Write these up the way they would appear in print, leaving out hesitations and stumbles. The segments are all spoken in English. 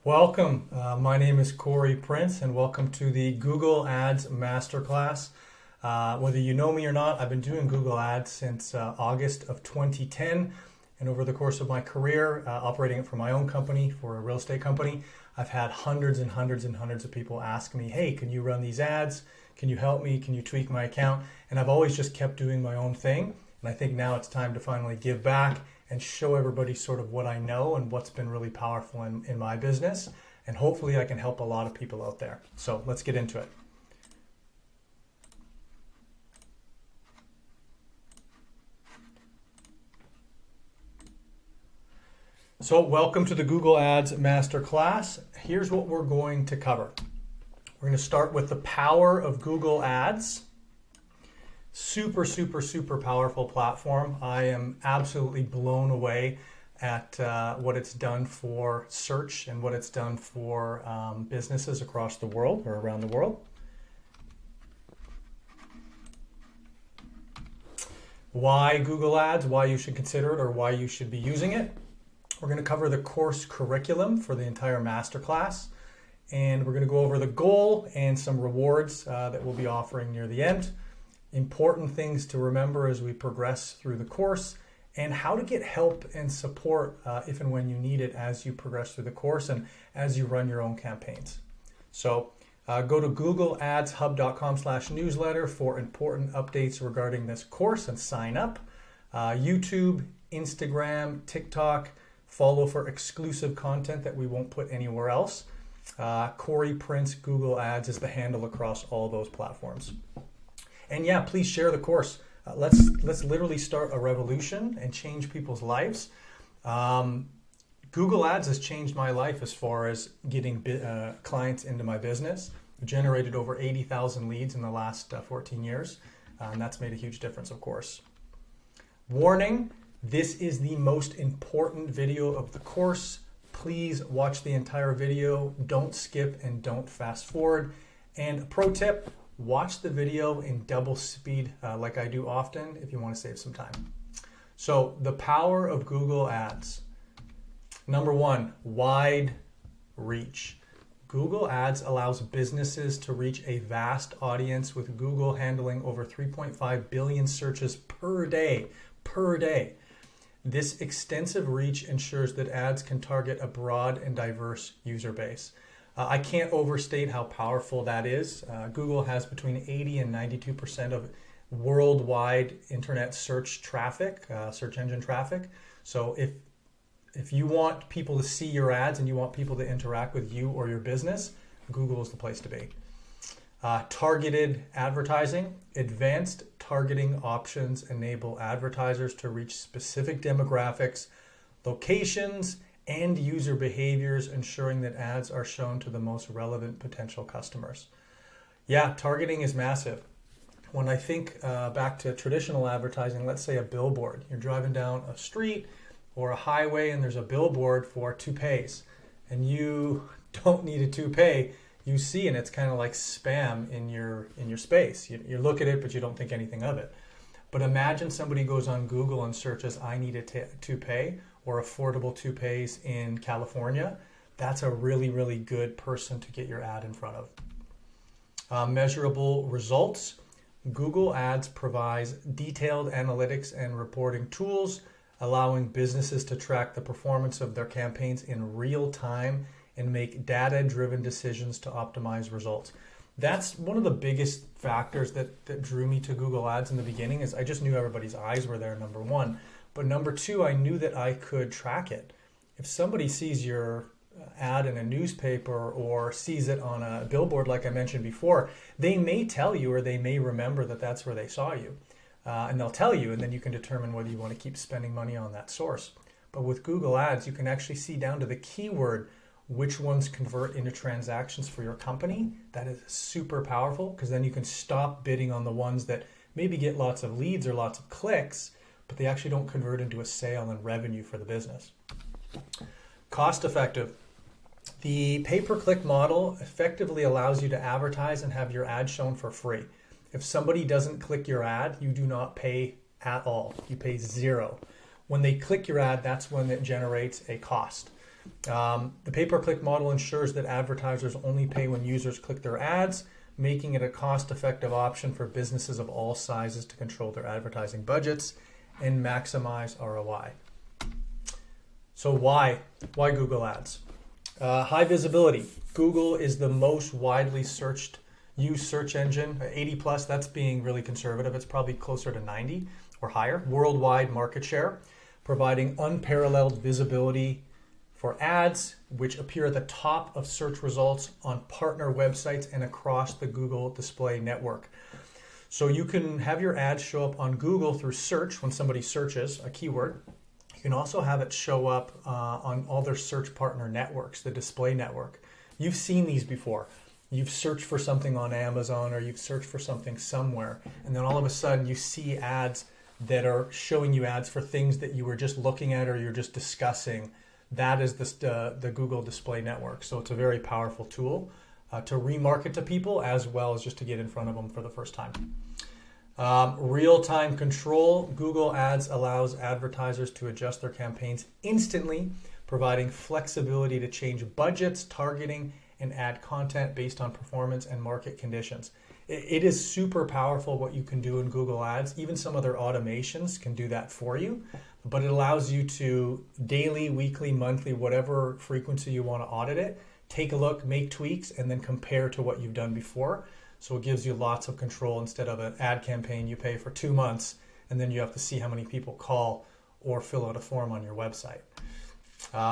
Welcome. My name is Corey Prince, and welcome to the Google Ads Masterclass. Whether you know me or not, I've been doing Google Ads since August of 2010, and over the course of my career, operating it for my own company, for a real estate company, I've had hundreds and hundreds and hundreds of people ask me, hey, can you run these ads? Can you help me? Can you tweak my account? And I've always just kept doing my own thing, and I think now it's time to finally give back and show everybody sort of what I know and what's been really powerful in my business. And hopefully I can help a lot of people out there. So let's get into it. So welcome to the Google Ads Masterclass. Here's what we're going to cover. We're going to start with the power of Google Ads. Super, super, super powerful platform. I am absolutely blown away at what it's done for search and what it's done for businesses across the world or around the world. Why Google Ads, why you should consider it or why you should be using it. We're going to cover the course curriculum for the entire masterclass. And we're going to go over the goal and some rewards that we'll be offering near the end. Important things to remember as we progress through the course, and how to get help and support if and when you need it as you progress through the course and as you run your own campaigns. So go to googleadshub.com/newsletter for important updates regarding this course and sign up. YouTube, Instagram, TikTok, follow for exclusive content that we won't put anywhere else. Corey Prince Google Ads is the handle across all those platforms. And yeah, please share the course. Let's literally start a revolution and change people's lives. Google Ads has changed my life as far as getting clients into my business. I've generated over 80,000 leads in the last 14 years, and that's made a huge difference, of course. Warning, this is the most important video of the course. Please watch the entire video. Don't skip and don't fast forward. And a pro tip, watch the video in double speed like I do often if you want to save some time. So the power of Google Ads. Number one, wide reach. Google Ads allows businesses to reach a vast audience with Google handling over 3.5 billion searches per day. This extensive reach ensures that ads can target a broad and diverse user base. I can't overstate how powerful that is. Google has between 80 and 92% of worldwide internet search traffic, search engine traffic. So if you want people to see your ads and you want people to interact with you or your business, Google is the place to be. Targeted advertising. Advanced targeting options enable advertisers to reach specific demographics, locations, and user behaviors, ensuring that ads are shown to the most relevant potential customers. Yeah, targeting is massive. When I think back to traditional advertising, let's say a billboard. You're driving down a street or a highway and there's a billboard for toupees, and you don't need a toupee. You see, and it's kind of like spam in your space. You look at it, but you don't think anything of it. But imagine somebody goes on Google and searches, I need a toupee or affordable toupees in California. That's a really, really good person to get your ad in front of. Measurable results. Google Ads provides detailed analytics and reporting tools, allowing businesses to track the performance of their campaigns in real time and make data-driven decisions to optimize results. That's one of the biggest factors that drew me to Google Ads in the beginning. Is I just knew everybody's eyes were there, number one. But number two, I knew that I could track it. If somebody sees your ad in a newspaper or sees it on a billboard, like I mentioned before, they may tell you or they may remember that that's where they saw you. And they'll tell you, and then you can determine whether you want to keep spending money on that source. But with Google Ads, you can actually see down to the keyword which ones convert into transactions for your company. That is super powerful, because then you can stop bidding on the ones that maybe get lots of leads or lots of clicks, but they actually don't convert into a sale and revenue for the business. Cost effective. The pay-per-click model effectively allows you to advertise and have your ad shown for free. If somebody doesn't click your ad, you do not pay at all. You pay zero. When they click your ad, that's when it generates a cost. The pay-per-click model ensures that advertisers only pay when users click their ads, making it a cost-effective option for businesses of all sizes to control their advertising budgets and maximize ROI. So why Google Ads? High visibility. Google is the most widely used search engine, 80 plus, that's being really conservative. It's probably closer to 90 or higher. Worldwide market share, providing unparalleled visibility for ads, which appear at the top of search results on partner websites and across the Google display network. So you can have your ads show up on Google through search when somebody searches a keyword. You can also have it show up on all their search partner networks, the display network. You've seen these before. You've searched for something on Amazon or you've searched for something somewhere, and then all of a sudden you see ads that are showing you ads for things that you were just looking at or you're just discussing. That is the Google Display Network. So it's a very powerful tool to remarket to people as well as just to get in front of them for the first time. Real-time control. Google Ads allows advertisers to adjust their campaigns instantly, providing flexibility to change budgets, targeting, and add content based on performance and market conditions. It is super powerful what you can do in Google Ads. Even some other automations can do that for you, but it allows you to daily, weekly, monthly, whatever frequency you want to audit it, take a look, make tweaks, and then compare to what you've done before. So it gives you lots of control instead of an ad campaign you pay for 2 months, and then you have to see how many people call or fill out a form on your website.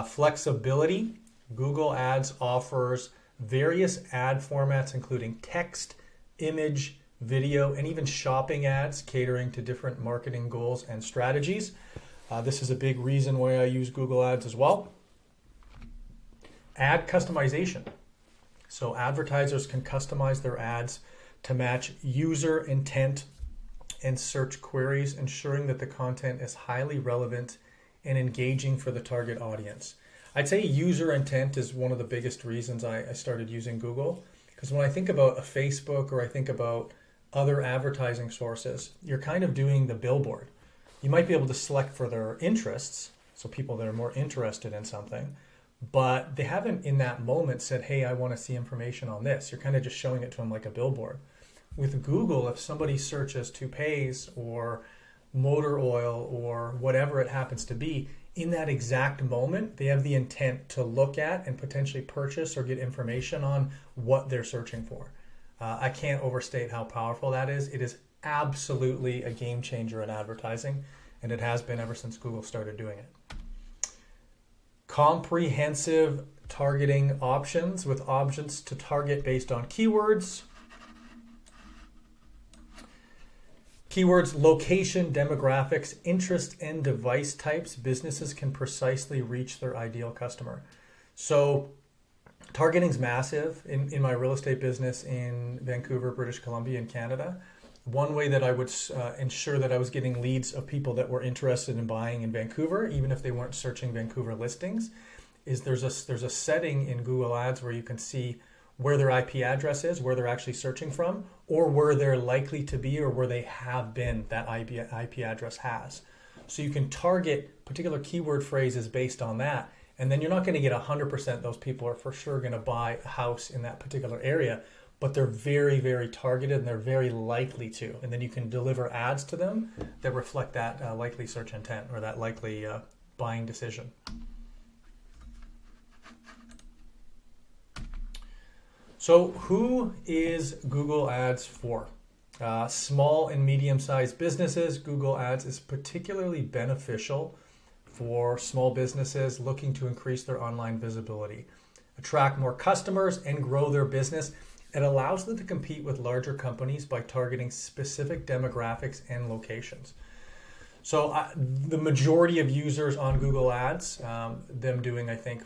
Flexibility. Google Ads offers various ad formats, including text, image, video, and even shopping ads, catering to different marketing goals and strategies. This is a big reason why I use Google Ads as well. Ad customization. So advertisers can customize their ads to match user intent and search queries, ensuring that the content is highly relevant and engaging for the target audience. I'd say user intent is one of the biggest reasons I started using Google, because when I think about a Facebook or I think about other advertising sources, you're kind of doing the billboard. You might be able to select for their interests, so people that are more interested in something, but they haven't in that moment said, hey, I want to see information on this. You're kind of just showing it to them like a billboard. With Google, if somebody searches toupees or motor oil or whatever it happens to be, in that exact moment, they have the intent to look at and potentially purchase or get information on what they're searching for. I can't overstate how powerful that is. It is absolutely a game changer in advertising, and it has been ever since Google started doing it. Comprehensive targeting options with options to target based on keywords. Keywords, location, demographics, interest, and device types. Businesses can precisely reach their ideal customer. So targeting is massive. In my real estate business in Vancouver, British Columbia, in Canada, one way that I would ensure that I was getting leads of people that were interested in buying in Vancouver, even if they weren't searching Vancouver listings, is there's a setting in Google Ads where you can see where their IP address is, where they're actually searching from, or where they're likely to be, or where they have been, that IP address has. So you can target particular keyword phrases based on that, and then you're not going to get 100% those people are for sure going to buy a house in that particular area, but they're very, very targeted and they're very likely to. And then you can deliver ads to them that reflect that likely search intent or that likely buying decision. So who is Google Ads for? Small and medium-sized businesses. Google Ads is particularly beneficial for small businesses looking to increase their online visibility, attract more customers, and grow their business. It allows them to compete with larger companies by targeting specific demographics and locations. So the majority of users on Google Ads, them doing, I think,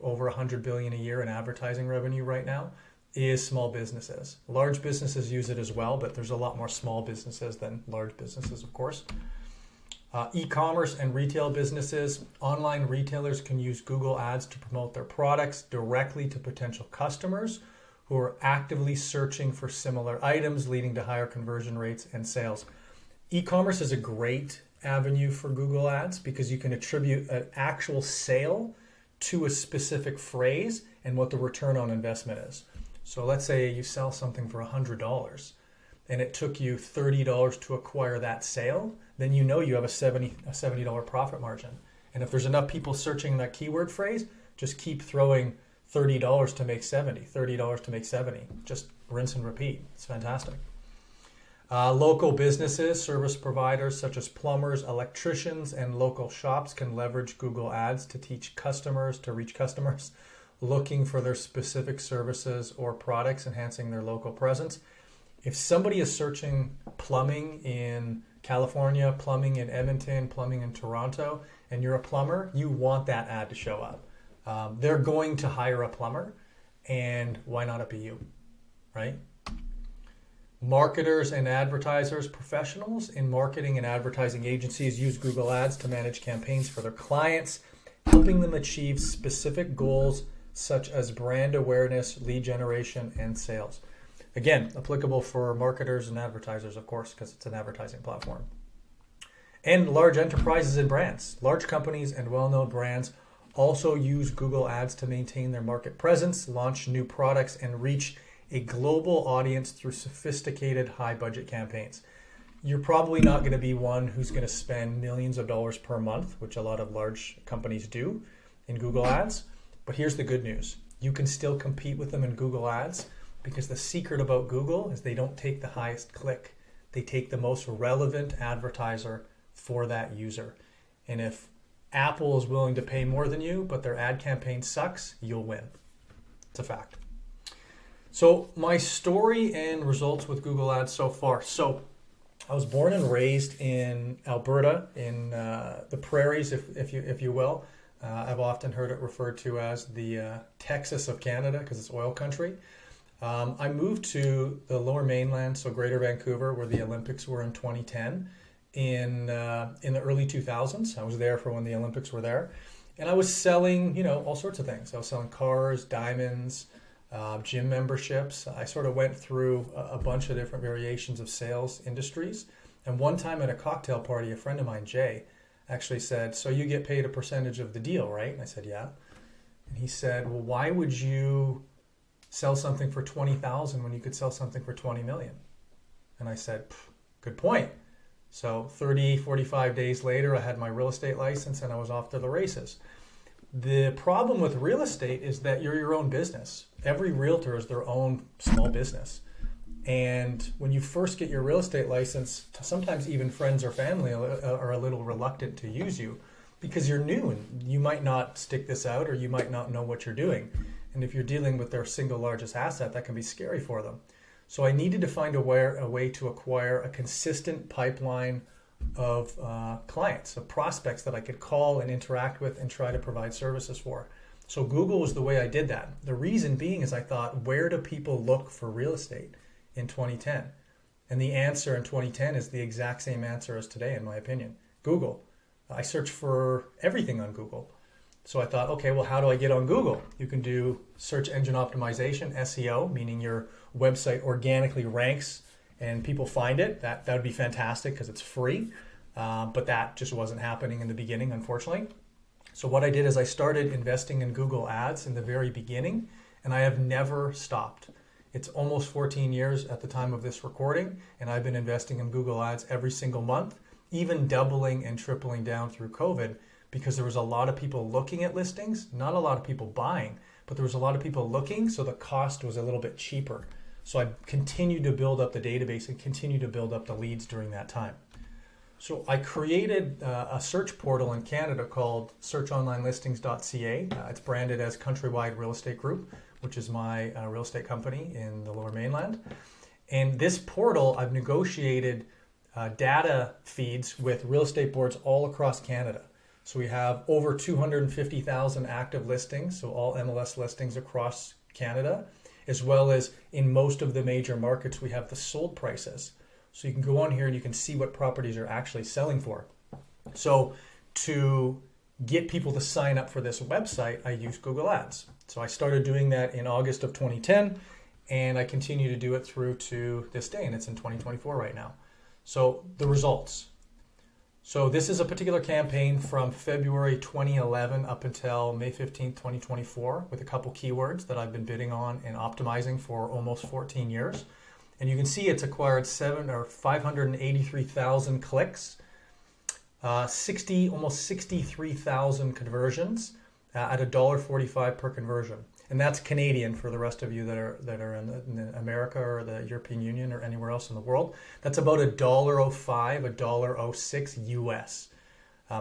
over $100 billion a year in advertising revenue right now, is small businesses. Large businesses use it as well, but there's a lot more small businesses than large businesses, of course. E-commerce and retail businesses. Online retailers can use Google Ads to promote their products directly to potential customers who are actively searching for similar items, leading to higher conversion rates and sales. E-commerce is a great avenue for Google Ads because you can attribute an actual sale to a specific phrase and what the return on investment is. So let's say you sell something for $100 and it took you $30 to acquire that sale, then you know you have a $70 profit margin. And if there's enough people searching that keyword phrase, just keep throwing $30 to make 70, $30 to make 70. Just rinse and repeat. It's fantastic. Local businesses, service providers such as plumbers, electricians, and local shops can leverage Google Ads to reach customers looking for their specific services or products, enhancing their local presence. If somebody is searching plumbing in California, plumbing in Edmonton, plumbing in Toronto, and you're a plumber, you want that ad to show up. They're going to hire a plumber, and why not it be you, right? Marketers and advertisers, professionals in marketing and advertising agencies use Google Ads to manage campaigns for their clients, helping them achieve specific goals such as brand awareness, lead generation, and sales. Again, applicable for marketers and advertisers, of course, because it's an advertising platform. And large enterprises and brands. Large companies and well-known brands also use Google Ads to maintain their market presence, launch new products, and reach a global audience through sophisticated high-budget campaigns. You're probably not going to be one who's going to spend millions of dollars per month, which a lot of large companies do in Google Ads. But here's the good news. You can still compete with them in Google Ads because the secret about Google is they don't take the highest click. They take the most relevant advertiser for that user. And if Apple is willing to pay more than you, but their ad campaign sucks, you'll win. It's a fact. So my story and results with Google Ads so far. So I was born and raised in Alberta, in the prairies, if you will. I've often heard it referred to as the Texas of Canada because it's oil country. I moved to the Lower Mainland, so Greater Vancouver, where the Olympics were in 2010. In the early 2000s, I was there for when the Olympics were there, and I was selling, all sorts of things. I was selling cars, diamonds, gym memberships. I sort of went through a bunch of different variations of sales industries. And one time at a cocktail party, a friend of mine, Jay, actually said, "So you get paid a percentage of the deal, right?" And I said, "Yeah." And he said, "Well, why would you sell something for $20,000 when you could sell something for $20 million?" And I said, "Good point." So 30, 45 days later, I had my real estate license and I was off to the races. The problem with real estate is that you're your own business. Every realtor is their own small business. And when you first get your real estate license, sometimes even friends or family are a little reluctant to use you because you're new and you might not stick this out or you might not know what you're doing. And if you're dealing with their single largest asset, that can be scary for them. So I needed to find a way to acquire a consistent pipeline of clients, of prospects that I could call and interact with and try to provide services for. So Google was the way I did that. The reason being is I thought, where do people look for real estate in 2010? And the answer in 2010 is the exact same answer as today, in my opinion. Google. I search for everything on Google. So I thought, okay, well, how do I get on Google? You can do search engine optimization, SEO, meaning your website organically ranks and people find it. That would be fantastic because it's free. But that just wasn't happening in the beginning, unfortunately. So what I did is I started investing in Google Ads in the very beginning, and I have never stopped. It's almost 14 years at the time of this recording, and I've been investing in Google Ads every single month, even doubling and tripling down through COVID, because there was a lot of people looking at listings, not a lot of people buying, but there was a lot of people looking, so the cost was a little bit cheaper. So I continued to build up the database and continued to build up the leads during that time. So I created a search portal in Canada called searchonlinelistings.ca. It's branded as Countrywide Real Estate Group, which is my real estate company in the Lower Mainland. And this portal, I've negotiated data feeds with real estate boards all across Canada. So we have over 250,000 active listings, so all MLS listings across Canada, as well as in most of the major markets, we have the sold prices. So you can go on here and you can see what properties are actually selling for. So to get people to sign up for this website, I use Google Ads. So I started doing that in August of 2010, and I continue to do it through to this day, and it's in 2024 right now. So the results. So this is a particular campaign from February 2011 up until May 15th, 2024, with a couple keywords that I've been bidding on and optimizing for almost 14 years. And you can see it's acquired 583,000 clicks, almost 63,000 conversions at $1.45 per conversion. And that's Canadian for the rest of you that are in America or the European Union or anywhere else in the world. That's about $1.05, $1.06 US.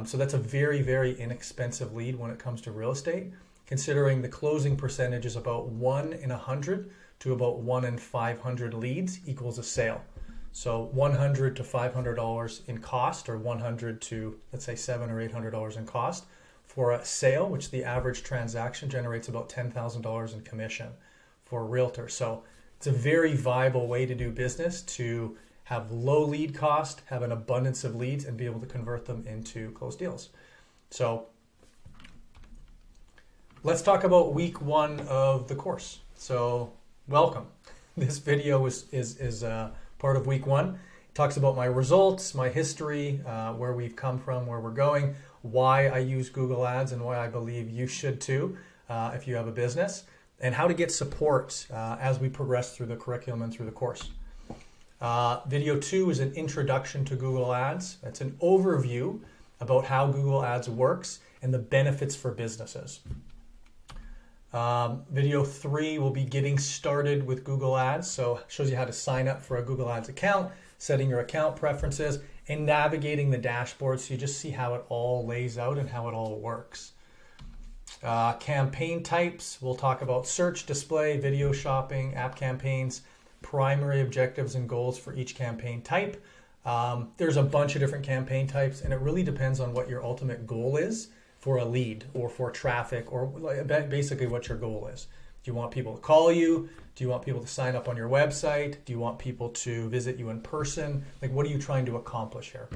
So that's a very, very inexpensive lead when it comes to real estate, considering the closing percentage is about 1 in 100 to about 1 in 500 leads equals a sale. So $100 to $500 in cost, or 100 to, let's say, $700 or $800 in cost for a sale, which the average transaction generates about $10,000 in commission for a realtor. So it's a very viable way to do business, to have low lead cost, have an abundance of leads, and be able to convert them into closed deals. So let's talk about week 1 of the course. So welcome. This video is part of week 1. It talks about my results, my history, where we've come from, where we're going, why I use Google Ads, and why I believe you should too if you have a business, and how to get support as we progress through the curriculum and through the course. Video 2 is an introduction to Google Ads. It's an overview about how Google Ads works and the benefits for businesses. Video 3 will be getting started with Google Ads. So it shows you how to sign up for a Google Ads account, setting your account preferences, and navigating the dashboard so you just see how it all lays out and how it all works. Campaign types, we'll talk about search, display, video shopping, app campaigns, primary objectives and goals for each campaign type. There's a bunch of different campaign types, and it really depends on what your ultimate goal is for a lead or for traffic, or basically what your goal is. Do you want people to call you? Do you want people to sign up on your website? Do you want people to visit you in person? Like, what are you trying to accomplish here?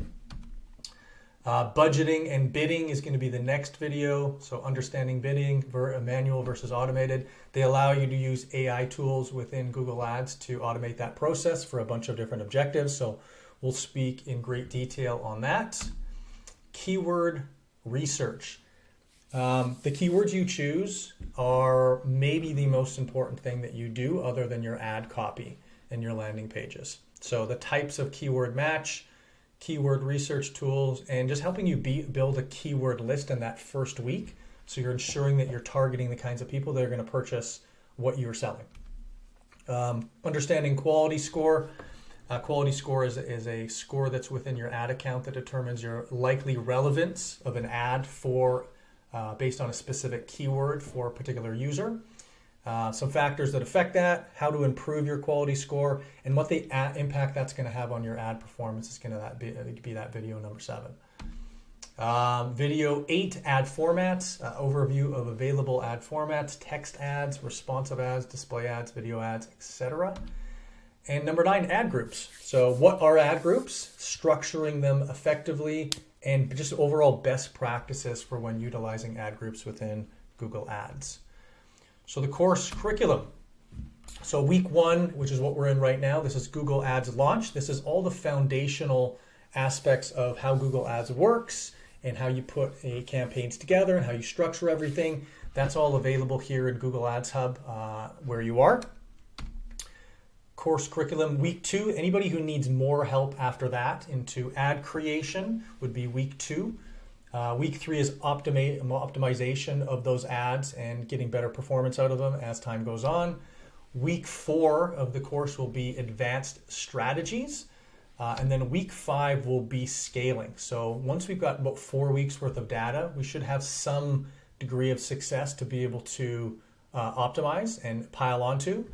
Budgeting and bidding is going to be the next video. So understanding bidding, manual versus automated. They allow you to use AI tools within Google Ads to automate that process for a bunch of different objectives. So we'll speak in great detail on that. Keyword research. The keywords you choose are maybe the most important thing that you do, other than your ad copy and your landing pages. So the types of keyword match, keyword research tools, and just helping you build a keyword list in that first week. So you're ensuring that you're targeting the kinds of people that are going to purchase what you're selling. Understanding quality score. Quality score is a score that's within your ad account that determines your likely relevance of an ad for based on a specific keyword for a particular user. Some factors that affect that, how to improve your quality score, and what the impact that's going to have on your ad performance is going to be that video number 7. Video 8, ad formats, overview of available ad formats, text ads, responsive ads, display ads, video ads, etc. And number 9, ad groups. So what are ad groups? Structuring them effectively, and just overall best practices for when utilizing ad groups within Google Ads. So the course curriculum. So week 1, which is what we're in right now, this is Google Ads launch. This is all the foundational aspects of how Google Ads works and how you put campaigns together and how you structure everything. That's all available here in Google Ads Hub where you are. Course curriculum, week 2. Anybody who needs more help after that into ad creation would be week 2. Week 3 is optimization of those ads and getting better performance out of them as time goes on. Week 4 of the course will be advanced strategies. And then week 5 will be scaling. So once we've got about 4 weeks worth of data, we should have some degree of success to be able to optimize and pile onto.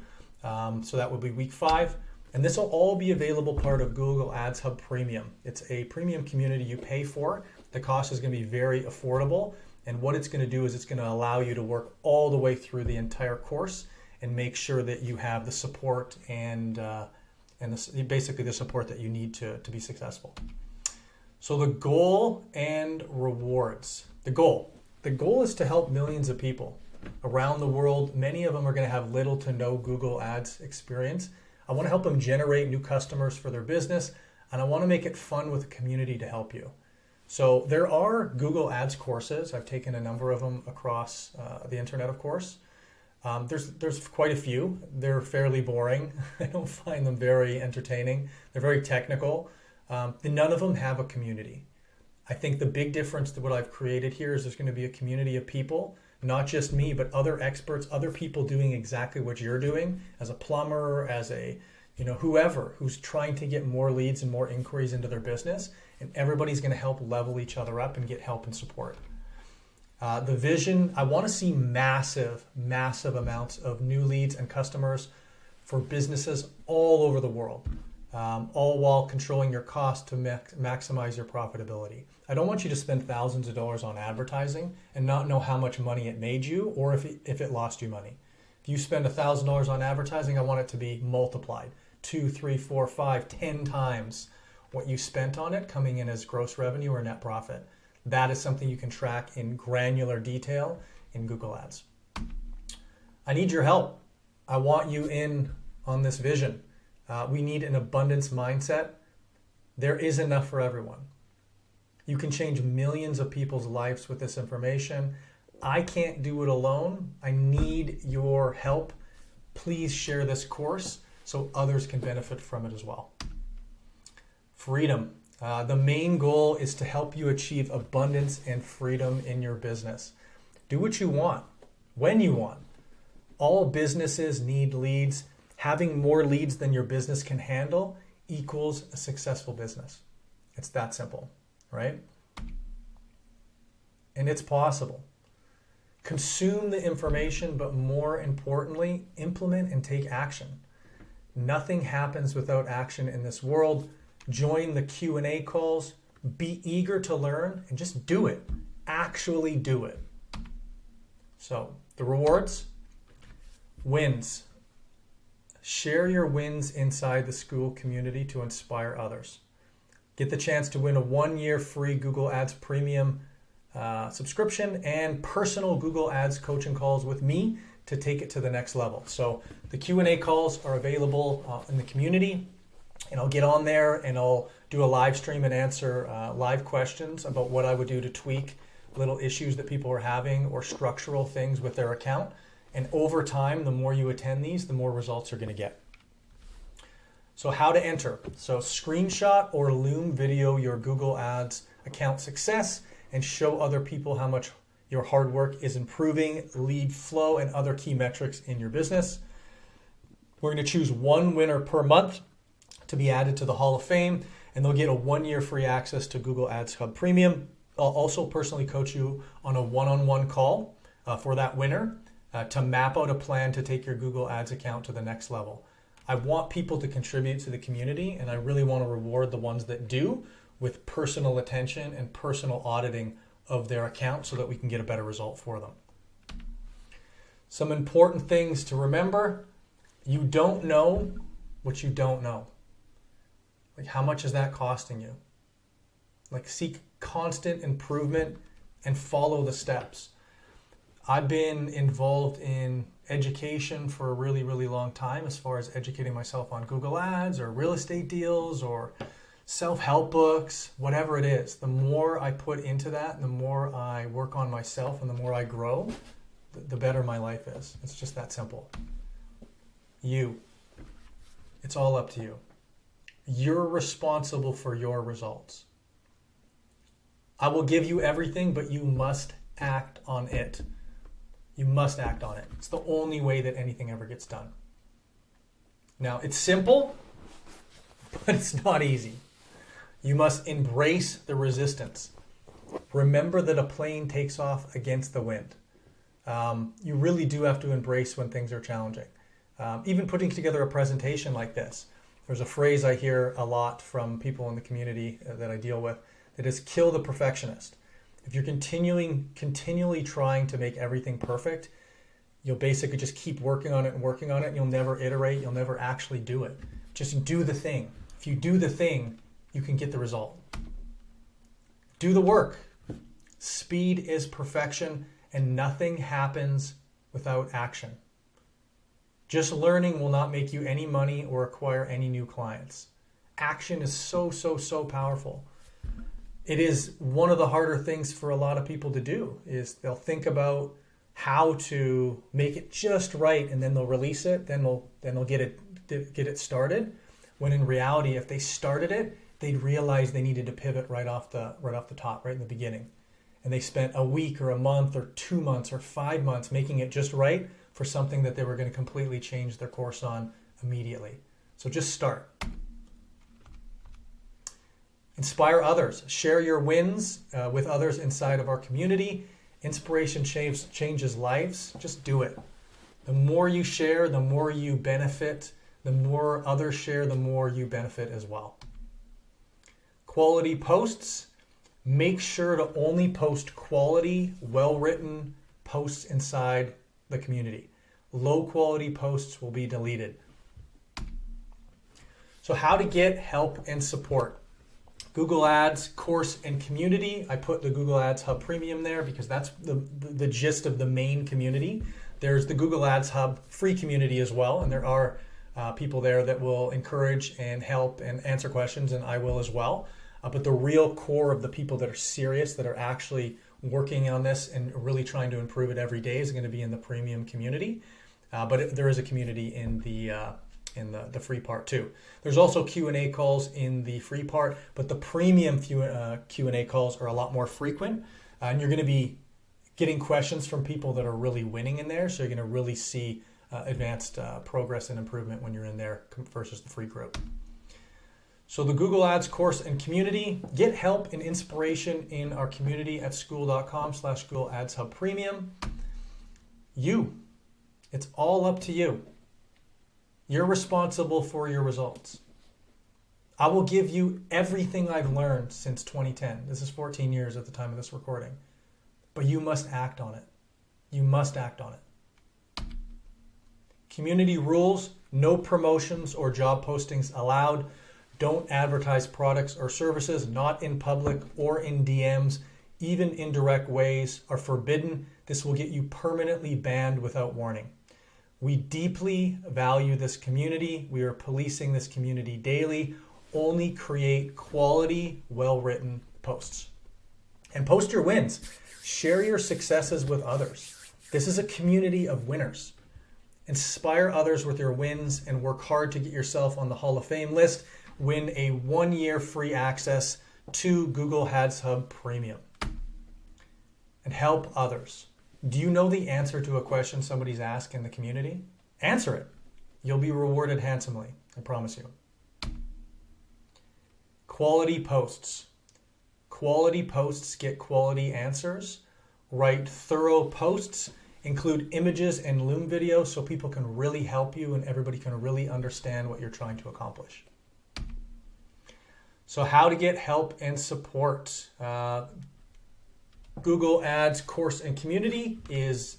So that will be week 5. And this will all be available part of Google Ads Hub Premium. It's a premium community you pay for. The cost is going to be very affordable. And what it's going to do is it's going to allow you to work all the way through the entire course and make sure that you have the support and basically the support that you need to be successful. So the goal and rewards. The goal is to help millions of people around the world. Many of them are going to have little to no Google Ads experience. I want to help them generate new customers for their business, and I want to make it fun with a community to help you. So there are Google Ads courses. I've taken a number of them across the internet, of course. There's quite a few. They're fairly boring. I don't find them very entertaining. They're very technical. None of them have a community. I think the big difference to what I've created here is there's going to be a community of people, not just me, but other experts, other people doing exactly what you're doing as a plumber, as a, whoever who's trying to get more leads and more inquiries into their business. And everybody's going to help level each other up and get help and support. The vision, I want to see massive amounts of new leads and customers for businesses all over the world, all while controlling your cost to maximize your profitability. I don't want you to spend thousands of dollars on advertising and not know how much money it made you or if it lost you money. If you spend $1,000 on advertising, I want it to be multiplied 2, 3, 4, 5, 10 times what you spent on it coming in as gross revenue or net profit. That is something you can track in granular detail in Google Ads. I need your help. I want you in on this vision. We need an abundance mindset. There is enough for everyone. You can change millions of people's lives with this information. I can't do it alone. I need your help. Please share this course so others can benefit from it as well. Freedom. The main goal is to help you achieve abundance and freedom in your business. Do what you want, when you want. All businesses need leads. Having more leads than your business can handle equals a successful business. It's that simple, right? And it's possible. Consume the information, but more importantly, implement and take action. Nothing happens without action in this world. Join the Q&A calls, be eager to learn, and just do it. Actually do it. So, the rewards, wins. Share your wins inside the school community to inspire others. Get the chance to win a 1-year free Google Ads Premium subscription and personal Google Ads coaching calls with me to take it to the next level. So, the Q&A calls are available in the community. And I'll get on there and I'll do a live stream and answer live questions about what I would do to tweak little issues that people are having or structural things with their account. And over time, the more you attend these, the more results you're going to get. So how to enter. So screenshot or Loom video your Google Ads account success and show other people how much your hard work is improving lead flow and other key metrics in your business. We're going to choose one winner per month to be added to the Hall of Fame, and they'll get a 1-year free access to Google Ads Hub Premium. I'll also personally coach you on a one-on-one call for that winner to map out a plan to take your Google Ads account to the next level. I want people to contribute to the community, and I really want to reward the ones that do with personal attention and personal auditing of their account so that we can get a better result for them. Some important things to remember. You don't know what you don't know. Like, how much is that costing you? Like, seek constant improvement and follow the steps. I've been involved in education for a really, really long time as far as educating myself on Google Ads or real estate deals or self-help books, whatever it is. The more I put into that, the more I work on myself and the more I grow, the better my life is. It's just that simple. It's all up to you. You're responsible for your results. I will give you everything, but you must act on it. You must act on it. It's the only way that anything ever gets done. Now, it's simple, but it's not easy. You must embrace the resistance. Remember that a plane takes off against the wind. You really do have to embrace when things are challenging. Even putting together a presentation like this. There's a phrase I hear a lot from people in the community that I deal with that is kill the perfectionist. If you're continually trying to make everything perfect, you'll basically just keep working on it and you'll never iterate, you'll never actually do it. Just do the thing. If you do the thing, you can get the result. Do the work. Speed is perfection and nothing happens without action. Just learning will not make you any money or acquire any new clients. Action is so powerful. It is one of the harder things for a lot of people to do, is they'll think about how to make it just right, and then they'll release it, then they'll get it started. When in reality, if they started it, they'd realize they needed to pivot right off the top, right in the beginning. And they spent a week or a month or 2 months or 5 months making it just right for something that they were going to completely change their course on immediately. So just start. Inspire others. Share your wins with others inside of our community. Inspiration changes lives. Just do it. The more you share, the more you benefit. The more others share, the more you benefit as well. Quality posts. Make sure to only post quality, well-written posts inside the community. Low quality posts will be deleted. So how to get help and support. Google Ads, course, and community. I put the Google Ads Hub Premium there because that's the gist of the main community. There's the Google Ads Hub free community as well, and there are people there that will encourage and help and answer questions, and I will as well. But the real core of the people that are serious, that are actually working on this and really trying to improve it every day, is going to be in the premium community. But there is a community in the free part too. There's also Q&A calls in the free part, but the premium Q&A calls are a lot more frequent. And you're going to be getting questions from people that are really winning in there. So you're going to really see advanced progress and improvement when you're in there versus the free group. So the Google Ads course and community. Get help and inspiration in our community at school.com/Google Ads Hub Premium. It's all up to you. You're responsible for your results. I will give you everything I've learned since 2010. This is 14 years at the time of this recording. But you must act on it. You must act on it. Community rules: no promotions or job postings allowed. Don't advertise products or services, not in public or in DMs. Even indirect ways are forbidden. This will get you permanently banned without warning. We deeply value this community. We are policing this community daily. Only create quality, well-written posts. And post your wins. Share your successes with others. This is a community of winners. Inspire others with your wins and work hard to get yourself on the Hall of Fame list. Win a 1-year free access to Google Ads Hub Premium. And help others. Do you know the answer to a question somebody's asked in the community? Answer it. You'll be rewarded handsomely. I promise you. Quality posts. Quality posts get quality answers. Write thorough posts. Include images and Loom videos so people can really help you and everybody can really understand what you're trying to accomplish. So how to get help and support. Google Ads course and community is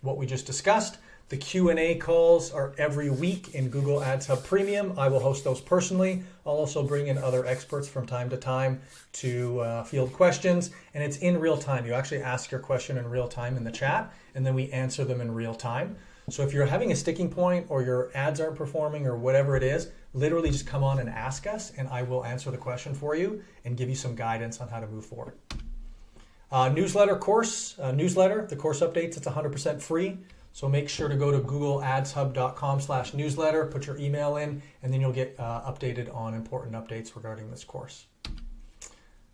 what we just discussed. The Q&A calls are every week in Google Ads Hub Premium. I will host those personally. I'll also bring in other experts from time to time to field questions. And it's in real time. You actually ask your question in real time in the chat, and then we answer them in real time. So if you're having a sticking point or your ads aren't performing or whatever it is, literally just come on and ask us, and I will answer the question for you and give you some guidance on how to move forward. Newsletter, the course updates, it's 100% free. So make sure to go to googleadshub.com/newsletter, put your email in, and then you'll get updated on important updates regarding this course.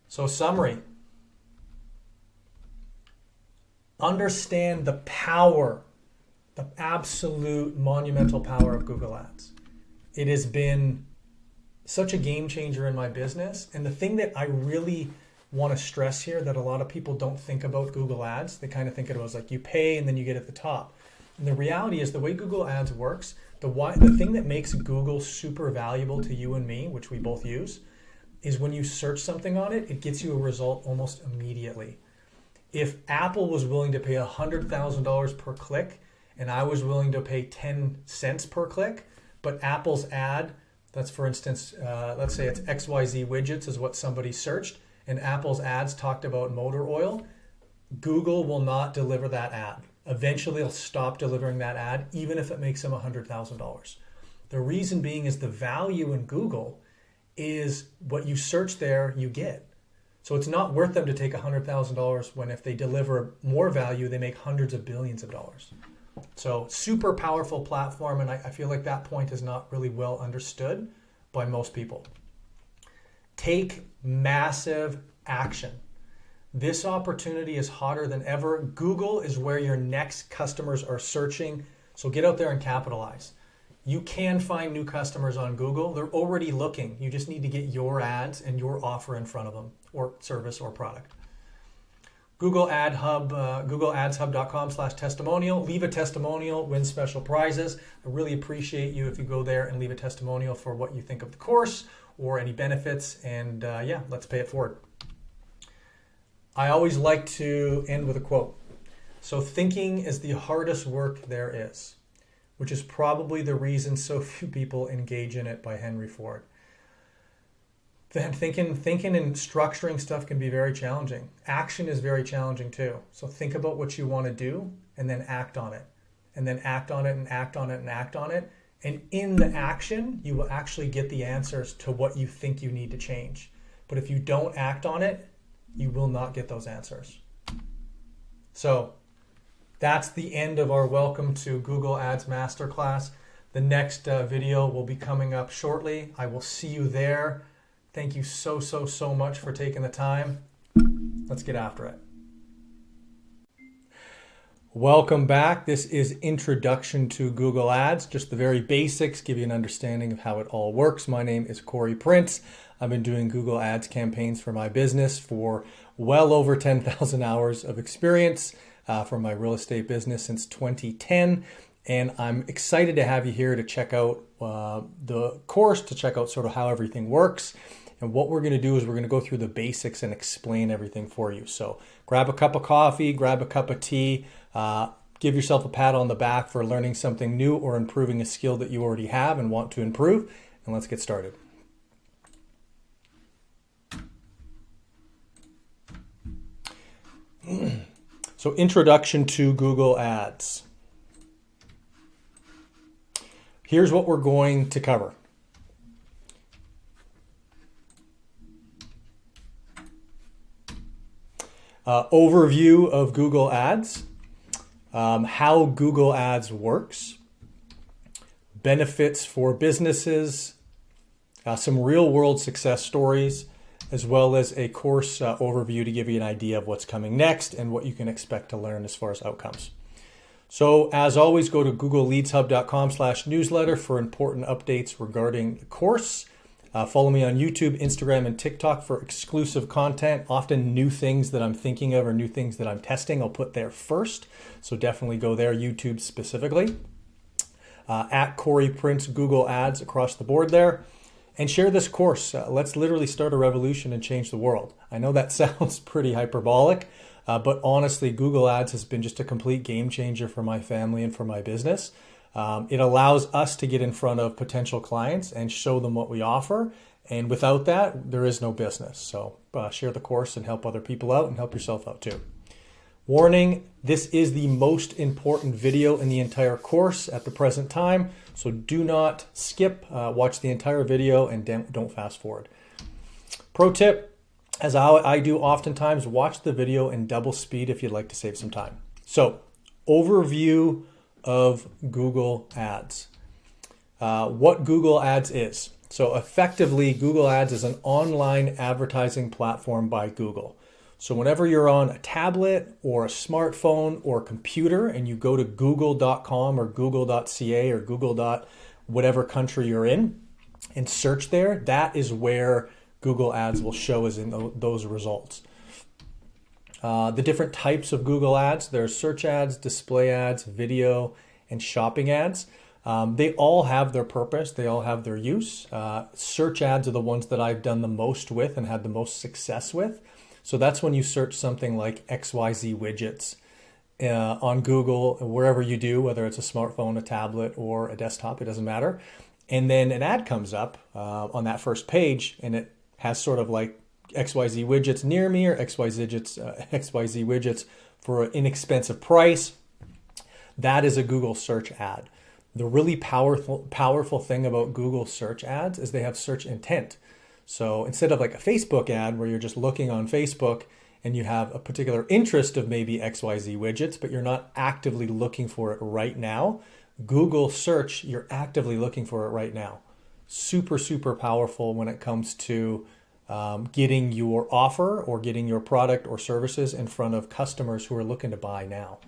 So summary. Understand the power, the absolute monumental power of Google Ads. It has been such a game changer in my business. And the thing that I really want to stress here that a lot of people don't think about Google Ads, they kind of think of it as like you pay and then you get at the top. And the reality is the way Google Ads works, the thing that makes Google super valuable to you and me, which we both use, is when you search something on it, it gets you a result almost immediately. If Apple was willing to pay $100,000 per click and I was willing to pay 10 cents per click, but Apple's ad, that's for instance, let's say it's XYZ widgets is what somebody searched, and Apple's ads talked about motor oil, Google will not deliver that ad. Eventually, they'll stop delivering that ad, even if it makes them $100,000. The reason being is the value in Google is what you search there, you get. So it's not worth them to take $100,000 when if they deliver more value, they make hundreds of billions of dollars. So super powerful platform, and I feel like that point is not really well understood by most people. Take massive action. This opportunity is hotter than ever. Google is where your next customers are searching, so get out there and capitalize. You can find new customers on Google. They're already looking. You just need to get your ads and your offer in front of them, or service or product. Google Ad Hub, googleadshub.com/testimonial. Leave a testimonial, win special prizes. I really appreciate you if you go there and leave a testimonial for what you think of the course or any benefits. And yeah, let's pay it forward. I always like to end with a quote. So thinking is the hardest work there is, which is probably the reason so few people engage in it, by Henry Ford. Then thinking and structuring stuff can be very challenging. Action is very challenging too. So think about what you want to do and then act on it. And then act on it and act on it and act on it. And in the action, you will actually get the answers to what you think you need to change. But if you don't act on it, you will not get those answers. So that's the end of our Welcome to Google Ads Masterclass. The next video will be coming up shortly. I will see you there. Thank you so much for taking the time. Let's get after it. Welcome back. This is Introduction to Google Ads. Just the very basics, give you an understanding of how it all works. My name is Corey Prince. I've been doing Google Ads campaigns for my business for well over 10,000 hours of experience for my real estate business since 2010. And I'm excited to have you here to check out the course, to check out sort of how everything works. And what we're going to do is we're going to go through the basics and explain everything for you. So grab a cup of coffee, grab a cup of tea, give yourself a pat on the back for learning something new or improving a skill that you already have and want to improve. And let's get started. So introduction to Google Ads. Here's what we're going to cover. Overview of Google Ads, how Google Ads works, benefits for businesses, some real world success stories, as well as a course overview to give you an idea of what's coming next and what you can expect to learn as far as outcomes. So as always, go to googleleadshub.com/newsletter for important updates regarding the course. Follow me on YouTube, Instagram, and TikTok for exclusive content, often new things that I'm thinking of or new things that I'm testing. I'll put there first. So definitely go there, YouTube specifically. At Corey Prince, Google Ads across the board there. And share this course. Let's literally start a revolution and change the world. I know that sounds pretty hyperbolic, but honestly, Google Ads has been just a complete game changer for my family and for my business. It allows us to get in front of potential clients and show them what we offer. And without that, there is no business. So share the course and help other people out and help yourself out too. Warning, this is the most important video in the entire course at the present time. So do not skip, watch the entire video and don't fast forward. Pro tip, as I do oftentimes, watch the video in double speed if you'd like to save some time. So overview of Google Ads. What Google Ads is. So effectively, Google Ads is an online advertising platform by Google. So whenever you're on a tablet or a smartphone or a computer and you go to google.com or google.ca or google. Whatever country you're in and search there, that is where Google Ads will show us in those results. The different types of Google Ads, there's search ads, display ads, video, and shopping ads. They all have their purpose. They all have their use. Search ads are the ones that I've done the most with and had the most success with. So that's when you search something like XYZ widgets on Google, wherever you do, whether it's a smartphone, a tablet, or a desktop, it doesn't matter. And then an ad comes up on that first page and it has sort of like XYZ widgets near me or XYZ widgets for an inexpensive price. That is a Google search ad. The really powerful thing about Google search ads is they have search intent. So instead of like a Facebook ad where you're just looking on Facebook and you have a particular interest of maybe XYZ widgets, but you're not actively looking for it right now, Google search, you're actively looking for it right now. Super, super powerful when it comes to getting your offer or getting your product or services in front of customers who are looking to buy now.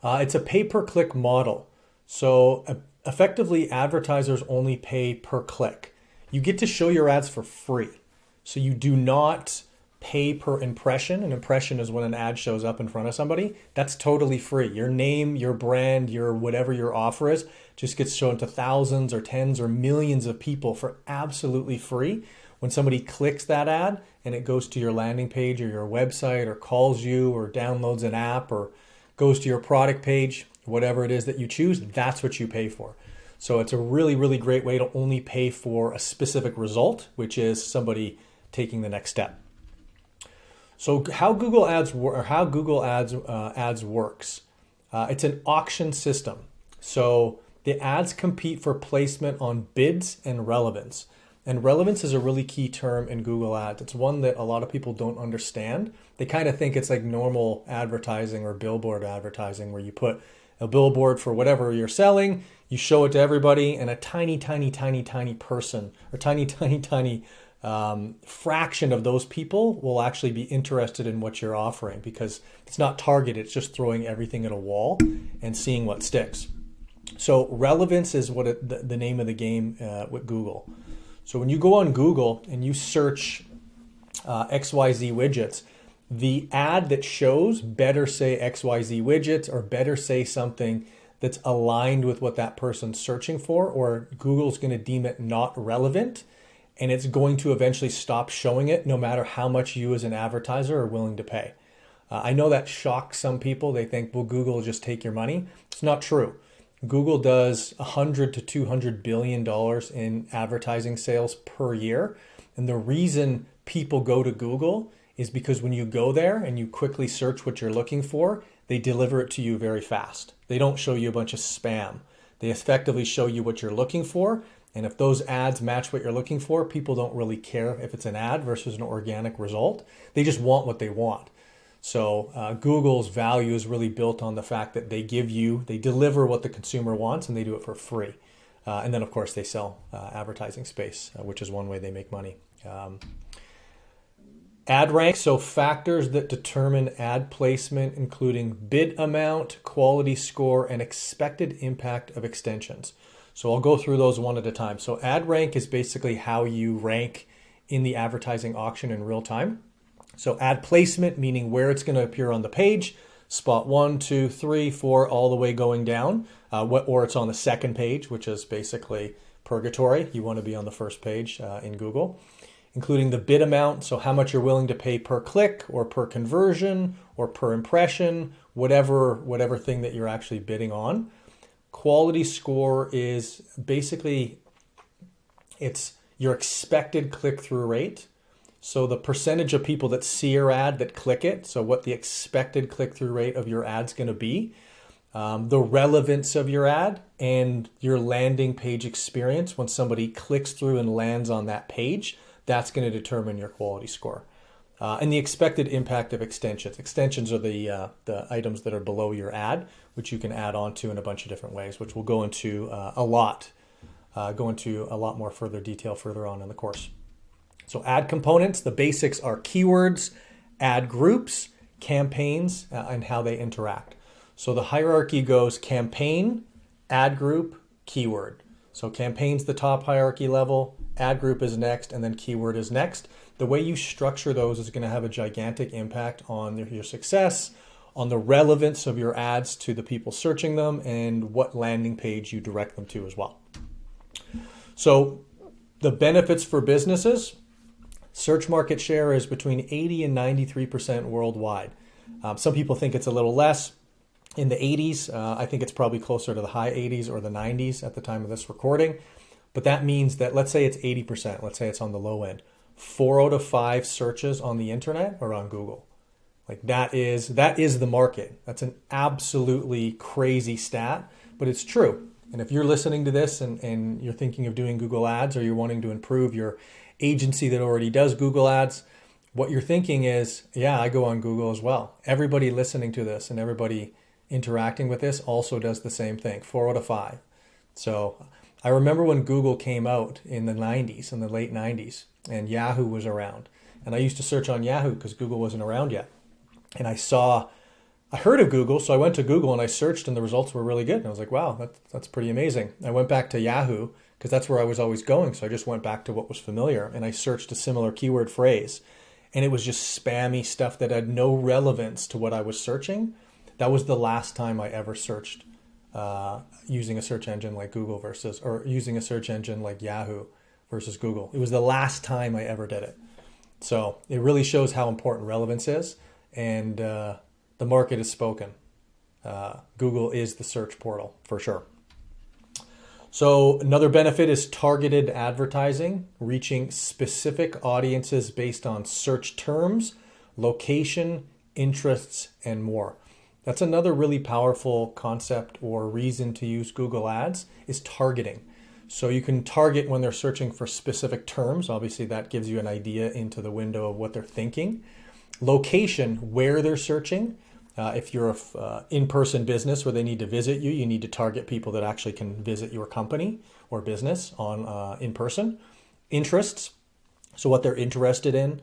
It's a pay-per-click model. So effectively, advertisers only pay per click. You get to show your ads for free. So you do not pay per impression. An impression is when an ad shows up in front of somebody. That's totally free. Your name, your brand, your whatever your offer is just gets shown to thousands or tens or millions of people for absolutely free. When somebody clicks that ad and it goes to your landing page or your website or calls you or downloads an app or goes to your product page, whatever it is that you choose, that's what you pay for. So it's a really, really great way to only pay for a specific result, which is somebody taking the next step. So how Google Ads ads works? It's an auction system. So the ads compete for placement on bids and relevance. And relevance is a really key term in Google Ads. It's one that a lot of people don't understand. They kind of think it's like normal advertising or billboard advertising where you put a billboard for whatever you're selling, you show it to everybody, and a tiny person or tiny fraction of those people will actually be interested in what you're offering because it's not targeted. It's just throwing everything at a wall and seeing what sticks. So relevance is what the name of the game with Google. So when you go on Google and you search XYZ widgets, the ad that shows better say XYZ widgets or better say something that's aligned with what that person's searching for, or Google's going to deem it not relevant, and it's going to eventually stop showing it no matter how much you as an advertiser are willing to pay. I know that shocks some people. They think, well, Google will just take your money. It's not true. Google does $100 to $200 billion in advertising sales per year. And the reason people go to Google is because when you go there and you quickly search what you're looking for, they deliver it to you very fast. They don't show you a bunch of spam. They effectively show you what you're looking for. And if those ads match what you're looking for, people don't really care if it's an ad versus an organic result. They just want what they want. So Google's value is really built on the fact that they deliver what the consumer wants and they do it for free. And then of course they sell advertising space, which is one way they make money. Ad rank, so factors that determine ad placement, including bid amount, quality score, and expected impact of extensions. So I'll go through those one at a time. So ad rank is basically how you rank in the advertising auction in real time. So ad placement, meaning where it's going to appear on the page, spot 1, 2, 3, 4, all the way going down, or it's on the second page, which is basically purgatory. You want to be on the first page in Google, including the bid amount. So how much you're willing to pay per click or per conversion or per impression, whatever thing that you're actually bidding on. Quality score is basically, it's your expected click-through rate. So the percentage of people that see your ad that click it, so what the expected click-through rate of your ad's going to be, the relevance of your ad, and your landing page experience. When somebody clicks through and lands on that page, that's going to determine your quality score. And the expected impact of extensions. Extensions are the items that are below your ad, which you can add on to in a bunch of different ways, which we'll go into a lot more further detail further on in the course. So ad components, the basics are keywords, ad groups, campaigns, and how they interact. So the hierarchy goes campaign, ad group, keyword. So campaign's the top hierarchy level, ad group is next, and then keyword is next. The way you structure those is going to have a gigantic impact on your success, on the relevance of your ads to the people searching them, and what landing page you direct them to as well. So the benefits for businesses, search market share is between 80 and 93% worldwide. Some people think it's a little less. In the 80s, I think it's probably closer to the high 80s or the 90s at the time of this recording. But that means that, let's say it's 80%, let's say it's on the low end. 4 out of 5 searches on the internet are on Google. Like that is the market. That's an absolutely crazy stat, but it's true. And if you're listening to this and you're thinking of doing Google Ads, or you're wanting to improve your agency that already does Google Ads, what you're thinking is, yeah, I go on Google as well. Everybody listening to this and everybody interacting with this also does the same thing, 4 out of 5. So I remember when Google came out in the 90s, in the late 90s, and Yahoo was around. And I used to search on Yahoo because Google wasn't around yet. And I heard of Google, so I went to Google and I searched, and the results were really good. And I was like, wow, that's pretty amazing. I went back to Yahoo because that's where I was always going. So I just went back to what was familiar, and I searched a similar keyword phrase. And it was just spammy stuff that had no relevance to what I was searching. That was the last time I ever searched using a search engine like Google or using a search engine like Yahoo versus Google. It was the last time I ever did it. So it really shows how important relevance is, and the market has spoken. Google is the search portal for sure. So another benefit is targeted advertising, reaching specific audiences based on search terms, location, interests, and more. That's another really powerful concept or reason to use Google Ads is targeting. So you can target when they're searching for specific terms. Obviously, that gives you an idea into the window of what they're thinking. Location, where they're searching. If you're an in-person business where they need to visit you, you need to target people that actually can visit your company or business on in person. Interests, so what they're interested in.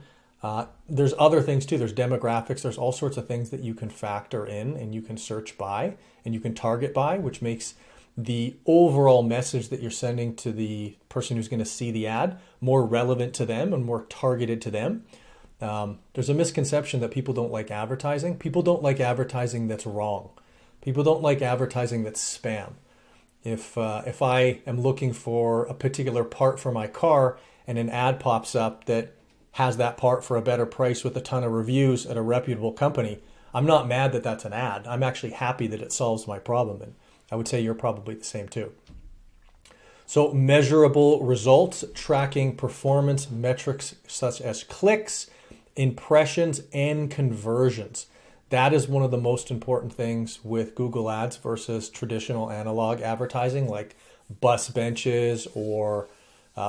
There's other things too. There's demographics. There's all sorts of things that you can factor in and you can search by and you can target by, which makes the overall message that you're sending to the person who's going to see the ad more relevant to them and more targeted to them. There's a misconception that people don't like advertising. People don't like advertising that's wrong. People don't like advertising that's spam. If I am looking for a particular part for my car and an ad pops up that has that part for a better price with a ton of reviews at a reputable company, I'm not mad that that's an ad. I'm actually happy that it solves my problem. And I would say you're probably the same too. So measurable results, tracking performance metrics such as clicks, impressions, and conversions. That is one of the most important things with Google Ads versus traditional analog advertising like bus benches or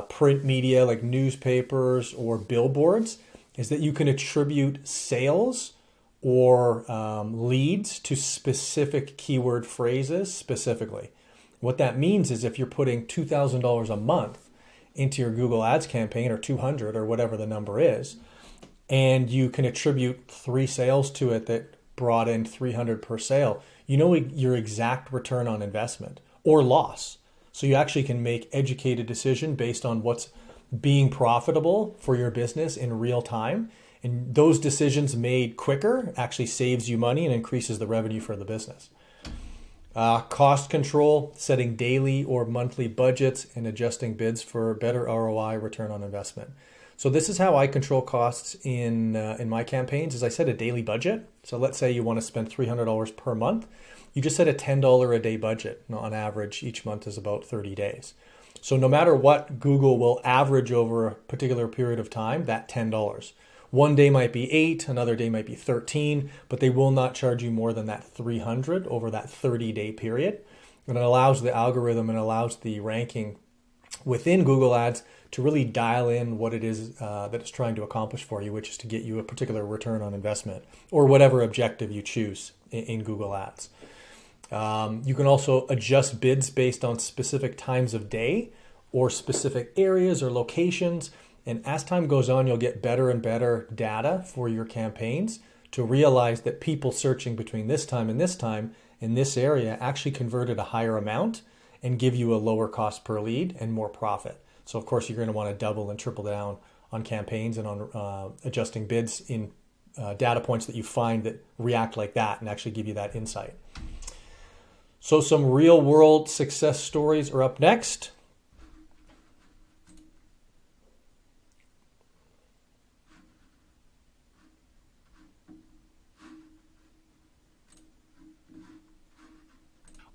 print media like newspapers or billboards, is that you can attribute sales or leads to specific keyword phrases specifically. What that means is if you're putting $2,000 a month into your Google Ads campaign, or 200 or whatever the number is, and you can attribute 3 sales to it that brought in 300 per sale, you know your exact return on investment or loss. So you actually can make educated decision based on what's being profitable for your business in real time. And those decisions made quicker actually saves you money and increases the revenue for the business. Cost control, setting daily or monthly budgets and adjusting bids for better ROI, return on investment. So this is how I control costs in my campaigns. Is I set a daily budget. So let's say you want to spend $300 per month. You just set a $10 a day budget. On average, each month is about 30 days. So no matter what, Google will average over a particular period of time that $10. One day might be 8, another day might be 13, but they will not charge you more than that 300 over that 30-day period. And it allows the algorithm and allows the ranking within Google Ads to really dial in what it is that it's trying to accomplish for you, which is to get you a particular return on investment or whatever objective you choose in Google Ads. You can also adjust bids based on specific times of day or specific areas or locations. And as time goes on, you'll get better and better data for your campaigns to realize that people searching between this time in this area actually converted a higher amount and give you a lower cost per lead and more profit. So of course, you're going to want to double and triple down on campaigns and on adjusting bids in data points that you find that react like that and actually give you that insight. So some real world success stories are up next.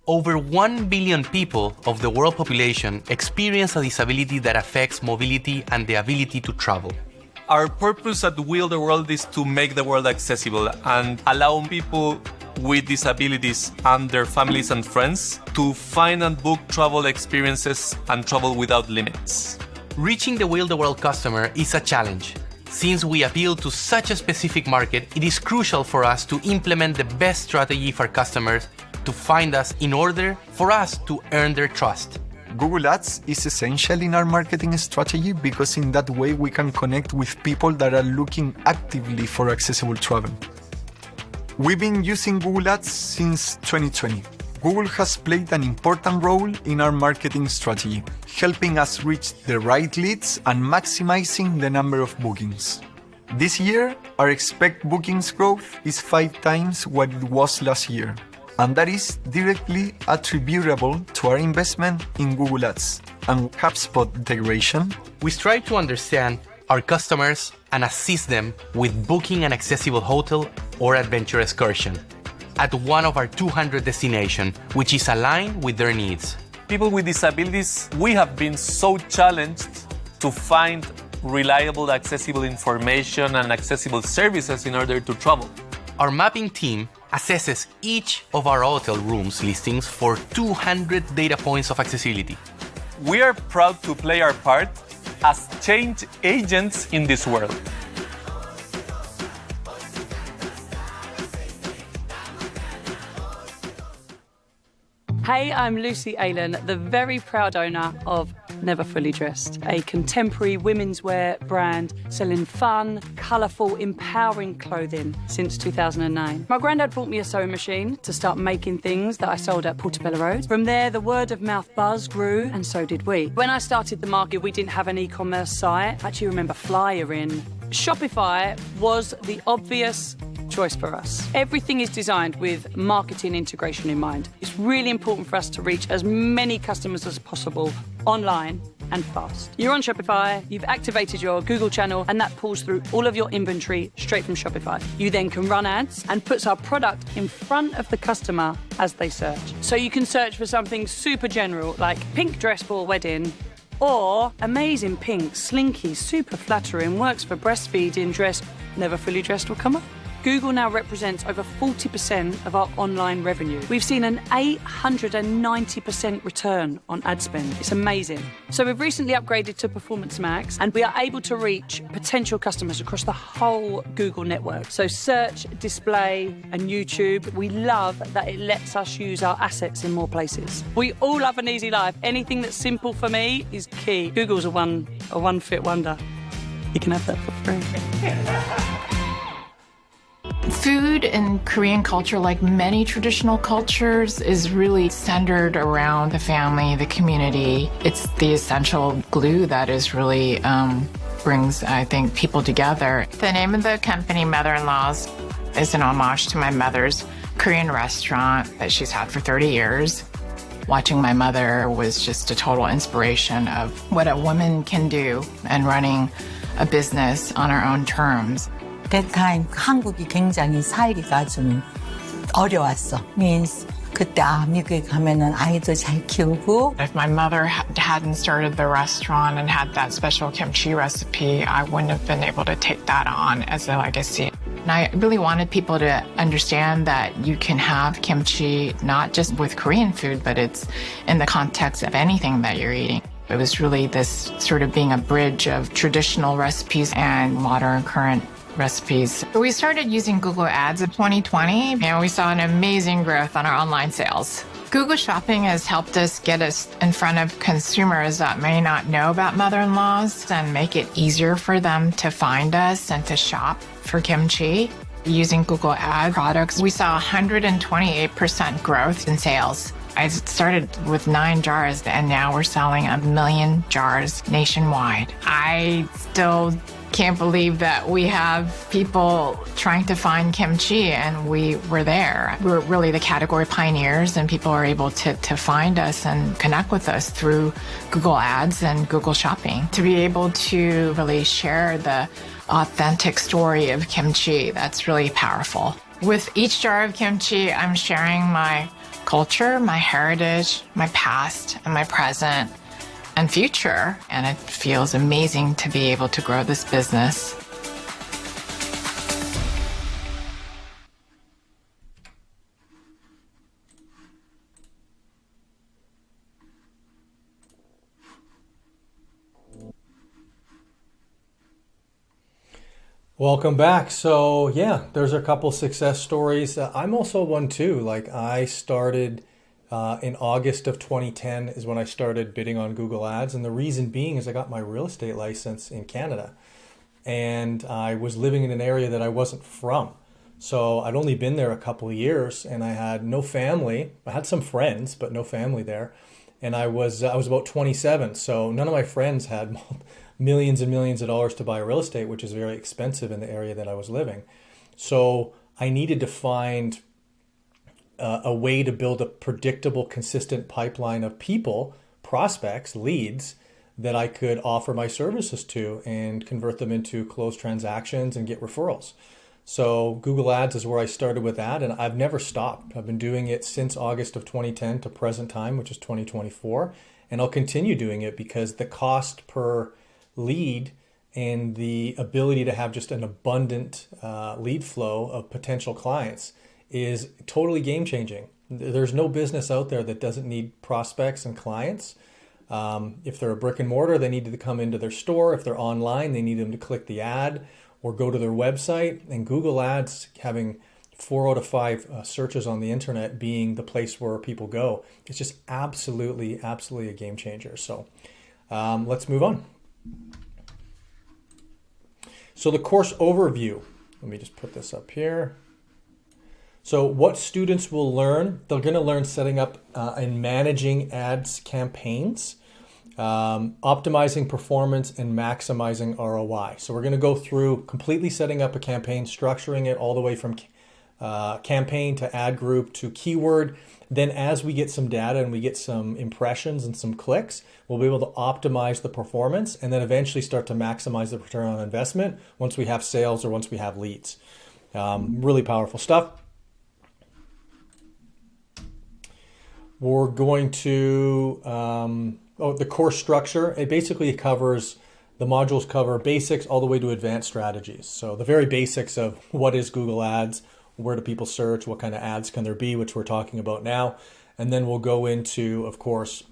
Over 1 billion people of the world population experience a disability that affects mobility and the ability to travel. Our purpose at Wheel the World is to make the world accessible and allow people with disabilities and their families and friends to find and book travel experiences and travel without limits. Reaching the will-the-world customer is a challenge. Since we appeal to such a specific market, it is crucial for us to implement the best strategy for customers to find us in order for us to earn their trust. Google Ads is essential in our marketing strategy because in that way we can connect with people that are looking actively for accessible travel. We've been using Google Ads since 2020. Google has played an important role in our marketing strategy, helping us reach the right leads and maximizing the number of bookings. This year, our expected bookings growth is 5 times what it was last year. And that is directly attributable to our investment in Google Ads and HubSpot integration. We strive to understand our customers and assist them with booking an accessible hotel or adventure excursion at one of our 200 destinations, which is aligned with their needs. People with disabilities, we have been so challenged to find reliable, accessible information and accessible services in order to travel. Our mapping team assesses each of our hotel rooms listings for 200 data points of accessibility. We are proud to play our part as change agents in this world. Hey, I'm Lucy Aylan, the very proud owner of Never Fully Dressed, a contemporary women's wear brand selling fun, colourful, empowering clothing since 2009. My granddad bought me a sewing machine to start making things that I sold at Portobello Road. From there, the word of mouth buzz grew, and so did we. When I started the market, we didn't have an e-commerce site. I actually remember flyering. Shopify was the obvious choice for us. Everything is designed with marketing integration in mind. It's really important for us to reach as many customers as possible online and fast. You're on Shopify, you've activated your Google channel, and that pulls through all of your inventory straight from Shopify. You then can run ads and puts our product in front of the customer as they search. So you can search for something super general like pink dress for a wedding, or amazing pink, slinky, super flattering, works for breastfeeding dress, never fully dressed will come up. Google now represents over 40% of our online revenue. We've seen an 890% return on ad spend. It's amazing. So we've recently upgraded to Performance Max, and we are able to reach potential customers across the whole Google network. So search, display, and YouTube. We love that it lets us use our assets in more places. We all love an easy life. Anything that's simple for me is key. Google's a one-fit wonder. You can have that for free. Food in Korean culture, like many traditional cultures, is really centered around the family, the community. It's the essential glue that is really brings, I think, people together. The name of the company, Mother-in-Law's, is an homage to my mother's Korean restaurant that she's had for 30 years. Watching my mother was just a total inspiration of what a woman can do and running a business on her own terms. That time, 한국이 굉장히 살기가 좀 어려웠어. Means 그때 미국에 가면은 아이도 잘 키우고. If my mother hadn't started the restaurant and had that special kimchi recipe, I wouldn't have been able to take that on as a legacy. And I really wanted people to understand that you can have kimchi not just with Korean food, but it's in the context of anything that you're eating. It was really this sort of being a bridge of traditional recipes and modern current recipes. We started using Google Ads in 2020, and we saw an amazing growth on our online sales. Google Shopping has helped us get us in front of consumers that may not know about Mother-in-Laws and make it easier for them to find us and to shop for kimchi. Using Google Ad products, we saw 128% growth in sales. I started with 9 jars, and now we're selling 1 million jars nationwide. I still can't believe that we have people trying to find kimchi, and we were there. We're really the category pioneers, and people are able to find us and connect with us through Google Ads and Google Shopping. To be able to really share the authentic story of kimchi, that's really powerful. With each jar of kimchi, I'm sharing my culture, my heritage, my past, and my present and future, and it feels amazing to be able to grow this business. Welcome back. So yeah, there's a couple success stories. I'm also one too. Like I started in August of 2010 is when I started bidding on Google Ads. And the reason being is I got my real estate license in Canada. And I was living in an area that I wasn't from. So I'd only been there a couple of years and I had no family. I had some friends, but no family there. And I was about 27. So none of my friends had millions and millions of dollars to buy real estate, which is very expensive in the area that I was living. So I needed to find a way to build a predictable, consistent pipeline of people, prospects, leads that I could offer my services to and convert them into closed transactions and get referrals. So Google Ads is where I started with that, and I've never stopped. I've been doing it since August of 2010 to present time, which is 2024, and I'll continue doing it because the cost per lead and the ability to have just an abundant lead flow of potential clients is totally game changing. There's no business out there that doesn't need prospects and clients. If they're a brick and mortar, they need to come into their store. If they're online, they need them to click the ad or go to their website. And Google Ads, having 4 out of 5 searches on the internet being the place where people go, it's just absolutely a game changer. So let's move on. So the course overview, let me just put this up here. So what students will learn, they're going to learn setting up and managing ads campaigns, optimizing performance, and maximizing ROI. So we're going to go through completely setting up a campaign, structuring it all the way from campaign to ad group to keyword. Then as we get some data and we get some impressions and some clicks, we'll be able to optimize the performance and then eventually start to maximize the return on investment once we have sales or once we have leads. Really powerful stuff. We're going to, the course structure. It basically covers, the modules cover basics all the way to advanced strategies. So the very basics of what is Google Ads, where do people search, what kind of ads can there be, which we're talking about now. And then we'll go into, of course,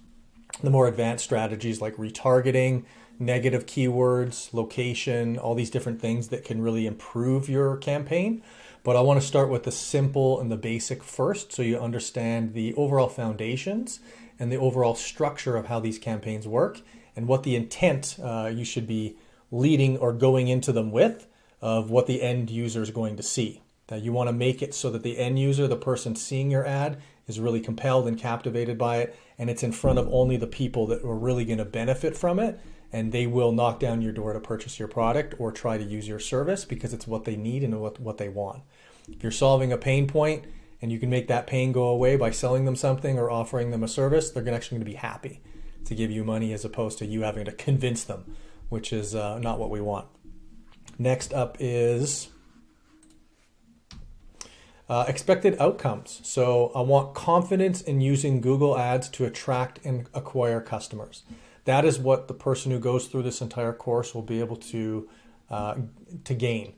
the more advanced strategies like retargeting, negative keywords, location, all these different things that can really improve your campaign. But I want to start with the simple and the basic first so you understand the overall foundations and the overall structure of how these campaigns work and what the intent you should be leading or going into them with of what the end user is going to see. That you want to make it so that the end user, the person seeing your ad, is really compelled and captivated by it, and it's in front of only the people that are really going to benefit from it, and they will knock down your door to purchase your product or try to use your service because it's what they need and what they want. If you're solving a pain point and you can make that pain go away by selling them something or offering them a service, they're actually going to be happy to give you money as opposed to you having to convince them, which is not what we want. Next up is expected outcomes. So I want confidence in using Google Ads to attract and acquire customers. That is what the person who goes through this entire course will be able to gain.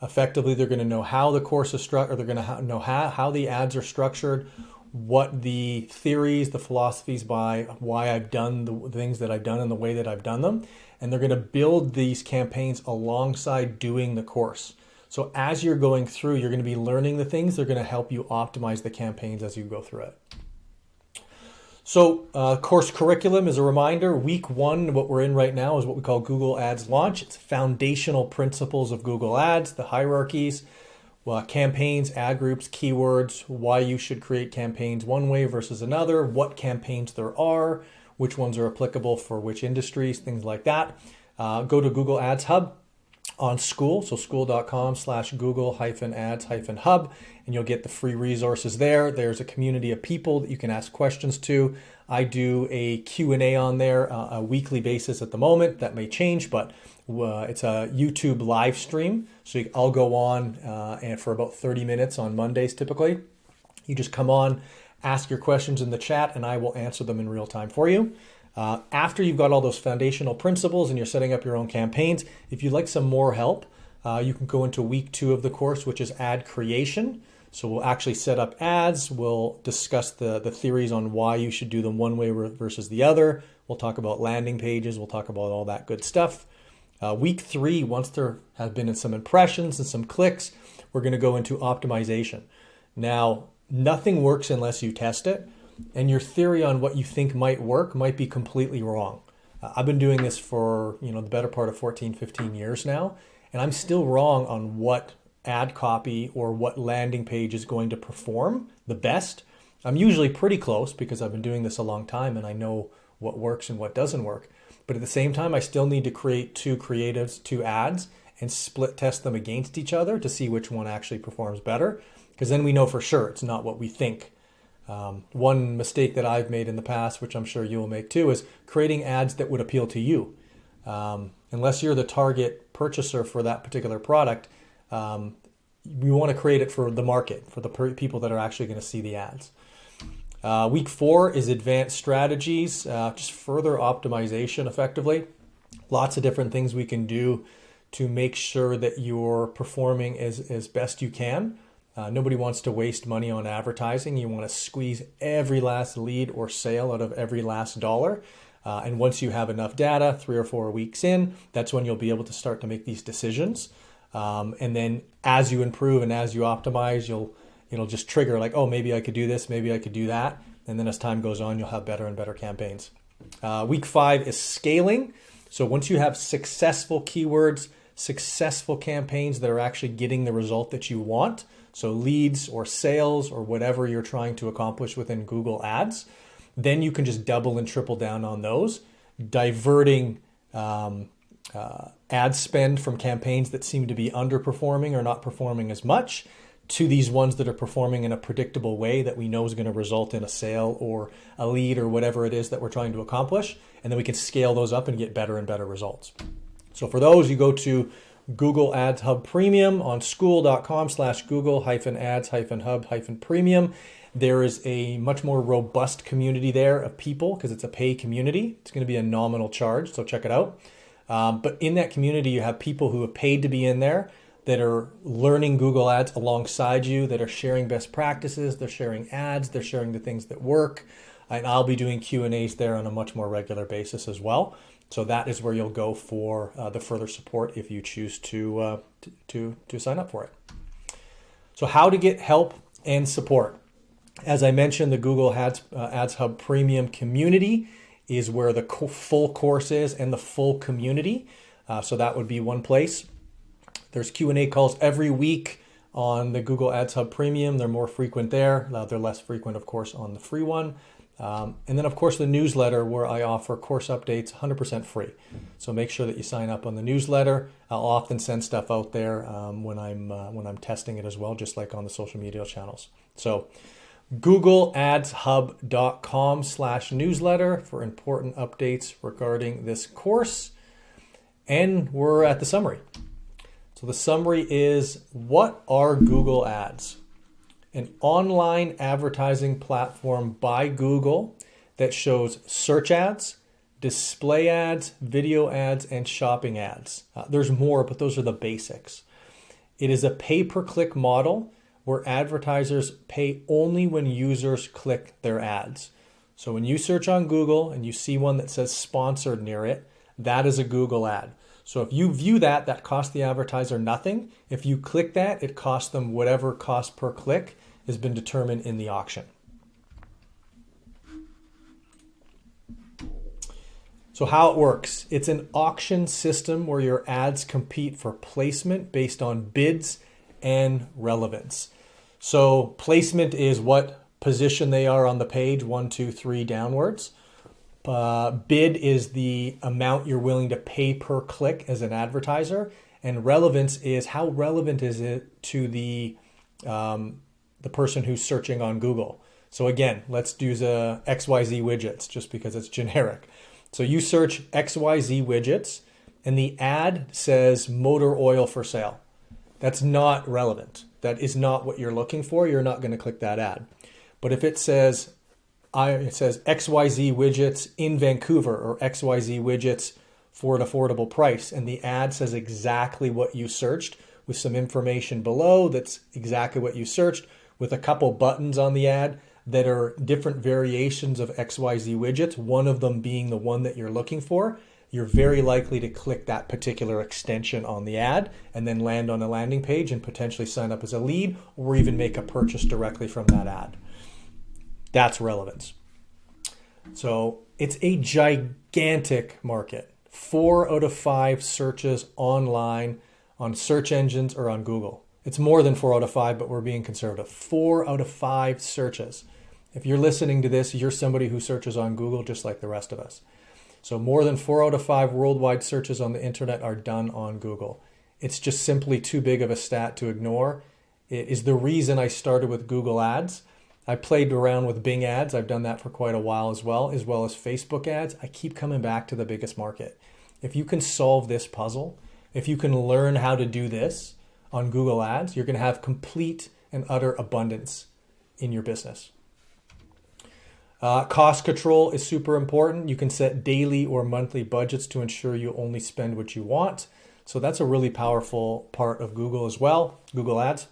Effectively, they're going to know how the course is structured, or they're going to know how the ads are structured, what the theories, the philosophies by why I've done the things that I've done and the way that I've done them. And they're going to build these campaigns alongside doing the course. So as you're going through, you're going to be learning the things that are going to help you optimize the campaigns as you go through it. So course curriculum is a reminder. Week 1, what we're in right now, is what we call Google Ads Launch. It's foundational principles of Google Ads, the hierarchies, campaigns, ad groups, keywords, why you should create campaigns one way versus another, what campaigns there are, which ones are applicable for which industries, things like that. Go to Google Ads Hub on School, so school.com/Google-Ads-Hub, and you'll get the free resources there. There's a community of people that you can ask questions to. I do a Q&A on there a weekly basis at the moment. That may change, but it's a YouTube live stream. So I'll go on and for about 30 minutes on Mondays typically. You just come on, ask your questions in the chat, and I will answer them in real time for you. After you've got all those foundational principles and you're setting up your own campaigns, if you'd like some more help, you can go into week 2 of the course, which is ad creation. So we'll actually set up ads. We'll discuss the theories on why you should do them one way versus the other. We'll talk about landing pages. We'll talk about all that good stuff. Week 3, once there have been some impressions and some clicks, we're going to go into optimization. Now, nothing works unless you test it, and your theory on what you think might work might be completely wrong. I've been doing this for the better part of 14, 15 years now, and I'm still wrong on what ad copy or what landing page is going to perform the best. I'm usually pretty close because I've been doing this a long time and I know what works and what doesn't work. But at the same time, I still need to create 2 creatives, 2 ads, and split test them against each other to see which one actually performs better, because then we know for sure it's not what we think. One mistake that I've made in the past, which I'm sure you'll make too, is creating ads that would appeal to you. Unless you're the target purchaser for that particular product, we want to create it for the market, for the people that are actually going to see the ads. Week 4 is advanced strategies, just further optimization effectively. Lots of different things we can do to make sure that you're performing as best you can. Nobody wants to waste money on advertising. You want to squeeze every last lead or sale out of every last dollar. And once you have enough data, 3 or 4 weeks in, that's when you'll be able to start to make these decisions. And then as you improve and as you optimize, it'll just trigger like, oh, maybe I could do this, maybe I could do that. And then as time goes on, you'll have better and better campaigns. Week 5 is scaling. So once you have successful keywords, successful campaigns that are actually getting the result that you want, so leads or sales or whatever you're trying to accomplish within Google Ads, then you can just double and triple down on those, diverting ad spend from campaigns that seem to be underperforming or not performing as much to these ones that are performing in a predictable way that we know is going to result in a sale or a lead or whatever it is that we're trying to accomplish. And then we can scale those up and get better and better results. So for those, you go to Google Ads Hub Premium on school.com/Google-Ads-Hub-Premium. There is a much more robust community there of people because it's a pay community. It's going to be a nominal charge, so check it out. But in that community, you have people who have paid to be in there that are learning Google Ads alongside you, that are sharing best practices, they're sharing ads, they're sharing the things that work. And I'll be doing Q&As there on a much more regular basis as well. So that is where you'll go for the further support if you choose to sign up for it. So how to get help and support. As I mentioned, the Google Ads Hub Premium community is where the full course is and the full community. So that would be one place. There's Q&A calls every week on the Google Ads Hub Premium. They're more frequent there. They're less frequent, of course, on the free one. And then, of course, the newsletter where I offer course updates 100% free. So make sure that you sign up on the newsletter. I'll often send stuff out there when I'm testing it as well, just like on the social media channels. So googleadshub.com/newsletter for important updates regarding this course. And we're at the summary. So the summary is, what are Google Ads? An online advertising platform by Google that shows search ads, display ads, video ads, and shopping ads. There's more, but those are the basics. It is a pay-per-click model where advertisers pay only when users click their ads. So when you search on Google and you see one that says sponsored near it, that is a Google ad. So if you view that, that costs the advertiser nothing. If you click that, it costs them whatever cost per click has been determined in the auction. So how it works, it's an auction system where your ads compete for placement based on bids and relevance. So placement is what position they are on the page, 1, 2, 3 downwards. Bid is the amount you're willing to pay per click as an advertiser, and relevance is how relevant is it to the person who's searching on Google. So again, let's do the XYZ widgets just because it's generic. So you search XYZ widgets and the ad says motor oil for sale. That's not relevant. That is not what you're looking for. You're not going to click that ad. But if it says XYZ widgets in Vancouver or XYZ widgets for an affordable price, and the ad says exactly what you searched with some information below that's exactly what you searched with a couple buttons on the ad that are different variations of XYZ widgets, one of them being the one that you're looking for, you're very likely to click that particular extension on the ad and then land on a landing page and potentially sign up as a lead or even make a purchase directly from that ad. That's relevance. So it's a gigantic market. 4 out of 5 searches online on search engines or on Google. It's more than 4 out of 5, but we're being conservative. 4 out of 5 searches. If you're listening to this, you're somebody who searches on Google just like the rest of us. So more than 4 out of 5 worldwide searches on the internet are done on Google. It's just simply too big of a stat to ignore. It is the reason I started with Google Ads. I played around with Bing ads. I've done that for quite a while as well as Facebook ads. I keep coming back to the biggest market. If you can solve this puzzle, if you can learn how to do this on Google Ads, you're going to have complete and utter abundance in your business. Cost control is super important. You can set daily or monthly budgets to ensure you only spend what you want. So that's a really powerful part of Google as well, Google Ads.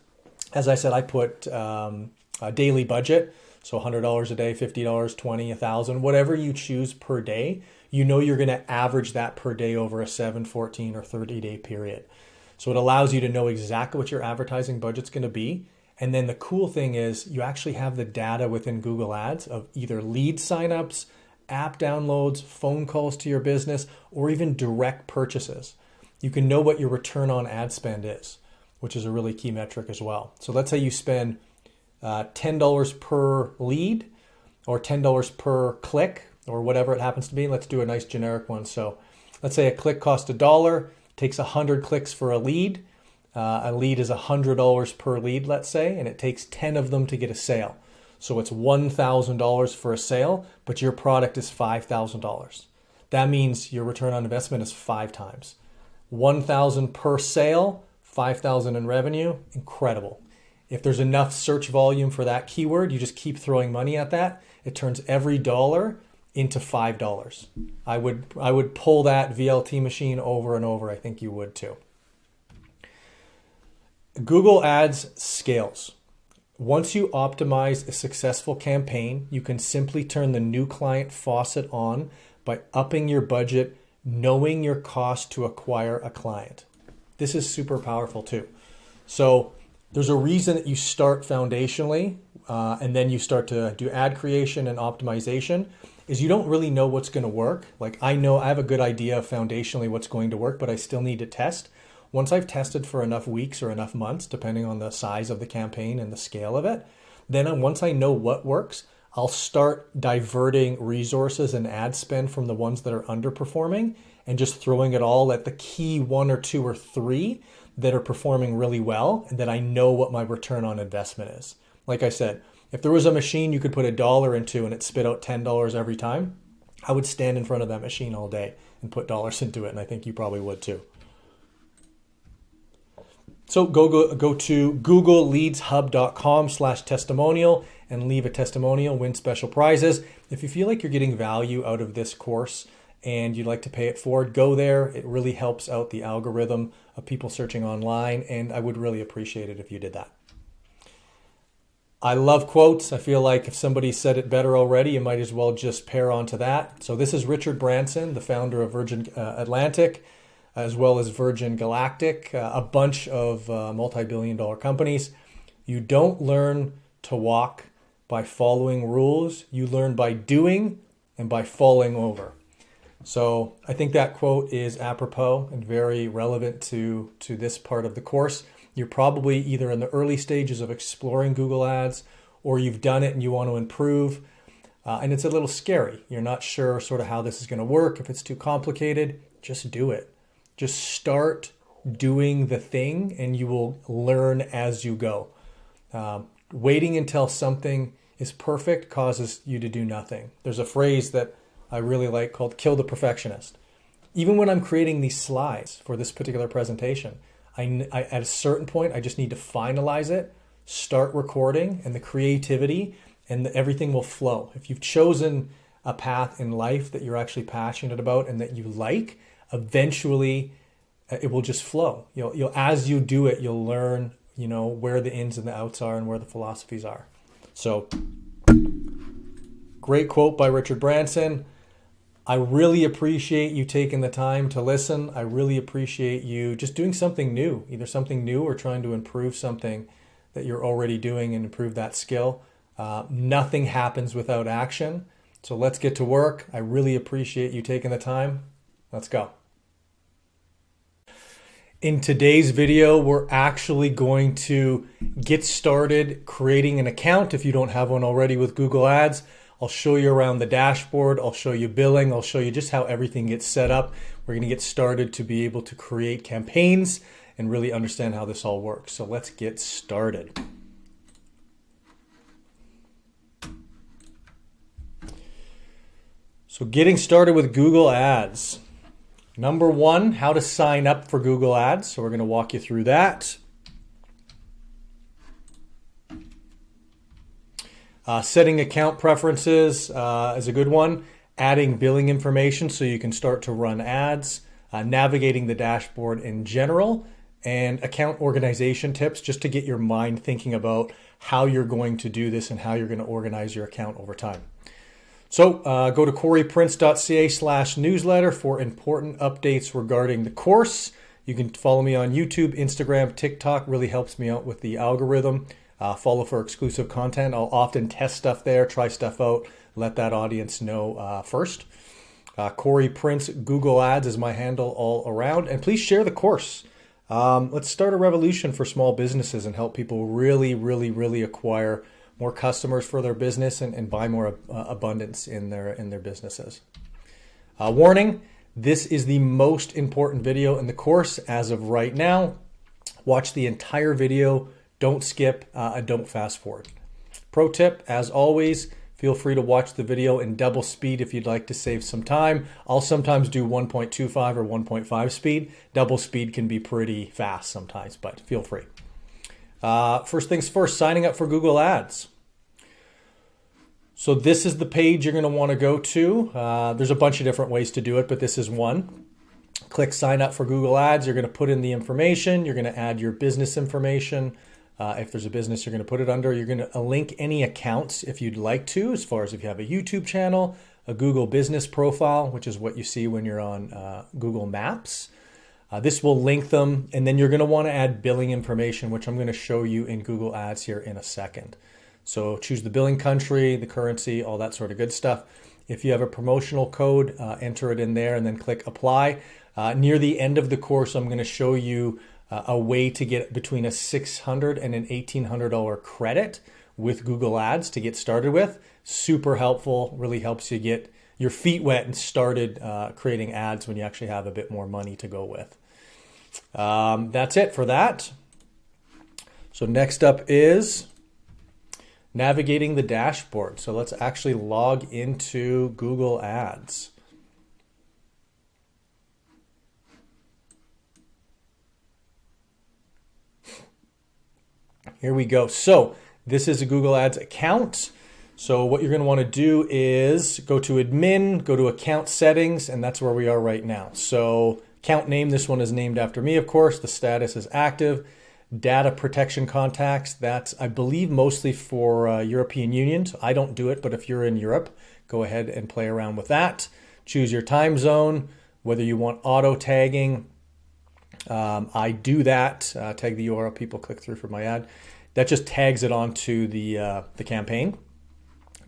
As I said, I put a daily budget, so $100 a day, $50, $20, $1,000, whatever you choose per day. You know you're going to average that per day over a 7, 14, or 30-day period. So it allows you to know exactly what your advertising budget's going to be. And then the cool thing is you actually have the data within Google Ads of either lead signups, app downloads, phone calls to your business, or even direct purchases. You can know what your return on ad spend is, which is a really key metric as well. So let's say you spend $10 per lead or $10 per click or whatever it happens to be. Let's do a nice generic one. So let's say a click costs $1, takes 100 clicks for a lead. A lead is $100 per lead, let's say, and it takes 10 of them to get a sale. So it's $1,000 for a sale, but your product is $5,000. That means your return on investment is 5 times. 1,000 per sale, 5,000 in revenue, incredible. If there's enough search volume for that keyword, you just keep throwing money at that. It turns every dollar into $5. I would pull that VLT machine over and over. I think you would too. Google Ads scales. Once you optimize a successful campaign, you can simply turn the new client faucet on by upping your budget, knowing your cost to acquire a client. This is super powerful too. So there's a reason that you start foundationally and then you start to do ad creation and optimization is you don't really know what's going to work. Like I know I have a good idea of foundationally what's going to work, but I still need to test. Once I've tested for enough weeks or enough months, depending on the size of the campaign and the scale of it, then once I know what works, I'll start diverting resources and ad spend from the ones that are underperforming and just throwing it all at the key 1 or 2 or 3 that are performing really well and that I know what my return on investment is. Like I said, if there was a machine you could put $1 into and it spit out $10 every time, I would stand in front of that machine all day and put dollars into it, and I think you probably would too. So go to googleleadshub.com/testimonial and leave a testimonial, win special prizes. If you feel like you're getting value out of this course and you'd like to pay it forward, go there. It really helps out the algorithm of people searching online, and I would really appreciate it if you did that. I love quotes. I feel like if somebody said it better already, you might as well just pair onto that. So this is Richard Branson, the founder of Virgin Atlantic, as well as Virgin Galactic, a bunch of multi-billion-dollar companies. You don't learn to walk by following rules. You learn by doing and by falling over. So I think that quote is apropos and very relevant to this part of the course. You're probably either in the early stages of exploring Google Ads or you've done it and you want to improve. And it's a little scary. You're not sure sort of how this is going to work. If it's too complicated, just do it. Just start doing the thing and you will learn as you go. Waiting until something is perfect causes you to do nothing. There's a phrase that I really like called kill the perfectionist. Even when I'm creating these slides for this particular presentation, I at a certain point, I just need to finalize it, start recording, and the creativity and everything will flow. If you've chosen a path in life that you're actually passionate about and that you like, eventually it will just flow. You'll as you do it, you'll learn, where the ins and the outs are and where the philosophies are. So great quote by Richard Branson. I really appreciate you taking the time to listen. I really appreciate you just doing something new, either something new or trying to improve something that you're already doing and improve that skill. Nothing happens without action. So let's get to work. I really appreciate you taking the time. Let's go. In today's video, we're actually going to get started creating an account if you don't have one already with Google Ads. I'll show you around the dashboard. I'll show you billing. I'll show you just how everything gets set up. We're going to get started to be able to create campaigns and really understand how this all works. So let's get started. So getting started with Google Ads. Number one, how to sign up for Google Ads. So we're going to walk you through that. Setting account preferences is a good one. Adding billing information so you can start to run ads. Navigating the dashboard in general. And account organization tips just to get your mind thinking about how you're going to do this and how you're going to organize your account over time. So go to coryprince.ca/newsletter for important updates regarding the course. You can follow me on YouTube, Instagram, TikTok. Really helps me out with the algorithm. Follow for exclusive content. I'll often test stuff there, try stuff out, let that audience know first. Cory Prince Google Ads is my handle all around. And please share the course. Let's start a revolution for small businesses and help people really acquire more customers for their business and buy more abundance in their businesses. Warning, this is the most important video in the course as of right now. Watch the entire video, don't skip, and don't fast forward. Pro tip, as always, feel free to watch the video in double speed if you'd like to save some time. I'll sometimes do 1.25 or 1.5 speed. Double speed can be pretty fast sometimes, but feel free. First things first, signing up for Google Ads. So this is the page you're going to want to go to. There's a bunch of different ways to do it, but this is one. Click sign up for Google Ads. You're going to put in the information. You're going to add your business information. If there's a business you're going to put it under, you're going to link any accounts if you'd like to, as far as if you have a YouTube channel, a Google business profile, which is what you see when you're on Google Maps. This will link them, and then you're going to want to add billing information, which I'm going to show you in Google Ads here in a second. So choose the billing country, the currency, all that sort of good stuff. If you have a promotional code, enter it in there and then click apply. Near the end of the course, I'm going to show you a way to get between a $600 and an $1,800 credit with Google Ads to get started with. Super helpful, really helps you get your feet wet and started creating ads when you actually have a bit more money to go with. That's it for that. So next up is navigating the dashboard. So let's actually log into Google Ads. Here we go. So this is a Google Ads account. So what you're going to want to do is go to admin, go to account settings, and that's where we are right now. So account name, this one is named after me, of course. The status is active. Data protection contacts, that's, I believe, mostly for European Union. So I don't do it, but if you're in Europe, go ahead and play around with that. Choose your time zone, whether you want auto tagging. I do that, tag the URL, people click through for my ad. That just tags it onto the campaign.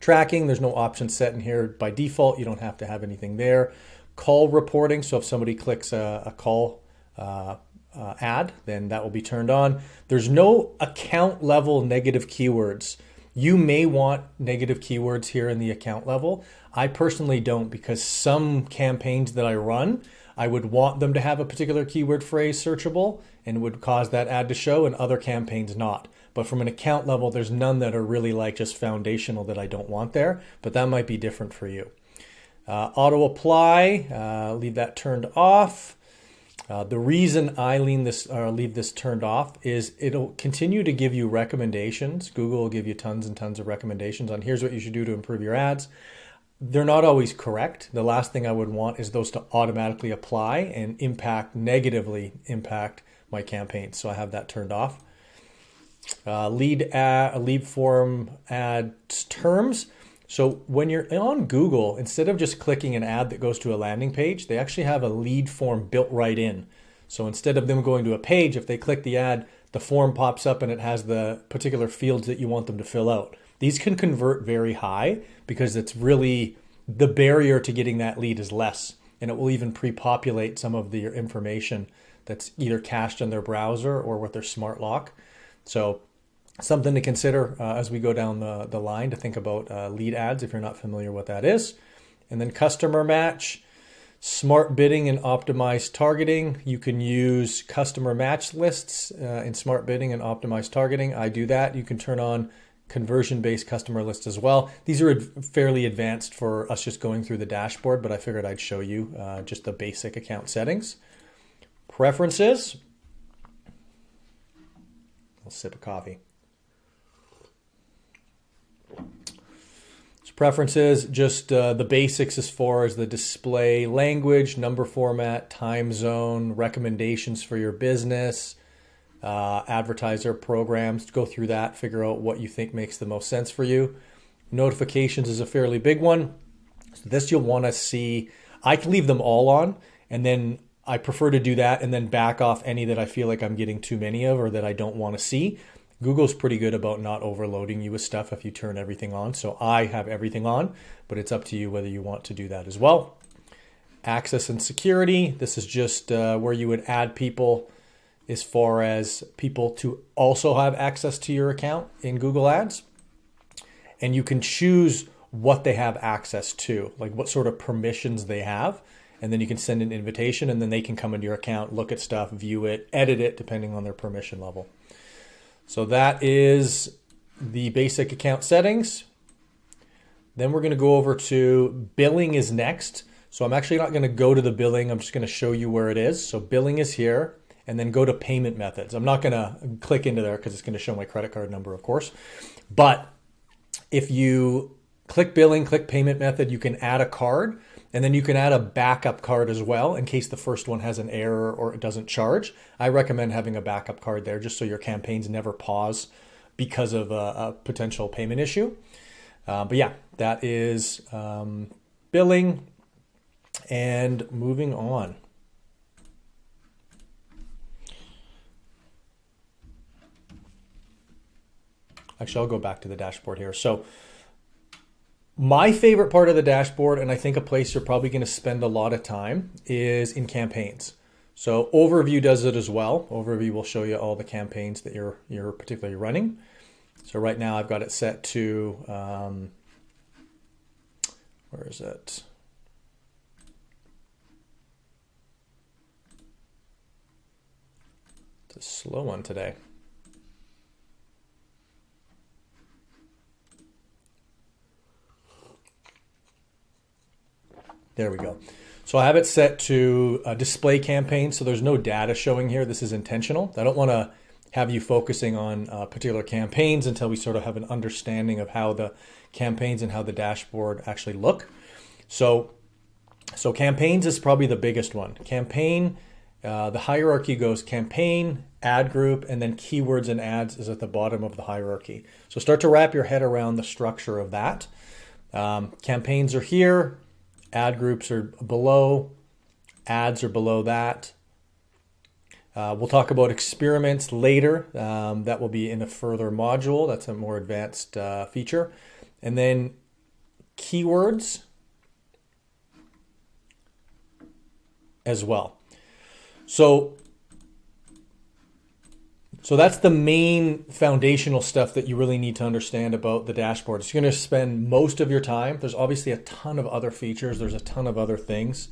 Tracking, there's no option set in here by default. You don't have to have anything there. Call reporting, so if somebody clicks a call ad, then that will be turned on. There's no account level negative keywords. You may want negative keywords here in the account level. I personally don't, because some campaigns that I run, I would want them to have a particular keyword phrase searchable and would cause that ad to show, and other campaigns not. But from an account level, there's none that are really like just foundational that I don't want there, but that might be different for you. Auto apply, leave that turned off. The reason I leave this turned off is it'll continue to give you recommendations. Google will give you tons and tons of recommendations on here's what you should do to improve your ads. They're not always correct. The last thing I would want is those to automatically apply and negatively impact my campaign. So I have that turned off. Lead form ads terms. So when you're on Google, instead of just clicking an ad that goes to a landing page, they actually have a lead form built right in. So instead of them going to a page, if they click the ad, the form pops up and it has the particular fields that you want them to fill out. These can convert very high because it's really, the barrier to getting that lead is less. And it will even pre-populate some of the information that's either cached in their browser or with their smart lock. So something to consider as we go down the line, to think about lead ads if you're not familiar what that is. And then customer match, smart bidding and optimized targeting. You can use customer match lists in smart bidding and optimized targeting. I do that. You can turn on conversion-based customer lists as well. These are fairly advanced for us just going through the dashboard, but I figured I'd show you just the basic account settings. Preferences. I'll sip of coffee. So preferences, just the basics as far as the display language, number format, time zone, recommendations for your business, advertiser programs. Go through that, figure out what you think makes the most sense for you. Notifications is a fairly big one. So this you'll want to see. I can leave them all on, and then I prefer to do that and then back off any that I feel like I'm getting too many of or that I don't want to see. Google's pretty good about not overloading you with stuff if you turn everything on. So I have everything on, but it's up to you whether you want to do that as well. Access and security. This is just where you would add people as far as people to also have access to your account in Google Ads. And you can choose what they have access to, like what sort of permissions they have. And then you can send an invitation and then they can come into your account, look at stuff, view it, edit it, depending on their permission level. So that is the basic account settings. Then we're going to go over to billing is next. So I'm actually not going to go to the billing. I'm just going to show you where it is. So billing is here. And then go to payment methods. I'm not going to click into there because it's going to show my credit card number, of course. But if you click billing, click payment method, you can add a card, and then you can add a backup card as well in case the first one has an error or it doesn't charge. I recommend having a backup card there just so your campaigns never pause because of a potential payment issue. But yeah, that is billing. And moving on. Actually, I'll go back to the dashboard here. So my favorite part of the dashboard, and I think a place you're probably going to spend a lot of time, is in campaigns. So Overview does it as well. Overview will show you all the campaigns that you're particularly running. So right now I've got it set to, where is it? It's a slow one today. There we go. So I have it set to a display campaign. So there's no data showing here. This is intentional. I don't want to have you focusing on particular campaigns until we sort of have an understanding of how the campaigns and how the dashboard actually look. So campaigns is probably the biggest one. Campaign, the hierarchy goes campaign, ad group, and then keywords and ads is at the bottom of the hierarchy. So start to wrap your head around the structure of that. Campaigns are here. Ad groups are below, ads are below that. We'll talk about experiments later. That will be in a further module. That's a more advanced feature. And then keywords as well. So that's the main foundational stuff that you really need to understand about the dashboard. It's going to spend most of your time. There's obviously a ton of other features. There's a ton of other things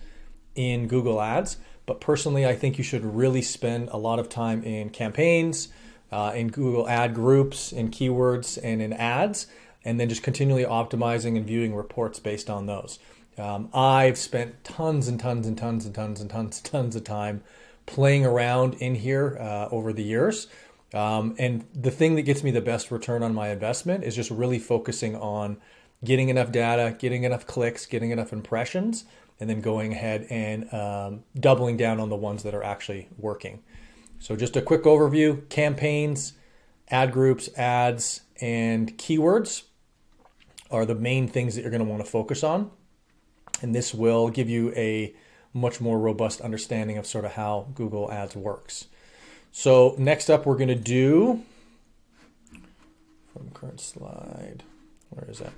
in Google Ads. But personally, I think you should really spend a lot of time in campaigns, in Google ad groups, in keywords, and in ads, and then just continually optimizing and viewing reports based on those. I've spent tons and tons and tons and tons and tons of time playing around in here over the years. And the thing that gets me the best return on my investment is just really focusing on getting enough data, getting enough clicks, getting enough impressions, and then going ahead and doubling down on the ones that are actually working. So just a quick overview: campaigns, ad groups, ads, and keywords are the main things that you're going to want to focus on. And this will give you a much more robust understanding of sort of how Google Ads works. So next up, we're going to do, from current slide, where is that?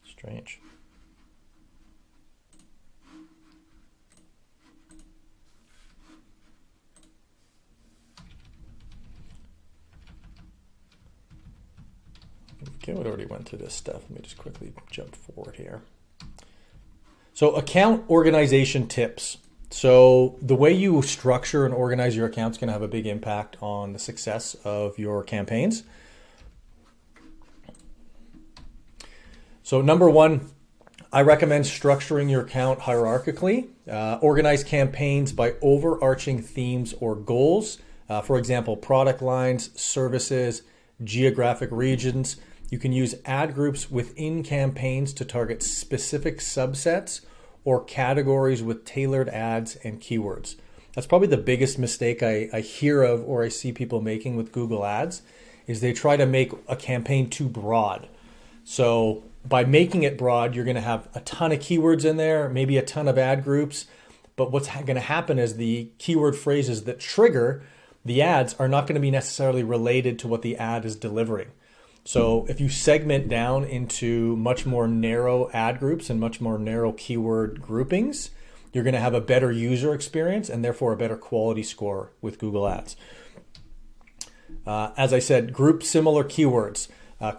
Strange. Okay, we already went through this stuff. Let me just quickly jump forward here. So account organization tips. So the way you structure and organize your accounts can have a big impact on the success of your campaigns. So number one, I recommend structuring your account hierarchically. Organize campaigns by overarching themes or goals. For example, product lines, services, geographic regions. You can use ad groups within campaigns to target specific subsets or categories with tailored ads and keywords. That's probably the biggest mistake I hear of or I see people making with Google Ads is they try to make a campaign too broad. So by making it broad, you're going to have a ton of keywords in there, maybe a ton of ad groups. But what's going to happen is the keyword phrases that trigger the ads are not going to be necessarily related to what the ad is delivering. So if you segment down into much more narrow ad groups and much more narrow keyword groupings, you're going to have a better user experience and therefore a better quality score with Google Ads. As I said, group similar keywords.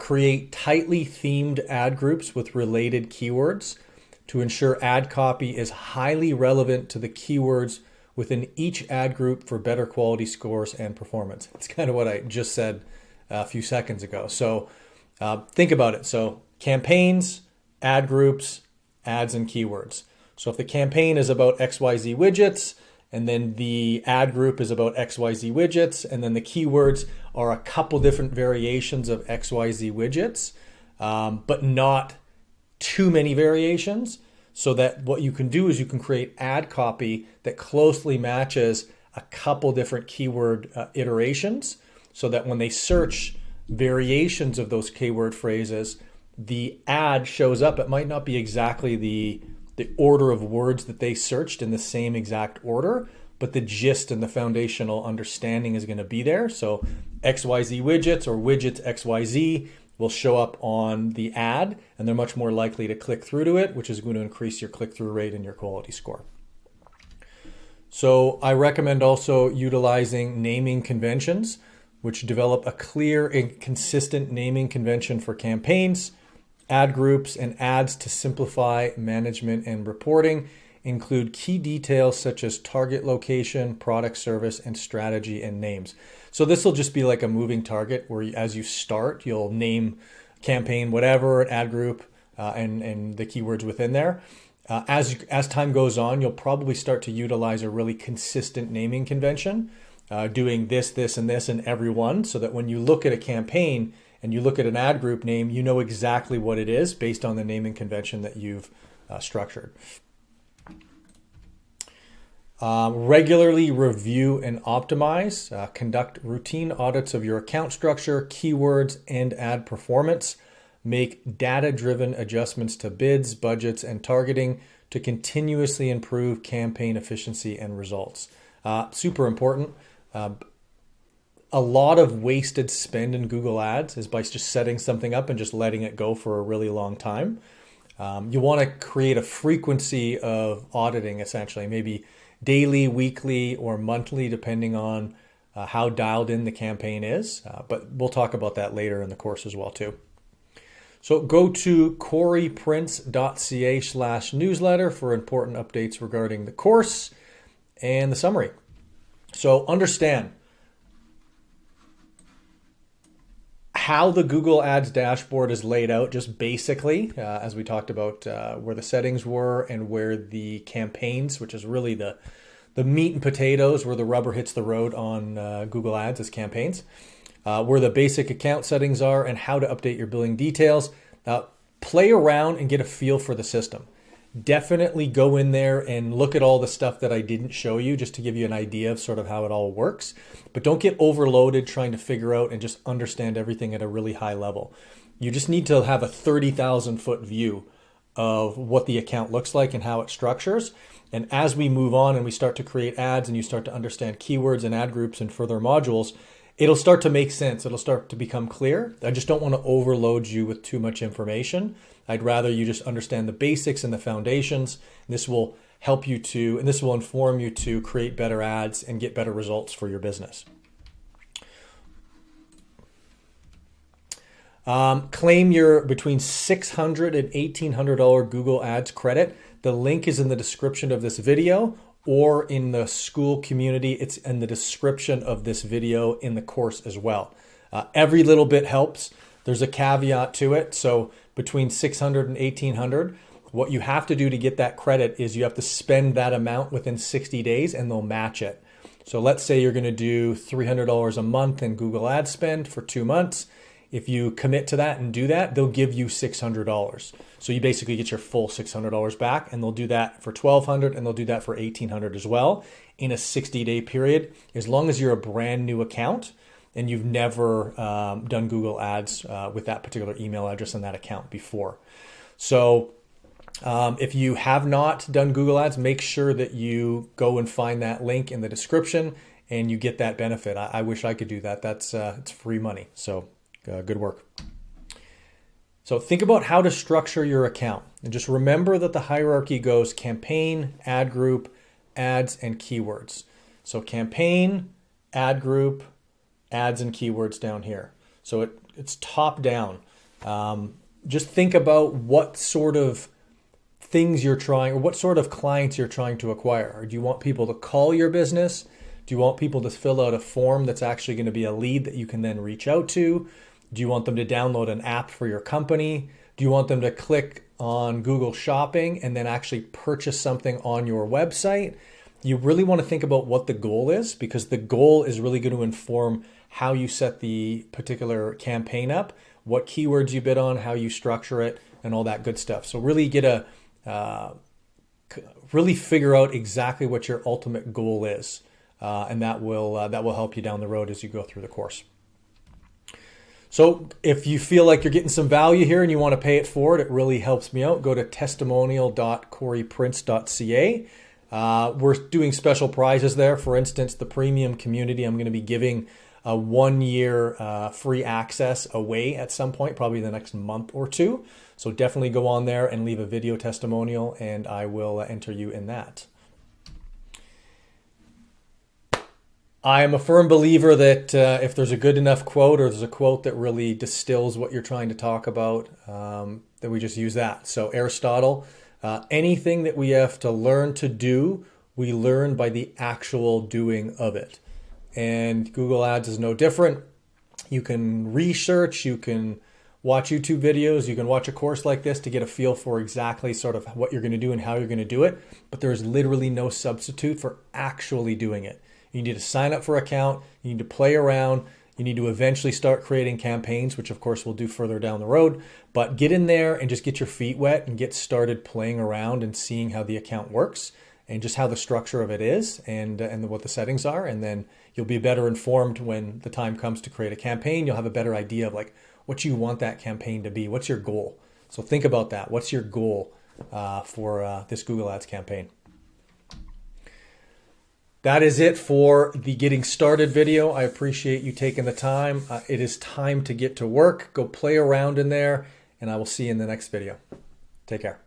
Create tightly themed ad groups with related keywords to ensure ad copy is highly relevant to the keywords within each ad group for better quality scores and performance. It's kind of what I just said a few seconds ago. So think about it. So campaigns, ad groups, ads, and keywords. So if the campaign is about XYZ widgets, and then the ad group is about XYZ widgets, and then the keywords are a couple different variations of XYZ widgets, but not too many variations, so that what you can do is you can create ad copy that closely matches a couple different keyword iterations, so that when they search variations of those keyword phrases, the ad shows up. It might not be exactly the order of words that they searched in the same exact order, but the gist and the foundational understanding is going to be there. So XYZ widgets or widgets XYZ will show up on the ad, and they're much more likely to click through to it, which is going to increase your click-through rate and your quality score. So I recommend also utilizing naming conventions, which develop a clear and consistent naming convention for campaigns, ad groups, and ads to simplify management and reporting. Include key details such as target location, product service, and strategy and names. So this will just be like a moving target where as you start, you'll name campaign, whatever, an ad group, and the keywords within there. As time goes on, you'll probably start to utilize a really consistent naming convention, doing this, this, and this in every one, so that when you look at a campaign and you look at an ad group name, you know exactly what it is based on the naming convention that you've structured. Regularly review and optimize. Conduct routine audits of your account structure, keywords, and ad performance. Make data-driven adjustments to bids, budgets, and targeting to continuously improve campaign efficiency and results. Super important. A lot of wasted spend in Google Ads is by just setting something up and just letting it go for a really long time. You want to create a frequency of auditing, essentially, maybe daily, weekly, or monthly, depending on how dialed in the campaign is. But we'll talk about that later in the course as well, too. So go to coryprince.ca/newsletter for important updates regarding the course and the summary. So understand how the Google Ads dashboard is laid out, just basically, as we talked about where the settings were and where the campaigns, which is really the meat and potatoes, where the rubber hits the road on Google Ads as campaigns, where the basic account settings are, and how to update your billing details. Play around and get a feel for the system. definitely go in there and look at all the stuff that I didn't show you, just to give you an idea of sort of how it all works. But don't get overloaded trying to figure out and just understand everything at a really high level. You just need to have a 30,000 foot view of what the account looks like and how it structures. And as we move on and we start to create ads and you start to understand keywords and ad groups and further modules, it'll start to make sense. It'll start to become clear. I just don't want to overload you with too much information. I'd rather you just understand the basics and the foundations. And this will help you to, and this will inform you to create better ads and get better results for your business. Claim your between $600 and $1,800 Google Ads credit. The link is in the description of this video or in the school community. It's in the description of this video in the course as well. Every little bit helps. There's a caveat to it. So between $600 and $1,800, what you have to do to get that credit is you have to spend that amount within 60 days and they'll match it. So let's say you're going to do $300 a month in Google Ad spend for 2 months. If you commit to that and do that, they'll give you $600. So you basically get your full $600 back, and they'll do that for $1,200 and they'll do that for $1,800 as well in a 60-day period, as long as you're a brand new account and you've never done Google Ads with that particular email address and that account before. So if you have not done Google Ads, make sure that you go and find that link in the description and you get that benefit. I wish I could do that. That's it's free money. So good work. So think about how to structure your account. And just remember that the hierarchy goes campaign, ad group, ads, and keywords. So campaign, ad group, ads, and keywords down here. So it's top down. Just think about what sort of things you're trying, or what sort of clients you're trying to acquire. Or do you want people to call your business? Do you want people to fill out a form that's actually going to be a lead that you can then reach out to? Do you want them to download an app for your company? Do you want them to click on Google Shopping and then actually purchase something on your website? You really want to think about what the goal is, because the goal is really going to inform how you set the particular campaign up, what keywords you bid on, how you structure it, and all that good stuff. So really get really figure out exactly what your ultimate goal is, and that will help you down the road as you go through the course. So if you feel like you're getting some value here and you want to pay it forward, it really helps me out. Go to testimonial.coreyprince.ca. We're doing special prizes there. For instance, the premium community, I'm going to be giving a 1-year free access away at some point, probably the next month or two. So definitely go on there and leave a video testimonial, and I will enter you in that. I am a firm believer that if there's a good enough quote, or there's a quote that really distills what you're trying to talk about, that we just use that. So Aristotle, anything that we have to learn to do, we learn by the actual doing of it. And Google Ads is no different. You can research, you can watch YouTube videos, you can watch a course like this to get a feel for exactly sort of what you're going to do and how you're going to do it. But there is literally no substitute for actually doing it. You need to sign up for an account. You need to play around. You need to eventually start creating campaigns, which of course we'll do further down the road. But get in there and just get your feet wet and get started playing around and seeing how the account works and just how the structure of it is and what the settings are. And then you'll be better informed when the time comes to create a campaign. You'll have a better idea of like what you want that campaign to be. What's your goal? So think about that. What's your goal for this Google Ads campaign? That is it for the getting started video. I appreciate you taking the time. It is time to get to work. Go play around in there, and I will see you in the next video. Take care.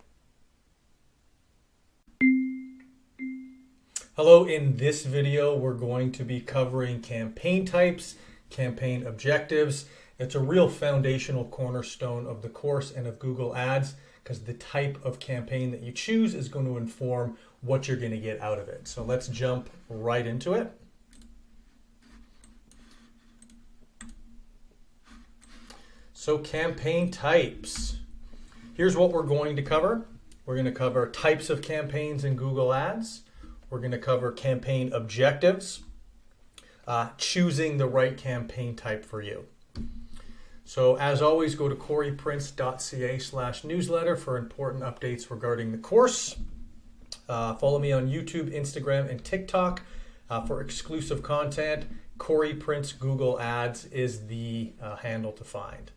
Hello, in this video, we're going to be covering campaign types, campaign objectives. It's a real foundational cornerstone of the course and of Google Ads, because the type of campaign that you choose is going to inform what you're going to get out of it. So let's jump right into it. So campaign types. Here's what we're going to cover. We're going to cover types of campaigns in Google Ads. We're going to cover campaign objectives, choosing the right campaign type for you. So as always, go to coryprince.ca/newsletter for important updates regarding the course. Follow me on YouTube, Instagram, and TikTok for exclusive content. Cory Prince Google Ads is the handle to find.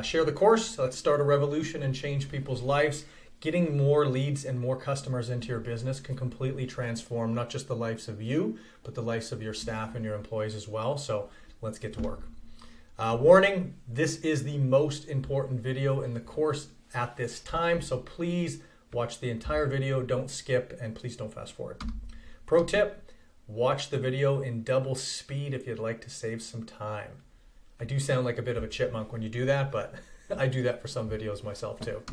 Share the course. Let's start a revolution and change people's lives. Getting more leads and more customers into your business can completely transform not just the lives of you, but the lives of your staff and your employees as well. So let's get to work. Warning, this is the most important video in the course at this time. So please watch the entire video, don't skip, and please don't fast forward. Pro tip, watch the video in double speed if you'd like to save some time. I do sound like a bit of a chipmunk when you do that, but I do that for some videos myself too.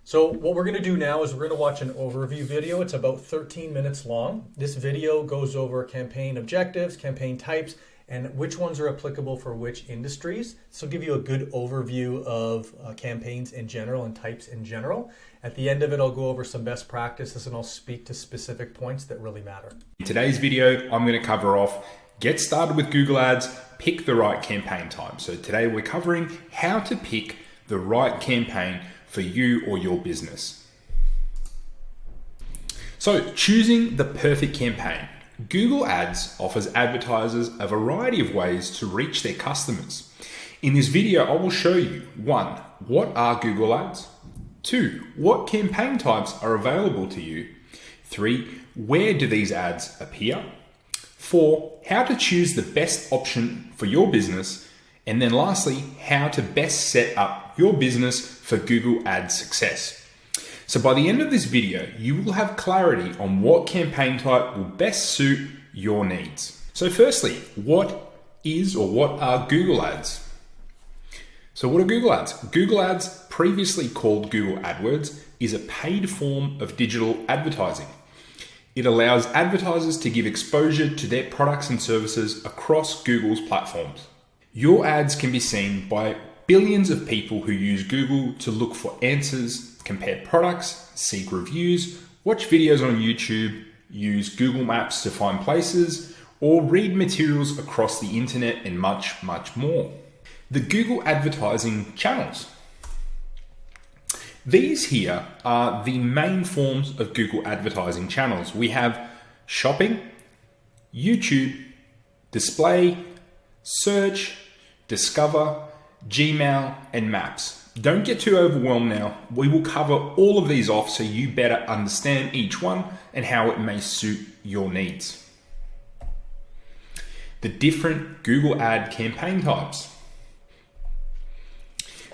So what we're going to do now is we're going to watch an overview video. It's about 13 minutes long. This video goes over campaign objectives, campaign types, and which ones are applicable for which industries. So give you a good overview of campaigns in general and types in general. At the end of it, I'll go over some best practices and I'll speak to specific points that really matter. In today's video, I'm going to cover off get started with Google Ads, pick the right campaign type. So today we're covering how to pick the right campaign for you or your business. So choosing the perfect campaign. Google Ads offers advertisers a variety of ways to reach their customers. In this video, I will show you 1. What are Google Ads? 2. What campaign types are available to you? 3. Where do these ads appear? 4. How to choose the best option for your business. And then lastly, how to best set up your business for Google Ads success. So by the end of this video, you will have clarity on what campaign type will best suit your needs. So firstly, what is or what are Google Ads? So what are Google Ads? Google Ads, previously called Google AdWords, is a paid form of digital advertising. It allows advertisers to give exposure to their products and services across Google's platforms. Your ads can be seen by billions of people who use Google to look for answers, compare products, seek reviews, watch videos on YouTube, use Google Maps to find places, or read materials across the internet and much, much more. The Google advertising channels. These here are the main forms of Google advertising channels. We have shopping, YouTube, display, search, discover, Gmail, and maps. Don't get too overwhelmed now. We will cover all of these off so you better understand each one and how it may suit your needs. The different Google ad campaign types.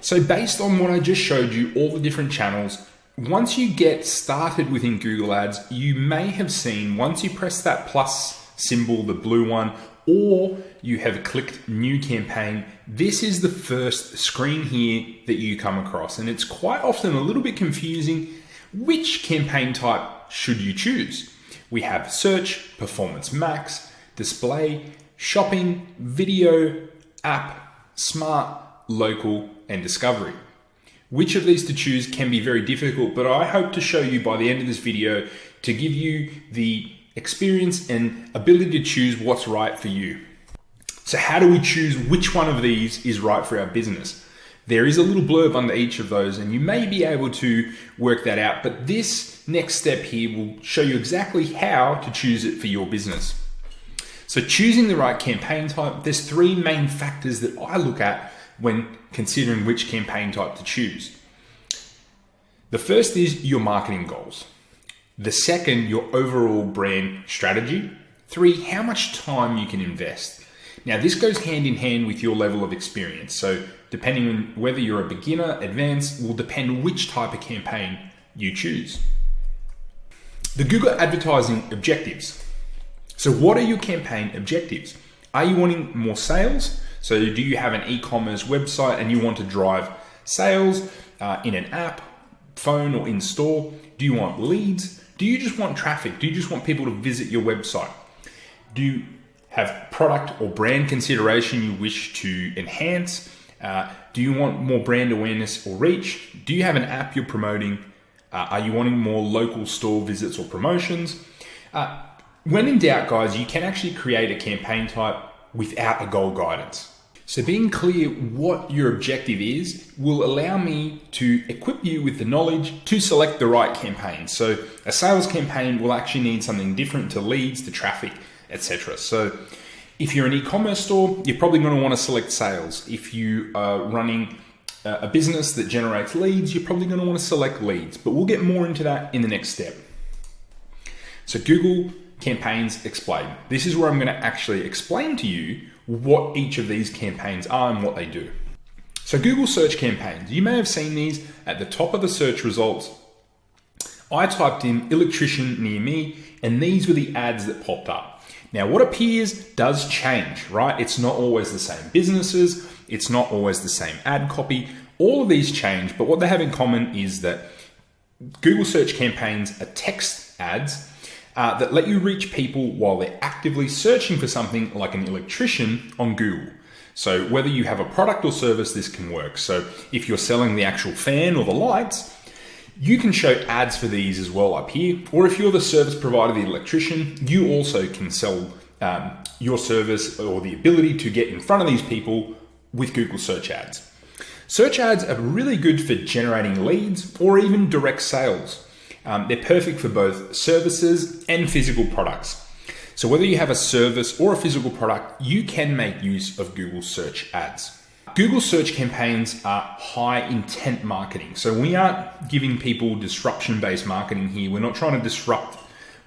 So based on what I just showed you, all the different channels, once you get started within Google Ads, you may have seen once you press that plus symbol, the blue one, or you have clicked new campaign, this is the first screen here that you come across. And it's quite often a little bit confusing. Which campaign type should you choose? We have search, performance max, display, shopping, video, app, smart, local, and discovery. Which of these to choose can be very difficult, but I hope to show you by the end of this video to give you the experience and ability to choose what's right for you. So how do we choose which one of these is right for our business? There is a little blurb under each of those and you may be able to work that out, but this next step here will show you exactly how to choose it for your business. So choosing the right campaign type, there's 3 main factors that I look at when considering which campaign type to choose. The first is your marketing goals. The second, your overall brand strategy. 3, how much time you can invest. Now this goes hand in hand with your level of experience. So depending on whether you're a beginner, advanced, will depend which type of campaign you choose. The Google advertising objectives. So what are your campaign objectives? Are you wanting more sales? So do you have an e-commerce website and you want to drive sales in an app, phone, or in store? Do you want leads? Do you just want traffic? Do you just want people to visit your website? Do you have product or brand consideration you wish to enhance? Do you want more brand awareness or reach? Do you have an app you're promoting? Are you wanting more local store visits or promotions? When in doubt, guys, you can actually create a campaign type without a goal guidance. So being clear what your objective is will allow me to equip you with the knowledge to select the right campaign. So a sales campaign will actually need something different to leads, to traffic, etc. So if you're an e-commerce store, you're probably going to want to select sales. If you are running a business that generates leads, you're probably going to want to select leads, but we'll get more into that in the next step. So Google Campaigns Explained. This is where I'm going to actually explain to you what each of these campaigns are and what they do. So Google search campaigns, you may have seen these at the top of the search results. I typed in electrician near me, and these were the ads that popped up. Now what appears does change, right? It's not always the same businesses, it's not always the same ad copy. All of these change, but what they have in common is that Google search campaigns are text ads that let you reach people while they're actively searching for something like an electrician on Google. So whether you have a product or service, this can work. So if you're selling the actual fan or the lights, you can show ads for these as well up here. Or if you're the service provider, the electrician, you also can sell your service or the ability to get in front of these people with Google search ads. Search ads are really good for generating leads or even direct sales. They're perfect for both services and physical products. So whether you have a service or a physical product, you can make use of Google search ads. Google search campaigns are high intent marketing. So we aren't giving people disruption-based marketing here. We're not trying to disrupt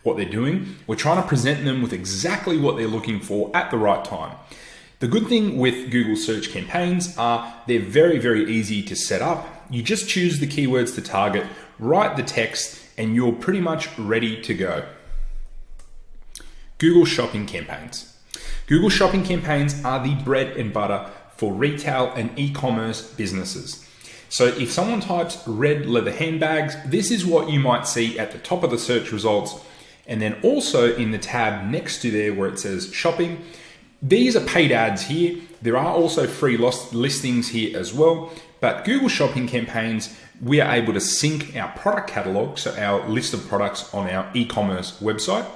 what they're doing. We're trying to present them with exactly what they're looking for at the right time. The good thing with Google search campaigns are they're very, very easy to set up. You just choose the keywords to target, write the text, and you're pretty much ready to go. Google shopping campaigns. Google shopping campaigns are the bread and butter for retail and e-commerce businesses. So if someone types red leather handbags, this is what you might see at the top of the search results. And then also in the tab next to there where it says shopping, these are paid ads here. There are also free listings here as well. But Google shopping campaigns, we are able to sync our product catalog, so our list of products on our e-commerce website,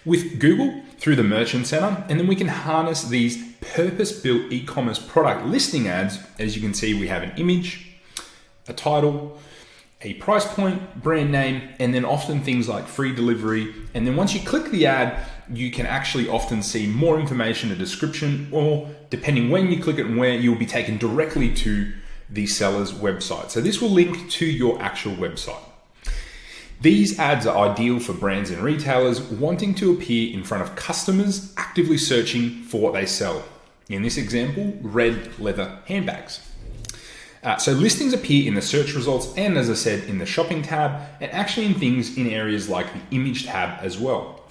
with Google through the Merchant Center, and then we can harness these purpose-built e-commerce product listing ads. As you can see, we have an image, a title, a price point, brand name, and then often things like free delivery. And then once you click the ad, you can actually often see more information, a description, or depending when you click it and where, you'll be taken directly to the seller's website. So this will link to your actual website. These ads are ideal for brands and retailers wanting to appear in front of customers actively searching for what they sell. In this example, red leather handbags. So listings appear in the search results and, as I said, in the shopping tab, and actually in things in areas like the image tab as well.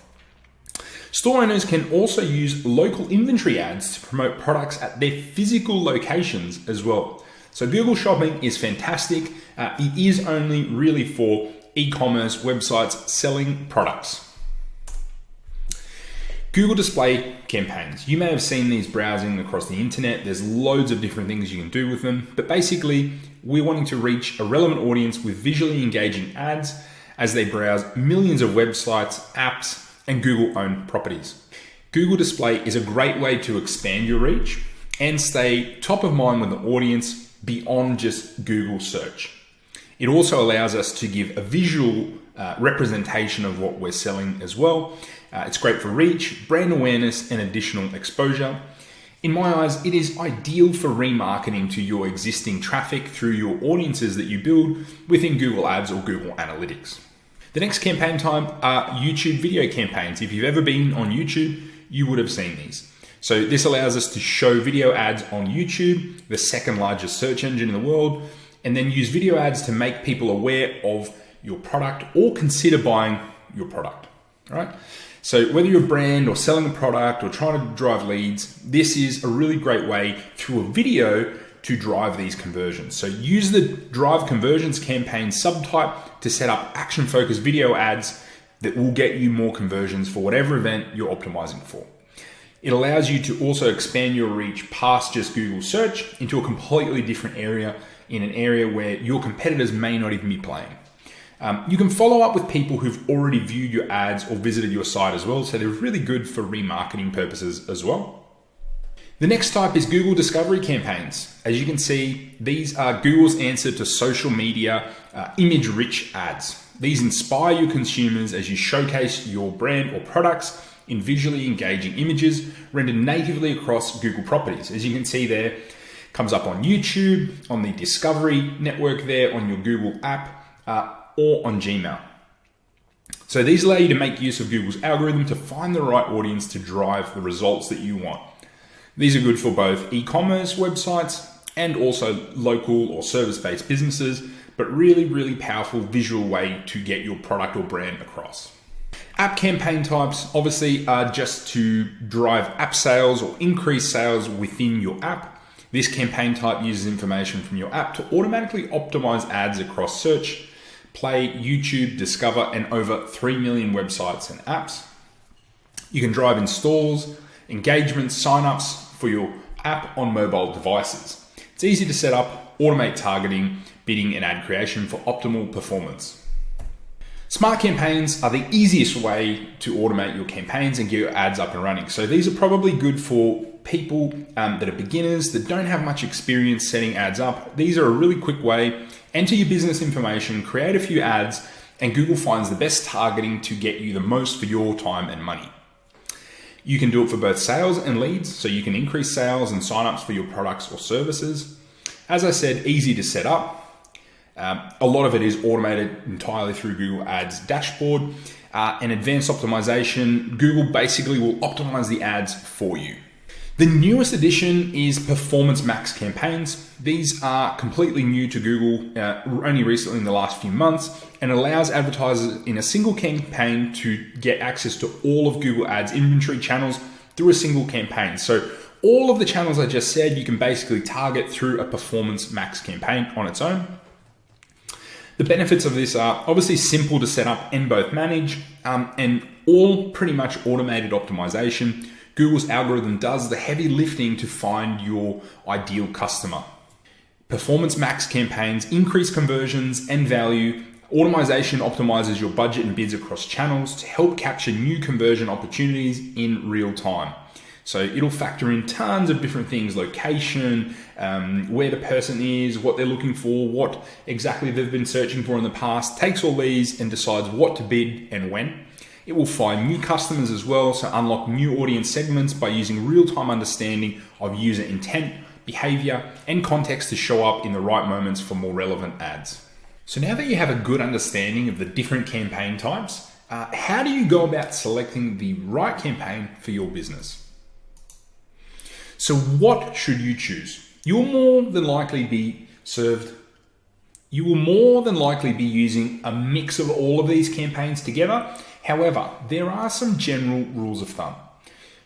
Store owners can also use local inventory ads to promote products at their physical locations as well. So Google Shopping is fantastic. It is only really for e-commerce websites selling products. Google display campaigns. You may have seen these browsing across the internet. There's loads of different things you can do with them, but basically we're wanting to reach a relevant audience with visually engaging ads as they browse millions of websites, apps, and Google-owned properties. Google Display is a great way to expand your reach and stay top of mind with the audience beyond just Google search. It also allows us to give a visual representation of what we're selling as well. It's great for reach, brand awareness, and additional exposure. In my eyes, it is ideal for remarketing to your existing traffic through your audiences that you build within Google Ads or Google Analytics. The next campaign type are YouTube video campaigns. If you've ever been on YouTube, you would have seen these. So this allows us to show video ads on YouTube, the second largest search engine in the world, and then use video ads to make people aware of your product or consider buying your product, all right? So whether you're a brand or selling a product or trying to drive leads, this is a really great way through a video to drive these conversions. So use the Drive Conversions campaign subtype to set up action-focused video ads that will get you more conversions for whatever event you're optimizing for. It allows you to also expand your reach past just Google search into a completely different area, in an area where your competitors may not even be playing. You can follow up with people who've already viewed your ads or visited your site as well, so they're really good for remarketing purposes as well. The next type is Google Discovery campaigns. As you can see, these are Google's answer to social media image-rich ads. These inspire your consumers as you showcase your brand or products in visually engaging images rendered natively across Google properties. As you can see there, comes up on YouTube, on the Discovery network there, on your Google app, or on Gmail. So these allow you to make use of Google's algorithm to find the right audience to drive the results that you want. These are good for both e-commerce websites and also local or service-based businesses, but really powerful visual way to get your product or brand across. App campaign types obviously are just to drive app sales or increase sales within your app. This campaign type uses information from your app to automatically optimize ads across search, Play, YouTube, Discover, and over 3 million websites and apps. You can drive installs, engagements, signups for your app on mobile devices. It's easy to set up, automate targeting, bidding, and ad creation for optimal performance. Smart campaigns are the easiest way to automate your campaigns and get your ads up and running. So these are probably good for people that are beginners, that don't have much experience setting ads up. These are a really quick way. Enter your business information, create a few ads, and Google finds the best targeting to get you the most for your time and money. You can do it for both sales and leads, so you can increase sales and signups for your products or services. As I said, easy to set up. A lot of it is automated entirely through Google Ads dashboard and advanced optimization. Google basically will optimize the ads for you. The newest addition is Performance Max campaigns. These are completely new to Google, only recently in the last few months, and allows advertisers in a single campaign to get access to all of Google Ads inventory channels through a single campaign. So all of the channels I just said, you can basically target through a Performance Max campaign on its own. The benefits of this are obviously simple to set up and both manage, and all pretty much automated optimization. Google's algorithm does the heavy lifting to find your ideal customer. Performance Max campaigns increase conversions and value. Automation optimizes your budget and bids across channels to help capture new conversion opportunities in real time. So it'll factor in tons of different things: location, where the person is, what they're looking for, what exactly they've been searching for in the past, takes all these and decides what to bid and when. It will find new customers as well, so unlock new audience segments by using real-time understanding of user intent, behavior, and context to show up in the right moments for more relevant ads. So now that you have a good understanding of the different campaign types, how do you go about selecting the right campaign for your business? So what should you choose? You will more than likely be using a mix of all of these campaigns together. However, there are some general rules of thumb.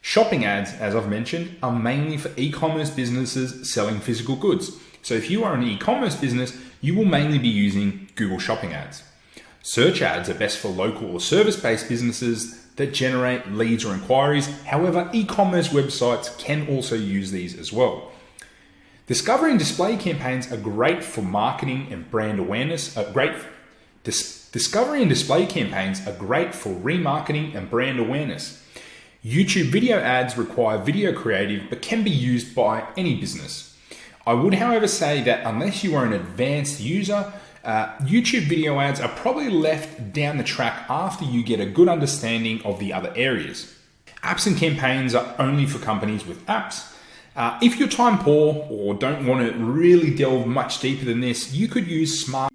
Shopping ads, as I've mentioned, are mainly for e-commerce businesses selling physical goods. So if you are an e-commerce business, you will mainly be using Google Shopping ads. Search ads are best for local or service-based businesses that generate leads or inquiries. However, e-commerce websites can also use these as well. Discovery and display campaigns are great for marketing and brand awareness. Discovery and display campaigns are great for remarketing and brand awareness. YouTube video ads require video creative but can be used by any business. I would, however, say that unless you are an advanced user, YouTube video ads are probably left down the track after you get a good understanding of the other areas. Apps and campaigns are only for companies with apps. If you're time poor or don't want to really delve much deeper than this, you could use smart.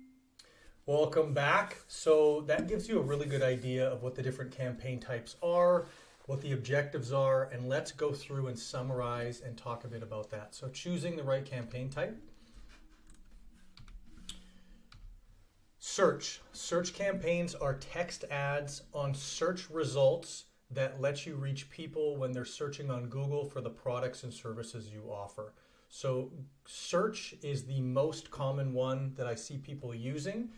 Welcome back. So that gives you a really good idea of what the different campaign types are, what the objectives are, and let's go through and summarize and talk a bit about that. So choosing the right campaign type. Search. Search campaigns are text ads on search results that let you reach people when they're searching on Google for the products and services you offer. So search is the most common one that I see people using.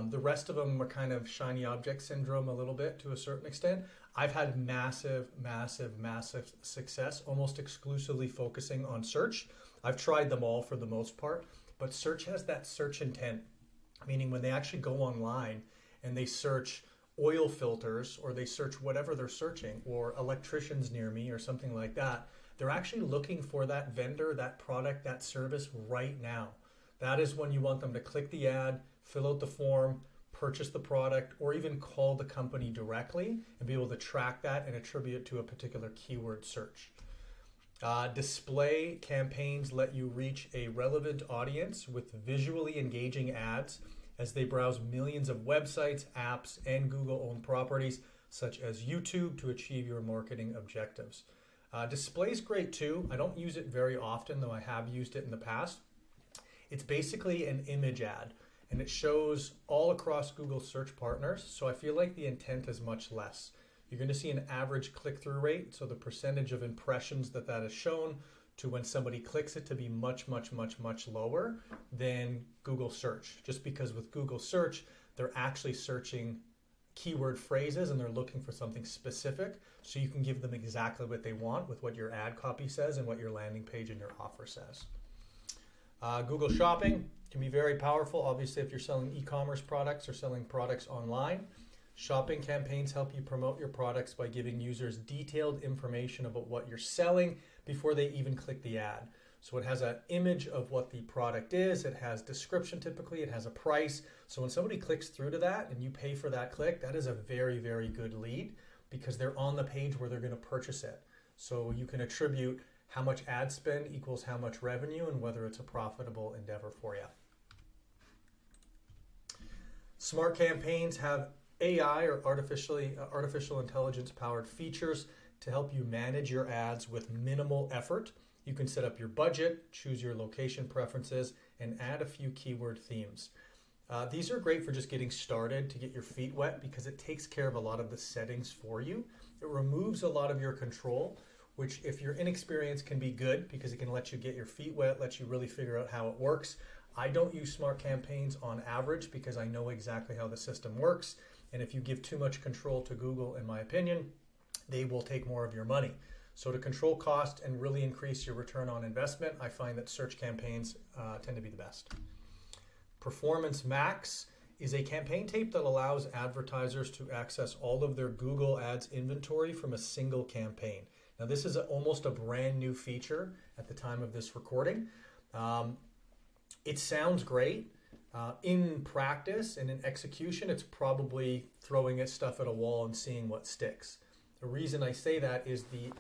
The rest of them are kind of shiny object syndrome a little bit to a certain extent. I've had massive success almost exclusively focusing on search. I've tried them all for the most part, but search has that search intent, meaning when they actually go online and they search oil filters or they search whatever they're searching or electricians near me or something like that, they're actually looking for that vendor, that product, that service right now. That is when you want them to click the ad, fill out the form, purchase the product, or even call the company directly and be able to track that and attribute it to a particular keyword search. Display campaigns let you reach a relevant audience with visually engaging ads as they browse millions of websites, apps, and Google-owned properties such as YouTube to achieve your marketing objectives. Display is great too. I don't use it very often, though I have used it in the past. It's basically an image ad, and it shows all across Google search partners, so I feel like the intent is much less. You're going to see an average click-through rate, so the percentage of impressions that is shown to when somebody clicks it to be much, much, much, much lower than Google search. Just because with Google search, they're actually searching keyword phrases and they're looking for something specific, so you can give them exactly what they want with what your ad copy says and what your landing page and your offer says. Google Shopping can be very powerful. Obviously, if you're selling e-commerce products or selling products online, shopping campaigns help you promote your products by giving users detailed information about what you're selling before they even click the ad. So it has an image of what the product is, it has description typically, it has a price. So when somebody clicks through to that and you pay for that click, that is a very, very good lead because they're on the page where they're going to purchase it. So you can attribute how much ad spend equals how much revenue and whether it's a profitable endeavor for you. Smart campaigns have AI or artificial intelligence powered features to help you manage your ads with minimal effort. You can set up your budget, choose your location preferences, and add a few keyword themes. These are great for just getting started to get your feet wet because it takes care of a lot of the settings for you. It removes a lot of your control, which if you're inexperienced can be good because it can let you get your feet wet, let you really figure out how it works. I don't use smart campaigns on average because I know exactly how the system works. And if you give too much control to Google, in my opinion, they will take more of your money. So to control cost and really increase your return on investment, I find that search campaigns tend to be the best. Performance Max is a campaign type that allows advertisers to access all of their Google Ads inventory from a single campaign. Now this is almost a brand new feature at the time of this recording. It sounds great. In practice and in execution, it's probably throwing stuff at a wall and seeing what sticks. The reason I say that is the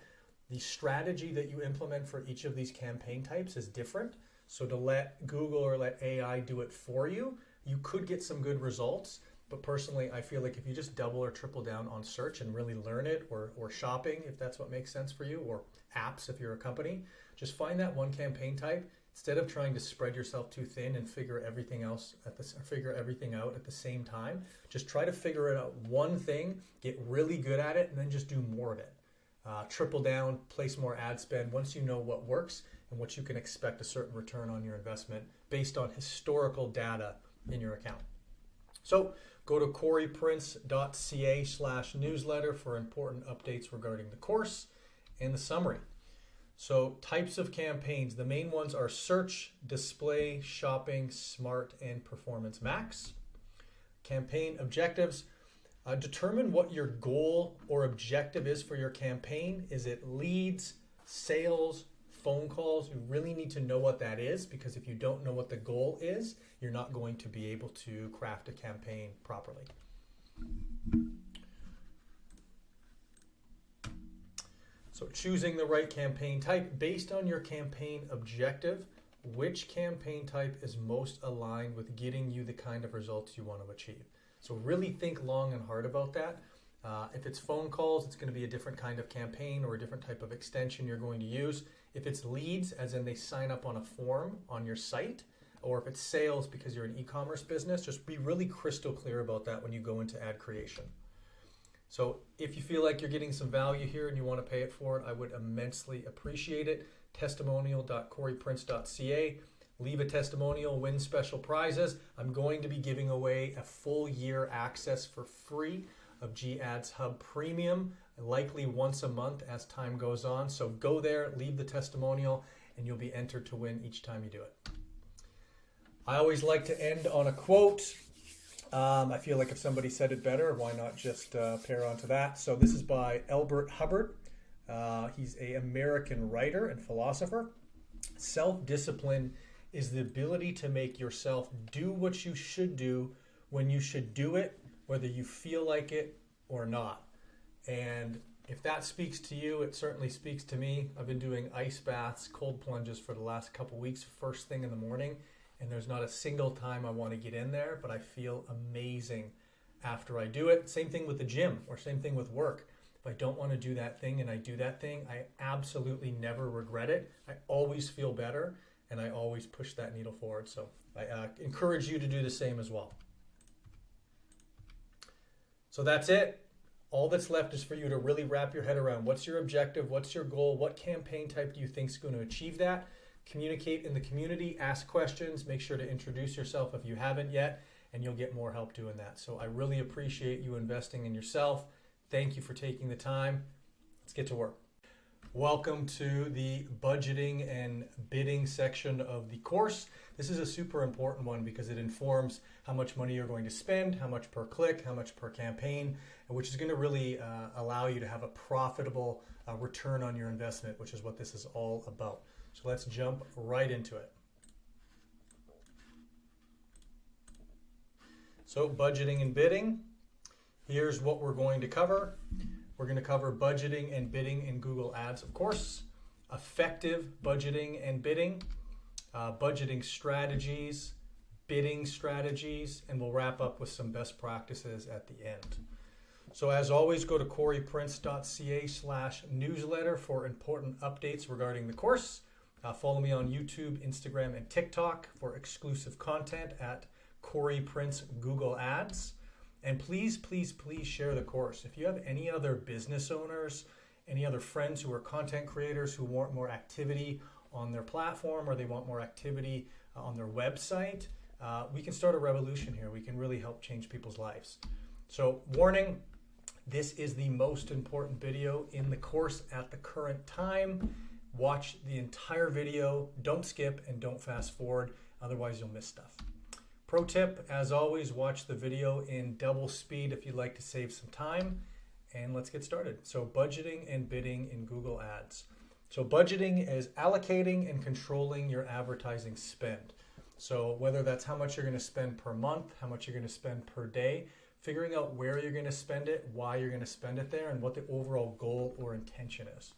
strategy that you implement for each of these campaign types is different. So to let Google or let AI do it for you, you could get some good results. But personally, I feel like if you just double or triple down on search and really learn it, or shopping, if that's what makes sense for you, or apps if you're a company, just find that one campaign type. Instead of trying to spread yourself too thin and figure everything out at the same time, just try to figure it out one thing, get really good at it, and then just do more of it. Triple down, place more ad spend once you know what works and what you can expect a certain return on your investment based on historical data in your account. So go to coreyprince.ca/newsletter for important updates regarding the course and the summary. So types of campaigns, the main ones are search, display, shopping, smart, and performance max. Campaign objectives, determine what your goal or objective is for your campaign. Is it leads, sales, phone calls? You really need to know what that is because if you don't know what the goal is, you're not going to be able to craft a campaign properly. So choosing the right campaign type based on your campaign objective, which campaign type is most aligned with getting you the kind of results you want to achieve. So really think long and hard about that. If it's phone calls, it's going to be a different kind of campaign or a different type of extension you're going to use. If it's leads, as in they sign up on a form on your site, or if it's sales because you're an e-commerce business, just be really crystal clear about that when you go into ad creation. So if you feel like you're getting some value here and you want to pay it forward, I would immensely appreciate it. Testimonial.coreyprince.ca. Leave a testimonial, win special prizes. I'm going to be giving away a full year access for free of G-Ads Hub Premium, likely once a month as time goes on. So go there, leave the testimonial, and you'll be entered to win each time you do it. I always like to end on a quote. I feel like if somebody said it better, why not just pair onto that? So this is by Albert Hubbard. He's an American writer and philosopher. Self-discipline is the ability to make yourself do what you should do when you should do it, whether you feel like it or not. And if that speaks to you, it certainly speaks to me. I've been doing ice baths, cold plunges for the last couple weeks, first thing in the morning, and there's not a single time I want to get in there, but I feel amazing after I do it. Same thing with the gym, or same thing with work. If I don't want to do that thing and I do that thing, I absolutely never regret it. I always feel better, and I always push that needle forward. So I encourage you to do the same as well. So that's it. All that's left is for you to really wrap your head around what's your objective, what's your goal, what campaign type do you think is going to achieve that? Communicate in the community, ask questions, make sure to introduce yourself if you haven't yet, and you'll get more help doing that. So I really appreciate you investing in yourself. Thank you for taking the time. Let's get to work. Welcome to the budgeting and bidding section of the course. This is a super important one because it informs how much money you're going to spend, how much per click, how much per campaign, which is going to really allow you to have a profitable return on your investment, which is what this is all about. So let's jump right into it. So budgeting and bidding, here's what we're going to cover. We're going to cover budgeting and bidding in Google Ads, of course, effective budgeting and bidding, budgeting strategies, bidding strategies, and we'll wrap up with some best practices at the end. So as always, go to coryprince.ca/newsletter for important updates regarding the course. Follow me on YouTube, Instagram, and TikTok for exclusive content at Cory Prince Google Ads. And please, please, please share the course. If you have any other business owners, any other friends who are content creators who want more activity on their platform, or they want more activity on their website, we can start a revolution here. We can really help change people's lives. So warning, this is the most important video in the course at the current time. Watch the entire video, don't skip and don't fast forward, otherwise you'll miss stuff. Pro tip, as always, watch the video in double speed if you'd like to save some time. And let's get started. So budgeting and bidding in Google Ads. So budgeting is allocating and controlling your advertising spend. So whether that's how much you're going to spend per month, how much you're going to spend per day, figuring out where you're going to spend it, why you're going to spend it there, and what the overall goal or intention is.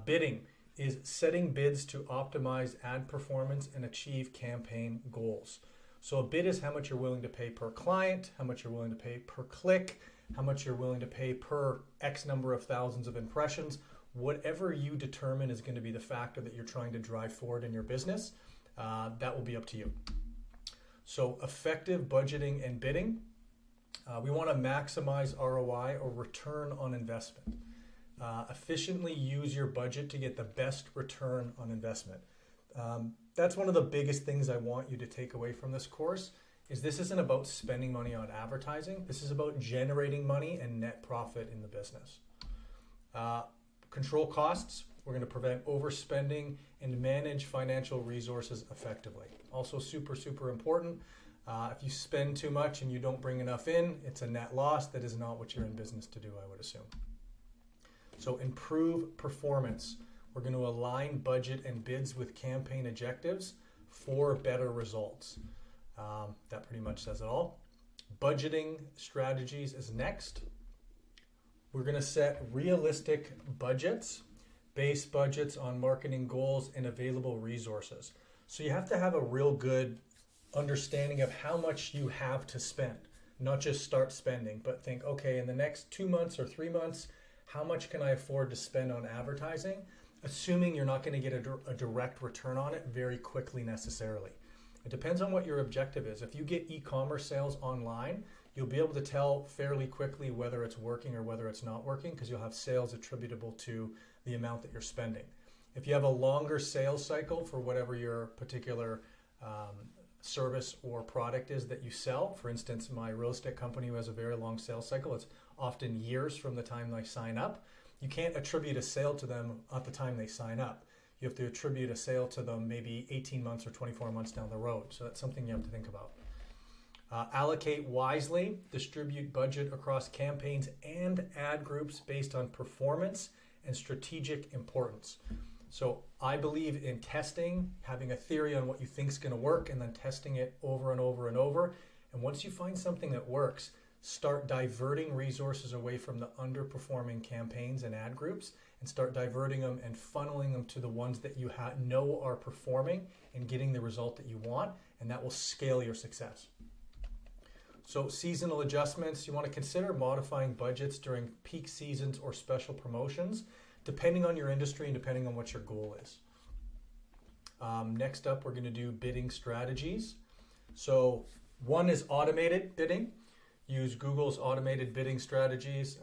Bidding is setting bids to optimize ad performance and achieve campaign goals. So a bid is how much you're willing to pay per client, how much you're willing to pay per click, how much you're willing to pay per X number of thousands of impressions. Whatever you determine is going to be the factor that you're trying to drive forward in your business, that will be up to you. So effective budgeting and bidding, we want to maximize ROI, or return on investment. Efficiently use your budget to get the best return on investment. That's one of the biggest things I want you to take away from this course, is this isn't about spending money on advertising. This is about generating money and net profit in the business. Control costs. We're going to prevent overspending and manage financial resources effectively. Also super, super important. If you spend too much and you don't bring enough in, it's a net loss. That is not what you're in business to do, I would assume. So improve performance. We're going to align budget and bids with campaign objectives for better results. That pretty much says it all. Budgeting strategies is next. We're going to set realistic budgets, base budgets on marketing goals and available resources. So you have to have a real good understanding of how much you have to spend, not just start spending, but think, okay, in the next 2 months or 3 months, how much can I afford to spend on advertising? Assuming you're not going to get a direct return on it very quickly necessarily. It depends on what your objective is. If you get e-commerce sales online, you'll be able to tell fairly quickly whether it's working or whether it's not working, because you'll have sales attributable to the amount that you're spending. If you have a longer sales cycle for whatever your particular service or product is that you sell, for instance, my real estate company who has a very long sales cycle, it's often years from the time they sign up. You can't attribute a sale to them at the time they sign up. You have to attribute a sale to them maybe 18 months or 24 months down the road. So that's something you have to think about. Allocate wisely, distribute budget across campaigns and ad groups based on performance and strategic importance. So I believe in testing, having a theory on what you think is going to work, and then testing it over and over and over. And once you find something that works, start diverting resources away from the underperforming campaigns and ad groups, and start diverting them and funneling them to the ones that you know are performing and getting the result that you want, and that will scale your success. So seasonal adjustments, you want to consider modifying budgets during peak seasons or special promotions, depending on your industry and depending on what your goal is. Next up, we're going to do bidding strategies. So one is automated bidding. Use Google's automated bidding strategies.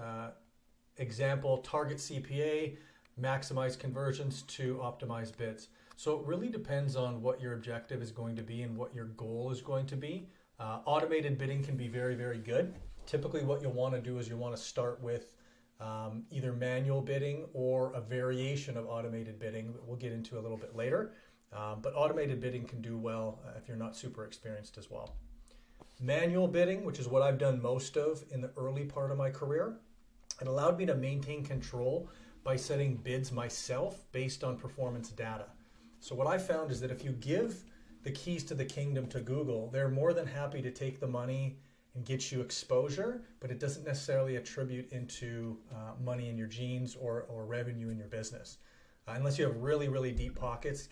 Example, target CPA, maximize conversions to optimize bids. So it really depends on what your objective is going to be and what your goal is going to be. Automated bidding can be very, very good. Typically what you'll want to do is you want to start with either manual bidding or a variation of automated bidding that we'll get into a little bit later. But automated bidding can do well if you're not super experienced as well. Manual bidding, which is what I've done most of in the early part of my career, it allowed me to maintain control by setting bids myself based on performance data. So what I found is that if you give the keys to the kingdom to Google, they're more than happy to take the money and get you exposure, but it doesn't necessarily attribute into money in your jeans or revenue in your business. Unless you have really, really deep pockets,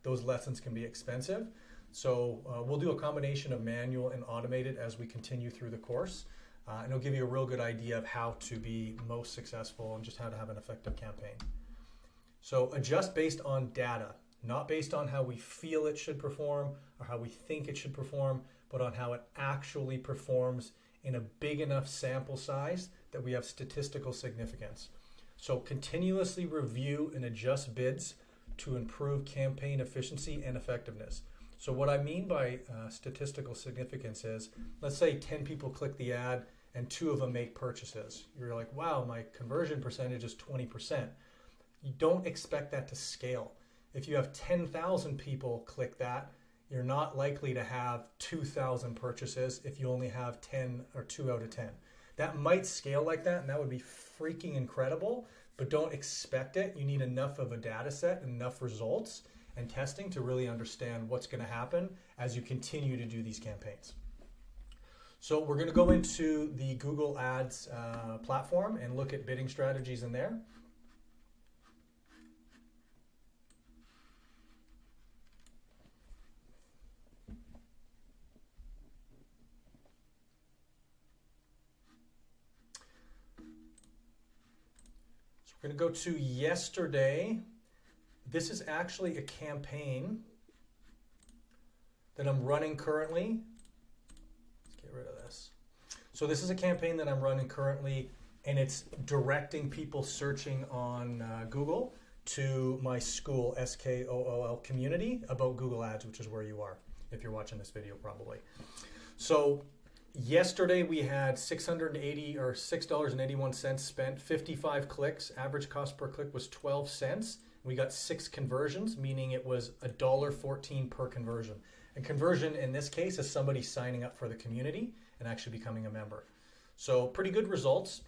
those lessons can be expensive. So we'll do a combination of manual and automated as we continue through the course. And it'll give you a real good idea of how to be most successful and just how to have an effective campaign. So adjust based on data, not based on how we feel it should perform or how we think it should perform, but on how it actually performs in a big enough sample size that we have statistical significance. So continuously review and adjust bids to improve campaign efficiency and effectiveness. So what I mean by statistical significance is, let's say 10 people click the ad and 2 of them make purchases. You're like, wow, my conversion percentage is 20%. You don't expect that to scale. If you have 10,000 people click that, you're not likely to have 2,000 purchases if you only have 10 or 2 out of 10. That might scale like that, and that would be freaking incredible, but don't expect it. You need enough of a data set, enough results and testing to really understand what's going to happen as you continue to do these campaigns. So we're going to go into the Google Ads platform and look at bidding strategies in there. So we're going to go to yesterday. This is actually a campaign that I'm running currently. Let's get rid of this. So this is a campaign that I'm running currently, and it's directing people searching on Google to my school, SKOOL community, about Google Ads, which is where you are, if you're watching this video probably. So yesterday we had $6.81 spent, 55 clicks. Average cost per click was 12 cents. We got 6 conversions, meaning it was $1.14 per conversion. And conversion in this case is somebody signing up for the community and actually becoming a member. So pretty good results.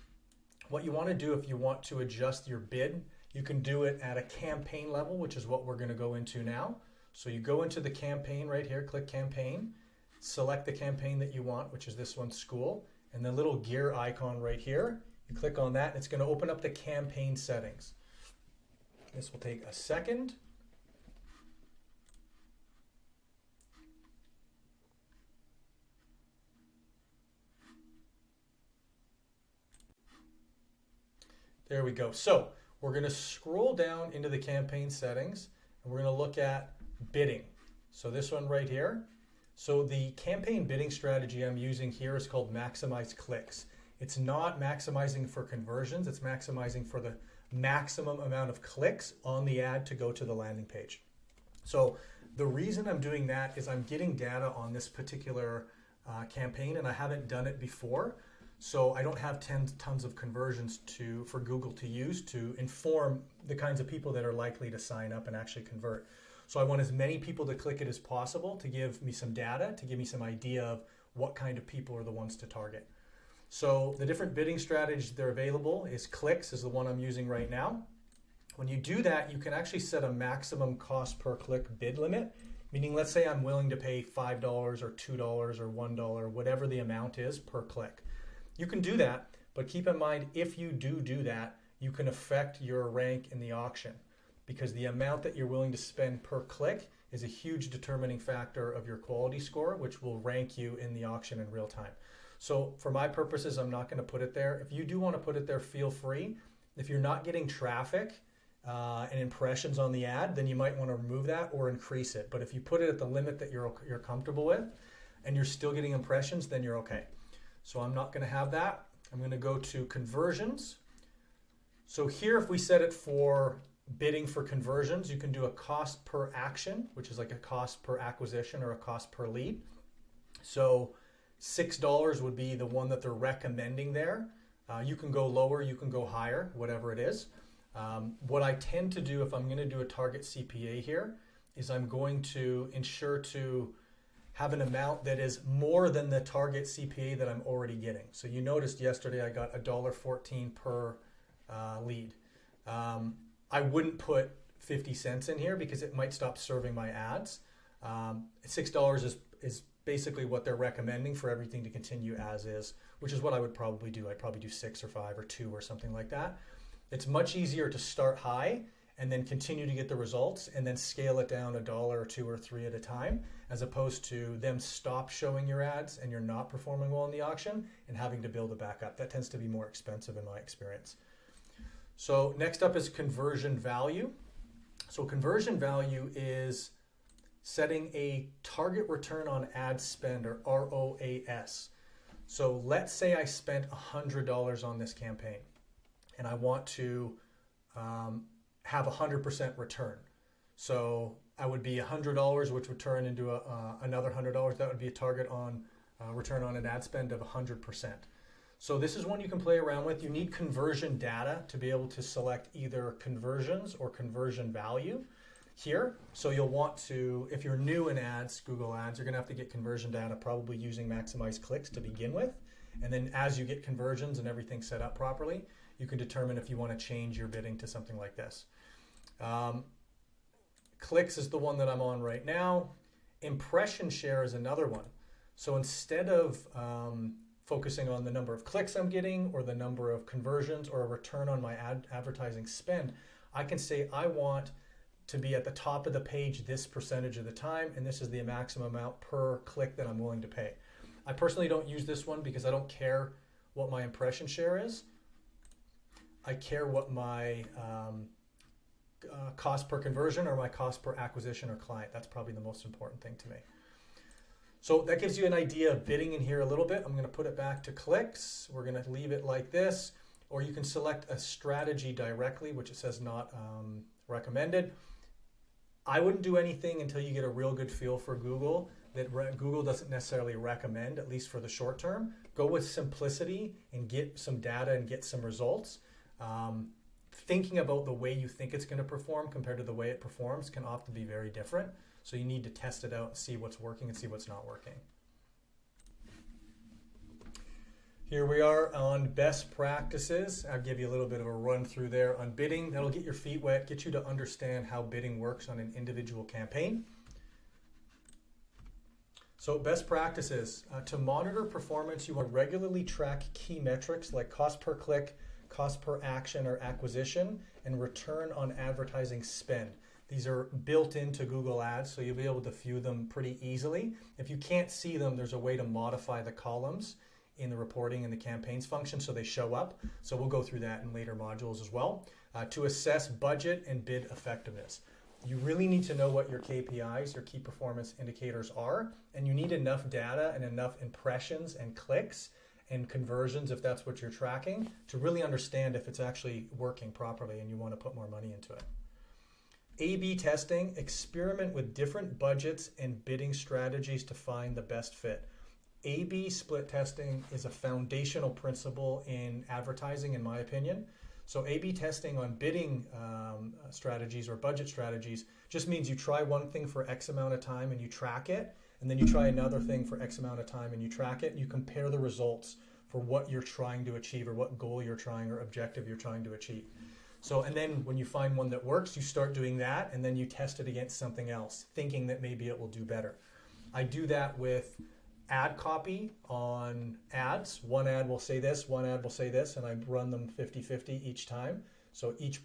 What you want to do if you want to adjust your bid, you can do it at a campaign level, which is what we're going to go into now. So you go into the campaign right here, click campaign, select the campaign that you want, which is this one, school, and the little gear icon right here. You click on that, and it's going to open up the campaign settings. This will take a second. There we go. So we're going to scroll down into the campaign settings, and we're going to look at bidding. So this one right here. So the campaign bidding strategy I'm using here is called maximize clicks. It's not maximizing for conversions, it's maximizing for the maximum amount of clicks on the ad to go to the landing page. So the reason I'm doing that is I'm getting data on this particular campaign, and I haven't done it before. So I don't have tons of conversions for Google to use to inform the kinds of people that are likely to sign up and actually convert. So I want as many people to click it as possible to give me some data, to give me some idea of what kind of people are the ones to target. So the different bidding strategies that are available is clicks is the one I'm using right now. When you do that, you can actually set a maximum cost per click bid limit, meaning let's say I'm willing to pay $5 or $2 or $1, whatever the amount is per click. You can do that, but keep in mind, if you do that, you can affect your rank in the auction, because the amount that you're willing to spend per click is a huge determining factor of your quality score, which will rank you in the auction in real time. So for my purposes, I'm not going to put it there. If you do want to put it there, feel free. If you're not getting traffic and impressions on the ad, then you might want to remove that or increase it. But if you put it at the limit that you're comfortable with and you're still getting impressions, then you're okay. So I'm not going to have that. I'm going to go to conversions. So here, if we set it for bidding for conversions, you can do a cost per action, which is like a cost per acquisition or a cost per lead. So $6 would be the one that they're recommending there. You can go lower, you can go higher, whatever it is. What I tend to do if I'm going to do a target CPA here is I'm going to ensure to have an amount that is more than the target CPA that I'm already getting. So you noticed yesterday I got $1.14 per lead. I wouldn't put 50 cents in here because it might stop serving my ads. $6 is basically what they're recommending for everything to continue as is, which is what I would probably do. I'd probably do 6 or 5 or 2 or something like that. It's much easier to start high and then continue to get the results and then scale it down $1 or 2 or 3 at a time, as opposed to them stop showing your ads and you're not performing well in the auction and having to build it back up. That tends to be more expensive in my experience. So next up is conversion value. So conversion value is setting a target return on ad spend, or ROAS. So let's say I spent $100 on this campaign and I want to have 100% return. So I would be $100, which would turn into another $100. That would be a target on return on an ad spend of 100%. So this is one you can play around with. You need conversion data to be able to select either conversions or conversion value here. So you'll want to, if you're new in ads, Google Ads, you're going to have to get conversion data, probably using maximize clicks to begin with. And then as you get conversions and everything set up properly, you can determine if you want to change your bidding to something like this. Clicks is the one that I'm on right now. Impression share is another one. So instead of focusing on the number of clicks I'm getting or the number of conversions or a return on my advertising spend, I can say I want to be at the top of the page this percentage of the time, and this is the maximum amount per click that I'm willing to pay. I personally don't use this one because I don't care what my impression share is. I care what my cost per conversion or my cost per acquisition or client. That's probably the most important thing to me. So that gives you an idea of bidding in here a little bit. I'm going to put it back to clicks. We're going to leave it like this, or you can select a strategy directly, which it says not recommended. I wouldn't do anything until you get a real good feel for Google that Google doesn't necessarily recommend, at least for the short term. Go with simplicity and get some data and get some results. Thinking about the way you think it's going to perform compared to the way it performs can often be very different. So you need to test it out and see what's working and see what's not working. Here we are on best practices. I'll give you a little bit of a run through there on bidding. That'll get your feet wet, get you to understand how bidding works on an individual campaign. So best practices. To monitor performance, you want to regularly track key metrics like cost per click, cost per action or acquisition, and return on advertising spend. These are built into Google Ads, so you'll be able to view them pretty easily. If you can't see them, there's a way to modify the columns in the reporting and the campaigns function so they show up. So we'll go through that in later modules as well. To assess budget and bid effectiveness. You really need to know what your KPIs, your key performance indicators are, and you need enough data and enough impressions and clicks and conversions, if that's what you're tracking, to really understand if it's actually working properly and you want to put more money into it. A/B testing, experiment with different budgets and bidding strategies to find the best fit. A/B split testing is a foundational principle in advertising, in my opinion. So A/B testing on bidding strategies or budget strategies just means you try one thing for X amount of time and you track it, and then you try another thing for X amount of time and you track it, and you compare the results for what you're trying to achieve or what goal you're trying or objective you're trying to achieve. So, and then when you find one that works, you start doing that, and then you test it against something else, thinking that maybe it will do better. I do that with ad copy on ads. One ad will say this, one ad will say this, and I run them 50-50 each time. So each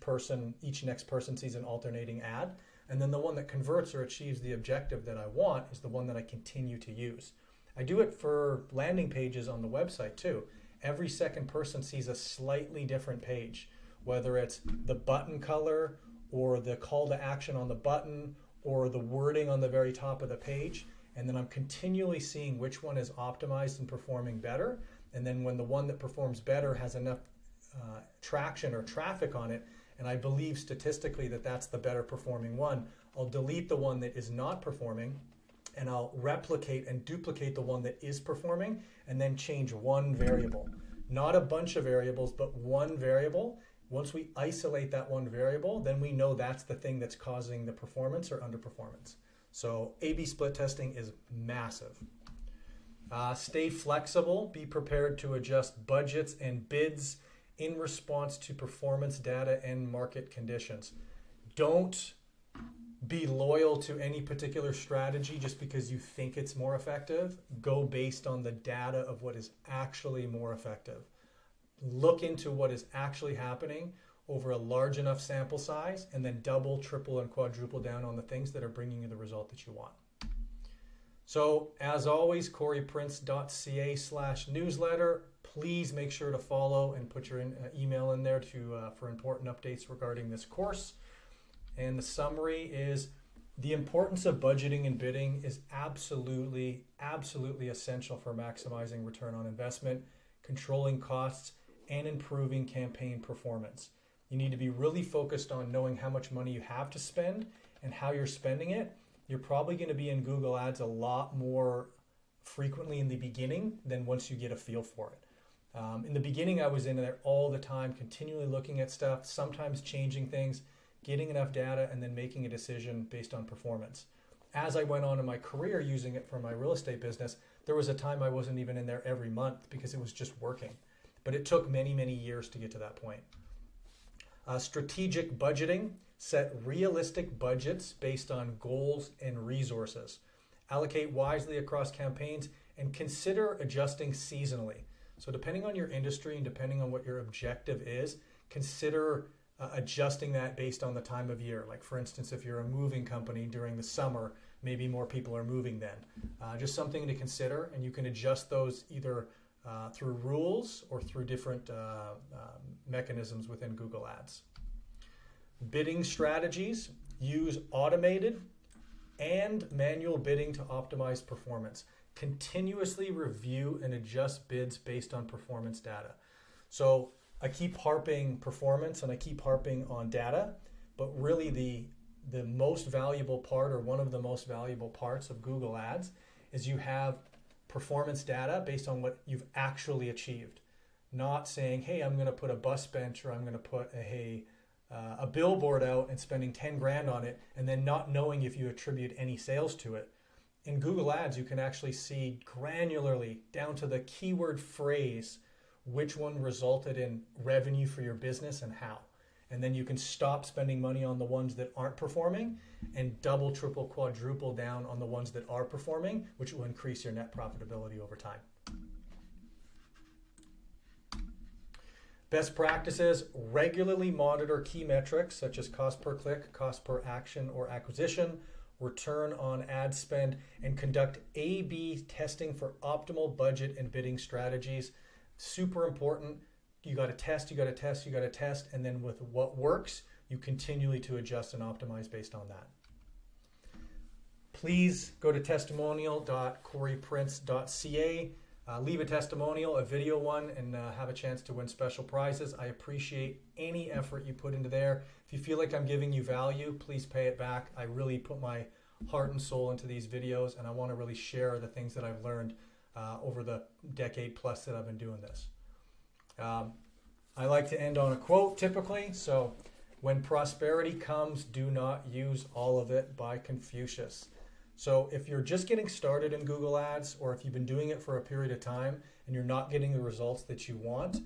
next person sees an alternating ad. And then the one that converts or achieves the objective that I want is the one that I continue to use. I do it for landing pages on the website too. Every second person sees a slightly different page, whether it's the button color or the call to action on the button or the wording on the very top of the page. And then I'm continually seeing which one is optimized and performing better. And then when the one that performs better has enough traction or traffic on it, and I believe statistically that that's the better performing one, I'll delete the one that is not performing, and I'll replicate and duplicate the one that is performing, and then change one variable. Not a bunch of variables, but one variable. Once we isolate that one variable, then we know that's the thing that's causing the performance or underperformance. So A/B split testing is massive. Stay flexible. Be prepared to adjust budgets and bids in response to performance data and market conditions. Don't be loyal to any particular strategy just because you think it's more effective. Go based on the data of what is actually more effective. Look into what is actually happening over a large enough sample size, and then double, triple, and quadruple down on the things that are bringing you the result that you want. So as always, coreyprince.ca/newsletter. Please make sure to follow and put your email in there for important updates regarding this course. And the summary is the importance of budgeting and bidding is absolutely essential for maximizing return on investment, controlling costs, and improving campaign performance. You need to be really focused on knowing how much money you have to spend and how you're spending it. You're probably going to be in Google Ads a lot more frequently in the beginning than once you get a feel for it. In the beginning, I was in there all the time, continually looking at stuff, sometimes changing things, getting enough data, and then making a decision based on performance. As I went on in my career using it for my real estate business, there was a time I wasn't even in there every month because it was just working. But it took many, many years to get to that point. Strategic budgeting. Set realistic budgets based on goals and resources. Allocate wisely across campaigns and consider adjusting seasonally. So depending on your industry and depending on what your objective is, consider adjusting that based on the time of year. Like for instance, if you're a moving company during the summer, maybe more people are moving then. Just something to consider, and you can adjust those either through rules or through different mechanisms within Google Ads. Bidding strategies. Use automated and manual bidding to optimize performance. Continuously review and adjust bids based on performance data. So I keep harping performance and I keep harping on data, but really the most valuable part, or one of the most valuable parts of Google Ads, is you have performance data based on what you've actually achieved. Not saying, hey, I'm going to put a bus bench, or I'm going to put a billboard out and spending 10 grand on it, and then not knowing if you attribute any sales to it. In Google Ads, you can actually see granularly down to the keyword phrase which one resulted in revenue for your business and how. And then you can stop spending money on the ones that aren't performing and double, triple, quadruple down on the ones that are performing, which will increase your net profitability over time. Best practices. Regularly monitor key metrics such as cost per click, cost per action or acquisition, return on ad spend, and conduct A/B testing for optimal budget and bidding strategies. Super important. You got to test, you got to test, you got to test, and then with what works, you continually to adjust and optimize based on that. Please go to testimonial.coreyprince.ca. Leave a testimonial, a video one, and have a chance to win special prizes. I appreciate any effort you put into there. If you feel like I'm giving you value, please pay it back. I really put my heart and soul into these videos, and I want to really share the things that I've learned over the decade plus that I've been doing this. I like to end on a quote typically. So, when prosperity comes, do not use all of it, by Confucius. So if you're just getting started in Google Ads, or if you've been doing it for a period of time and you're not getting the results that you want,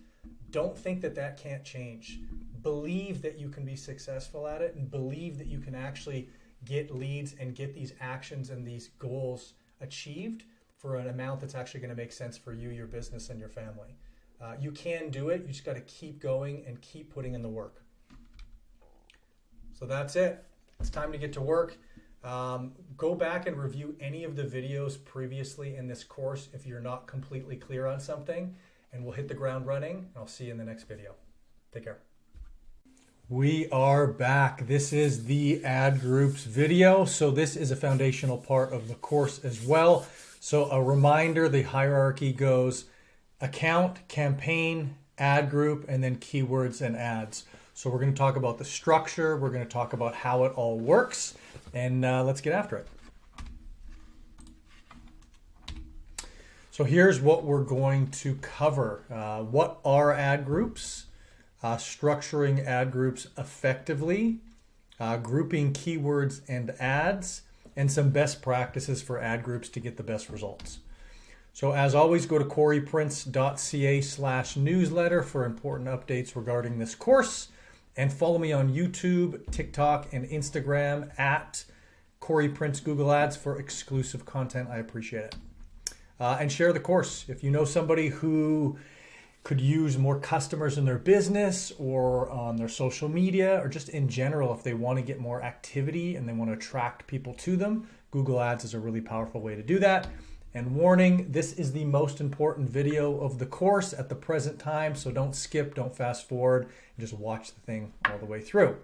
don't think that that can't change. Believe that you can be successful at it, and believe that you can actually get leads and get these actions and these goals achieved for an amount that's actually going to make sense for you, your business, and your family. You can do it. You just got to keep going and keep putting in the work. So that's it. It's time to get to work. Go back and review any of the videos previously in this course if you're not completely clear on something, and we'll hit the ground running. I'll see you in the next video. Take care. We are back. This is the ad groups video. So this is a foundational part of the course as well. So a reminder, the hierarchy goes account, campaign, ad group, and then keywords and ads. So we're going to talk about the structure. We're going to talk about how it all works, and let's get after it. So here's what we're going to cover. What are ad groups? Structuring ad groups effectively, grouping keywords and ads, and some best practices for ad groups to get the best results. So as always, go to coryprince.ca/newsletter for important updates regarding this course, and follow me on YouTube, TikTok, and Instagram at Cory Prince Google Ads for exclusive content. I appreciate it. And share the course. If you know somebody who could use more customers in their business or on their social media, or just in general, if they want to get more activity and they want to attract people to them, Google Ads is a really powerful way to do that. And warning, this is the most important video of the course at the present time, so don't skip, don't fast forward, and just watch the thing all the way through.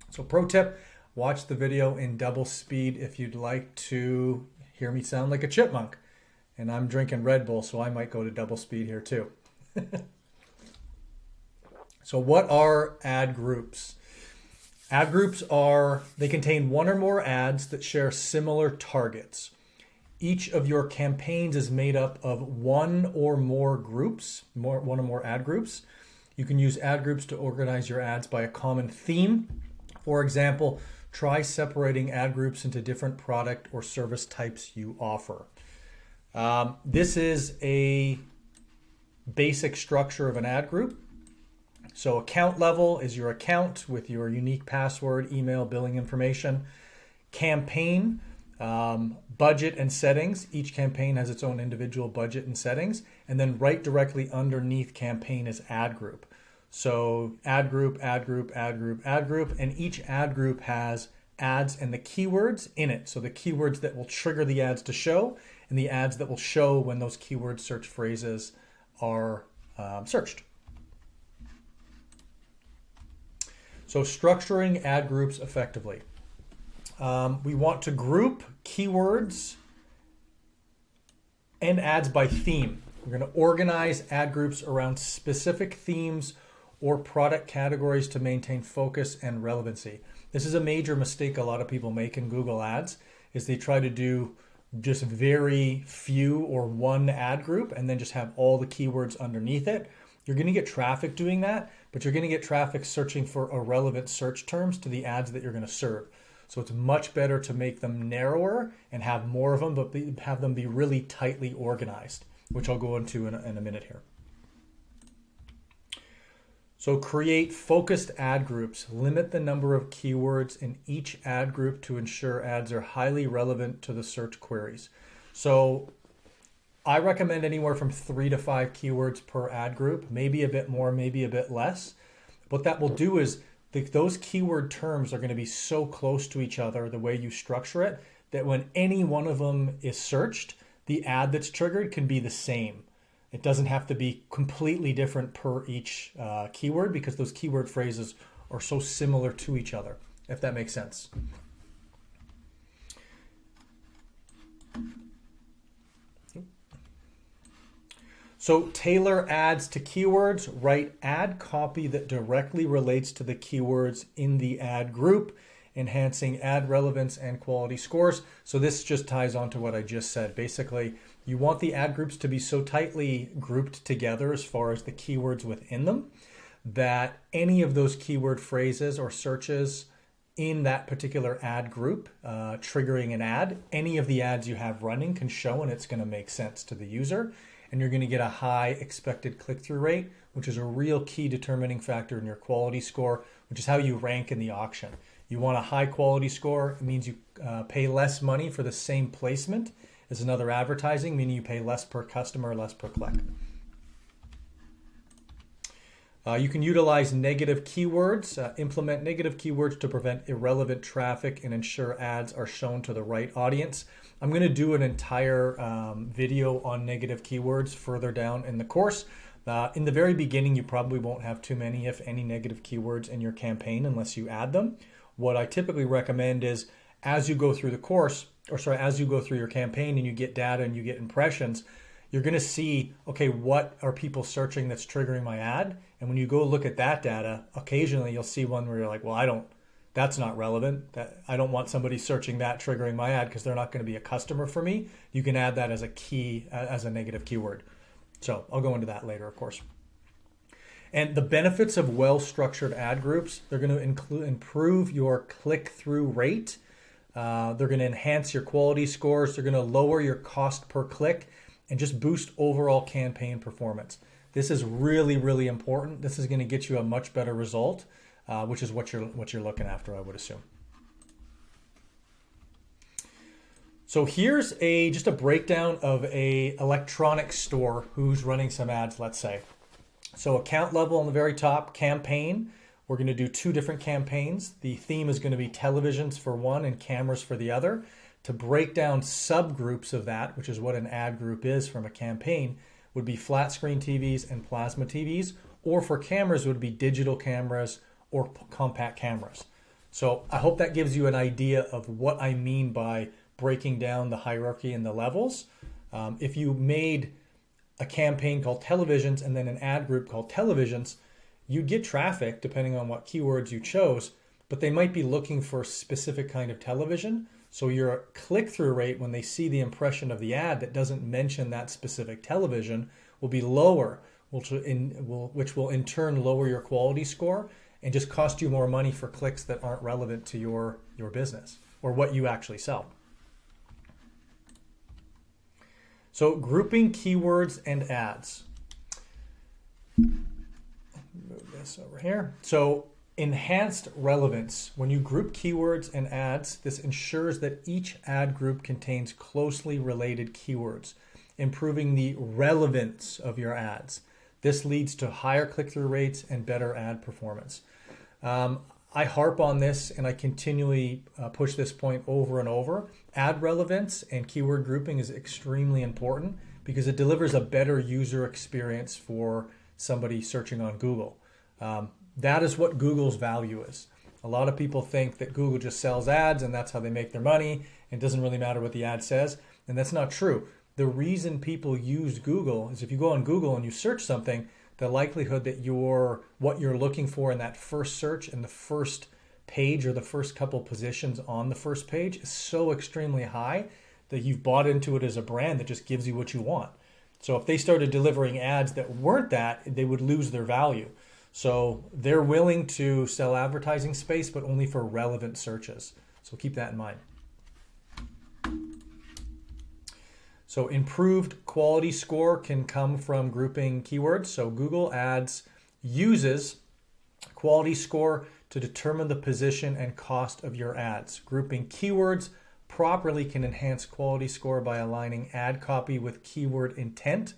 So pro tip, watch the video in double speed if you'd like to hear me sound like a chipmunk. And I'm drinking Red Bull, so I might go to double speed here too. So what are ad groups? Ad groups they contain one or more ads that share similar targets. Each of your campaigns is made up of one or more groups, one or more ad groups. You can use ad groups to organize your ads by a common theme. For example, try separating ad groups into different product or service types you offer. This is a basic structure of an ad group. So account level is your account with your unique password, email, billing information. Campaign, budget and settings. Each campaign has its own individual budget and settings. And then right directly underneath campaign is ad group. So ad group, ad group, ad group, ad group, and each ad group has ads and the keywords in it. So the keywords that will trigger the ads to show, and the ads that will show when those keyword search phrases are searched. So structuring ad groups effectively. We want to group keywords and ads by theme. We're going to organize ad groups around specific themes or product categories to maintain focus and relevancy. This is a major mistake a lot of people make in Google Ads, is they try to do just very few or one ad group and then just have all the keywords underneath it. You're going to get traffic doing that, but you're going to get traffic searching for irrelevant search terms to the ads that you're going to serve. So it's much better to make them narrower and have more of them, but have them be really tightly organized, which I'll go into in a minute here. So create focused ad groups. Limit the number of keywords in each ad group to ensure ads are highly relevant to the search queries. So I recommend anywhere from 3 to 5 keywords per ad group, maybe a bit more, maybe a bit less. What that will do is those keyword terms are going to be so close to each other, the way you structure it, that when any one of them is searched, the ad that's triggered can be the same. It doesn't have to be completely different per each keyword, because those keyword phrases are so similar to each other, if that makes sense. So tailor ads to keywords. Write ad copy that directly relates to the keywords in the ad group, enhancing ad relevance and quality scores. So this just ties on to what I just said. Basically, you want the ad groups to be so tightly grouped together as far as the keywords within them that any of those keyword phrases or searches in that particular ad group, triggering an ad. Any of the ads you have running can show, and it's going to make sense to the user. And you're going to get a high expected click-through rate, which is a real key determining factor in your quality score, which is how you rank in the auction. You want a high quality score. It means you pay less money for the same placement as another advertising, meaning you pay less per customer, less per click. You can utilize negative keywords, implement negative keywords to prevent irrelevant traffic and ensure ads are shown to the right audience. I'm going to do an entire video on negative keywords further down in the course. In the very beginning, you probably won't have too many, if any, negative keywords in your campaign unless you add them. What I typically recommend is as you go through the course, as you go through your campaign and you get data and you get impressions, you're going to see, okay, what are people searching that's triggering my ad? And when you go look at that data, occasionally you'll see one where you're like, well, that's not relevant. I don't want somebody searching that triggering my ad because they're not going to be a customer for me. You can add that as a key, as a negative keyword. So I'll go into that later, of course. And the benefits of well-structured ad groups, they're going to improve your click-through rate. They're going to enhance your quality scores. They're going to lower your cost per click and just boost overall campaign performance. This is really, really important. This is going to get you a much better result, which is what you're looking after, I would assume. So here's just a breakdown of a electronics store who's running some ads, let's say. So account level on the very top, campaign. We're going to do two different campaigns. The theme is going to be televisions for one and cameras for the other. To break down subgroups of that, which is what an ad group is from a campaign, would be flat screen TVs and plasma TVs, or for cameras would be digital cameras or compact cameras. So I hope that gives you an idea of what I mean by breaking down the hierarchy and the levels. If you made a campaign called televisions and then an ad group called televisions, you'd get traffic depending on what keywords you chose, but they might be looking for a specific kind of television. So your click-through rate when they see the impression of the ad that doesn't mention that specific television will be lower, which will in turn lower your quality score and just cost you more money for clicks that aren't relevant to your business or what you actually sell. So grouping keywords and ads. Move this over here. So enhanced relevance. When you group keywords and ads, this ensures that each ad group contains closely related keywords, improving the relevance of your ads. This leads to higher click-through rates and better ad performance. I harp on this and I continually push this point over and over. Ad relevance and keyword grouping is extremely important because it delivers a better user experience for somebody searching on Google. That is what Google's value is. A lot of people think that Google just sells ads and that's how they make their money. It doesn't really matter what the ad says, and that's not true. The reason people use Google is if you go on Google and you search something, the likelihood that what you're looking for in that first search in the first page or the first couple positions on the first page is so extremely high that you've bought into it as a brand that just gives you what you want. So if they started delivering ads that weren't that, they would lose their value. So they're willing to sell advertising space, but only for relevant searches. So keep that in mind. So improved quality score can come from grouping keywords. So Google Ads uses quality score to determine the position and cost of your ads. Grouping keywords properly can enhance quality score by aligning ad copy with keyword intent,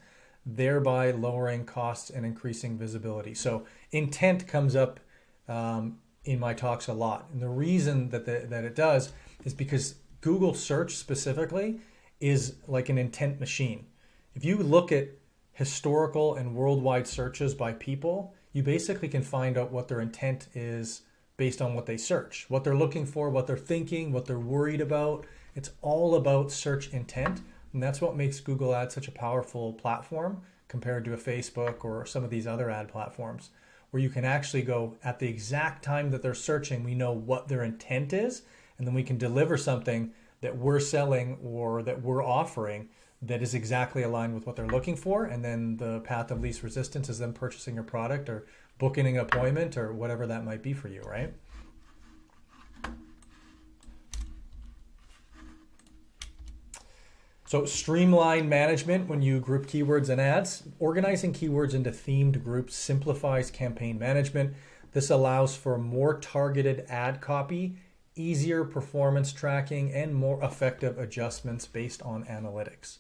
thereby lowering costs and increasing visibility. So intent comes up in my talks a lot. And the reason that it does is because Google search specifically is like an intent machine. If you look at historical and worldwide searches by people, you basically can find out what their intent is based on what they search, what they're looking for, what they're thinking, what they're worried about. It's all about search intent. And that's what makes Google Ads such a powerful platform compared to a Facebook or some of these other ad platforms, where you can actually go at the exact time that they're searching, we know what their intent is, and then we can deliver something that we're selling or that we're offering that is exactly aligned with what they're looking for. And then the path of least resistance is them purchasing your product or booking an appointment or whatever that might be for you, right? So streamline management when you group keywords and ads. Organizing keywords into themed groups simplifies campaign management. This allows for more targeted ad copy, easier performance tracking, and more effective adjustments based on analytics.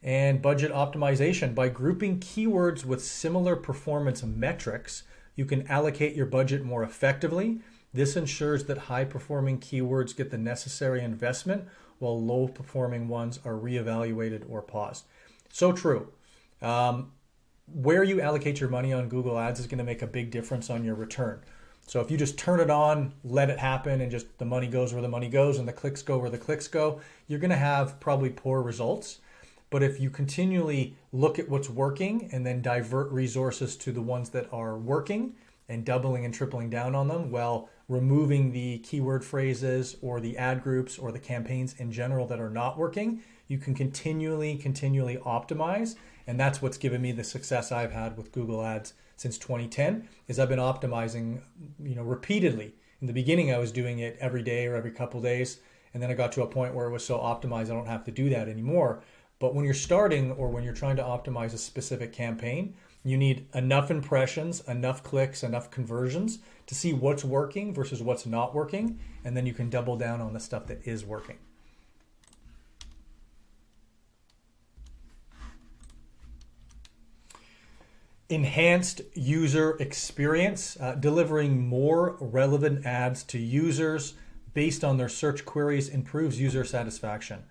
And budget optimization. By grouping keywords with similar performance metrics, you can allocate your budget more effectively. This ensures that high-performing keywords get the necessary investment, while low-performing ones are reevaluated or paused. So true. Where you allocate your money on Google Ads is going to make a big difference on your return. So if you just turn it on, let it happen, and just the money goes where the money goes and the clicks go where the clicks go, you're going to have probably poor results. But if you continually look at what's working and then divert resources to the ones that are working and doubling and tripling down on them, while removing the keyword phrases or the ad groups or the campaigns in general that are not working, you can continually optimize. And that's what's given me the success I've had with Google Ads since 2010, is I've been optimizing, repeatedly. In the beginning, I was doing it every day or every couple days. And then I got to a point where it was so optimized, I don't have to do that anymore. But when you're starting, or when you're trying to optimize a specific campaign, you need enough impressions, enough clicks, enough conversions to see what's working versus what's not working. And then you can double down on the stuff that is working. Enhanced user experience, delivering more relevant ads to users based on their search queries improves user satisfaction.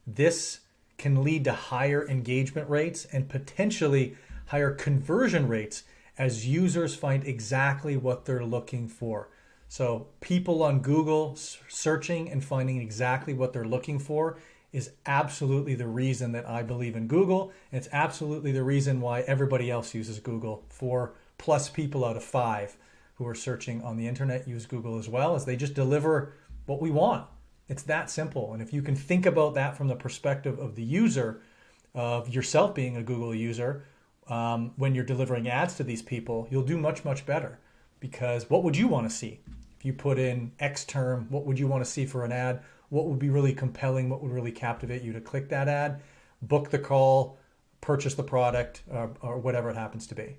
This can lead to higher engagement rates and potentially higher conversion rates as users find exactly what they're looking for. So people on Google searching and finding exactly what they're looking for is absolutely the reason that I believe in Google. And it's absolutely the reason why everybody else uses Google. 4+ people out of 5 who are searching on the internet use Google as well, as they just deliver what we want. It's that simple. And if you can think about that from the perspective of the user, of yourself being a Google user, when you're delivering ads to these people, you'll do much, much better. Because what would you want to see? If you put in X term, what would you want to see for an ad? What would be really compelling? What would really captivate you to click that ad, book the call, purchase the product, or whatever it happens to be?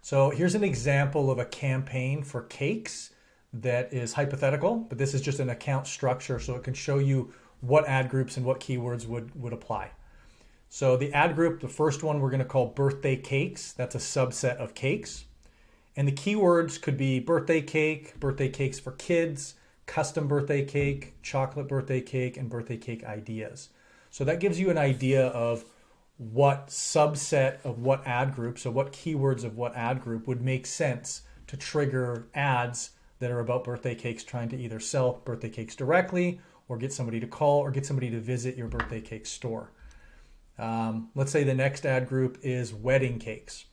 So here's an example of a campaign for cakes that is hypothetical, but this is just an account structure, so it can show you what ad groups and what keywords would apply. So the ad group, the first one we're going to call birthday cakes. That's a subset of cakes. And the keywords could be birthday cakes for kids, custom birthday cake, chocolate birthday cake, and birthday cake ideas. So that gives you an idea of what subset of what ad group, so what keywords of what ad group would make sense to trigger ads that are about birthday cakes, trying to either sell birthday cakes directly or get somebody to call or get somebody to visit your birthday cake store. Let's say the next ad group is wedding cakes.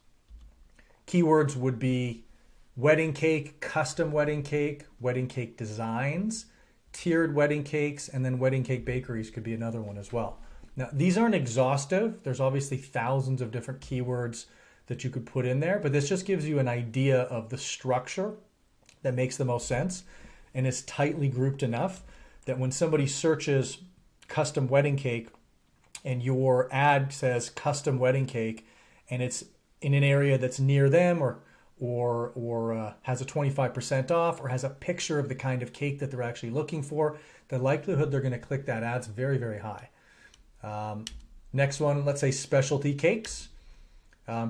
Keywords would be wedding cake, custom wedding cake designs, tiered wedding cakes, and then wedding cake bakeries could be another one as well. Now, these aren't exhaustive. There's obviously thousands of different keywords that you could put in there, but this just gives you an idea of the structure that makes the most sense and is tightly grouped enough that when somebody searches custom wedding cake and your ad says custom wedding cake and it's in an area that's near them or has a 25% off or has a picture of the kind of cake that they're actually looking for, the likelihood they're going to click that ad's very, very high. Next one, let's say specialty cakes.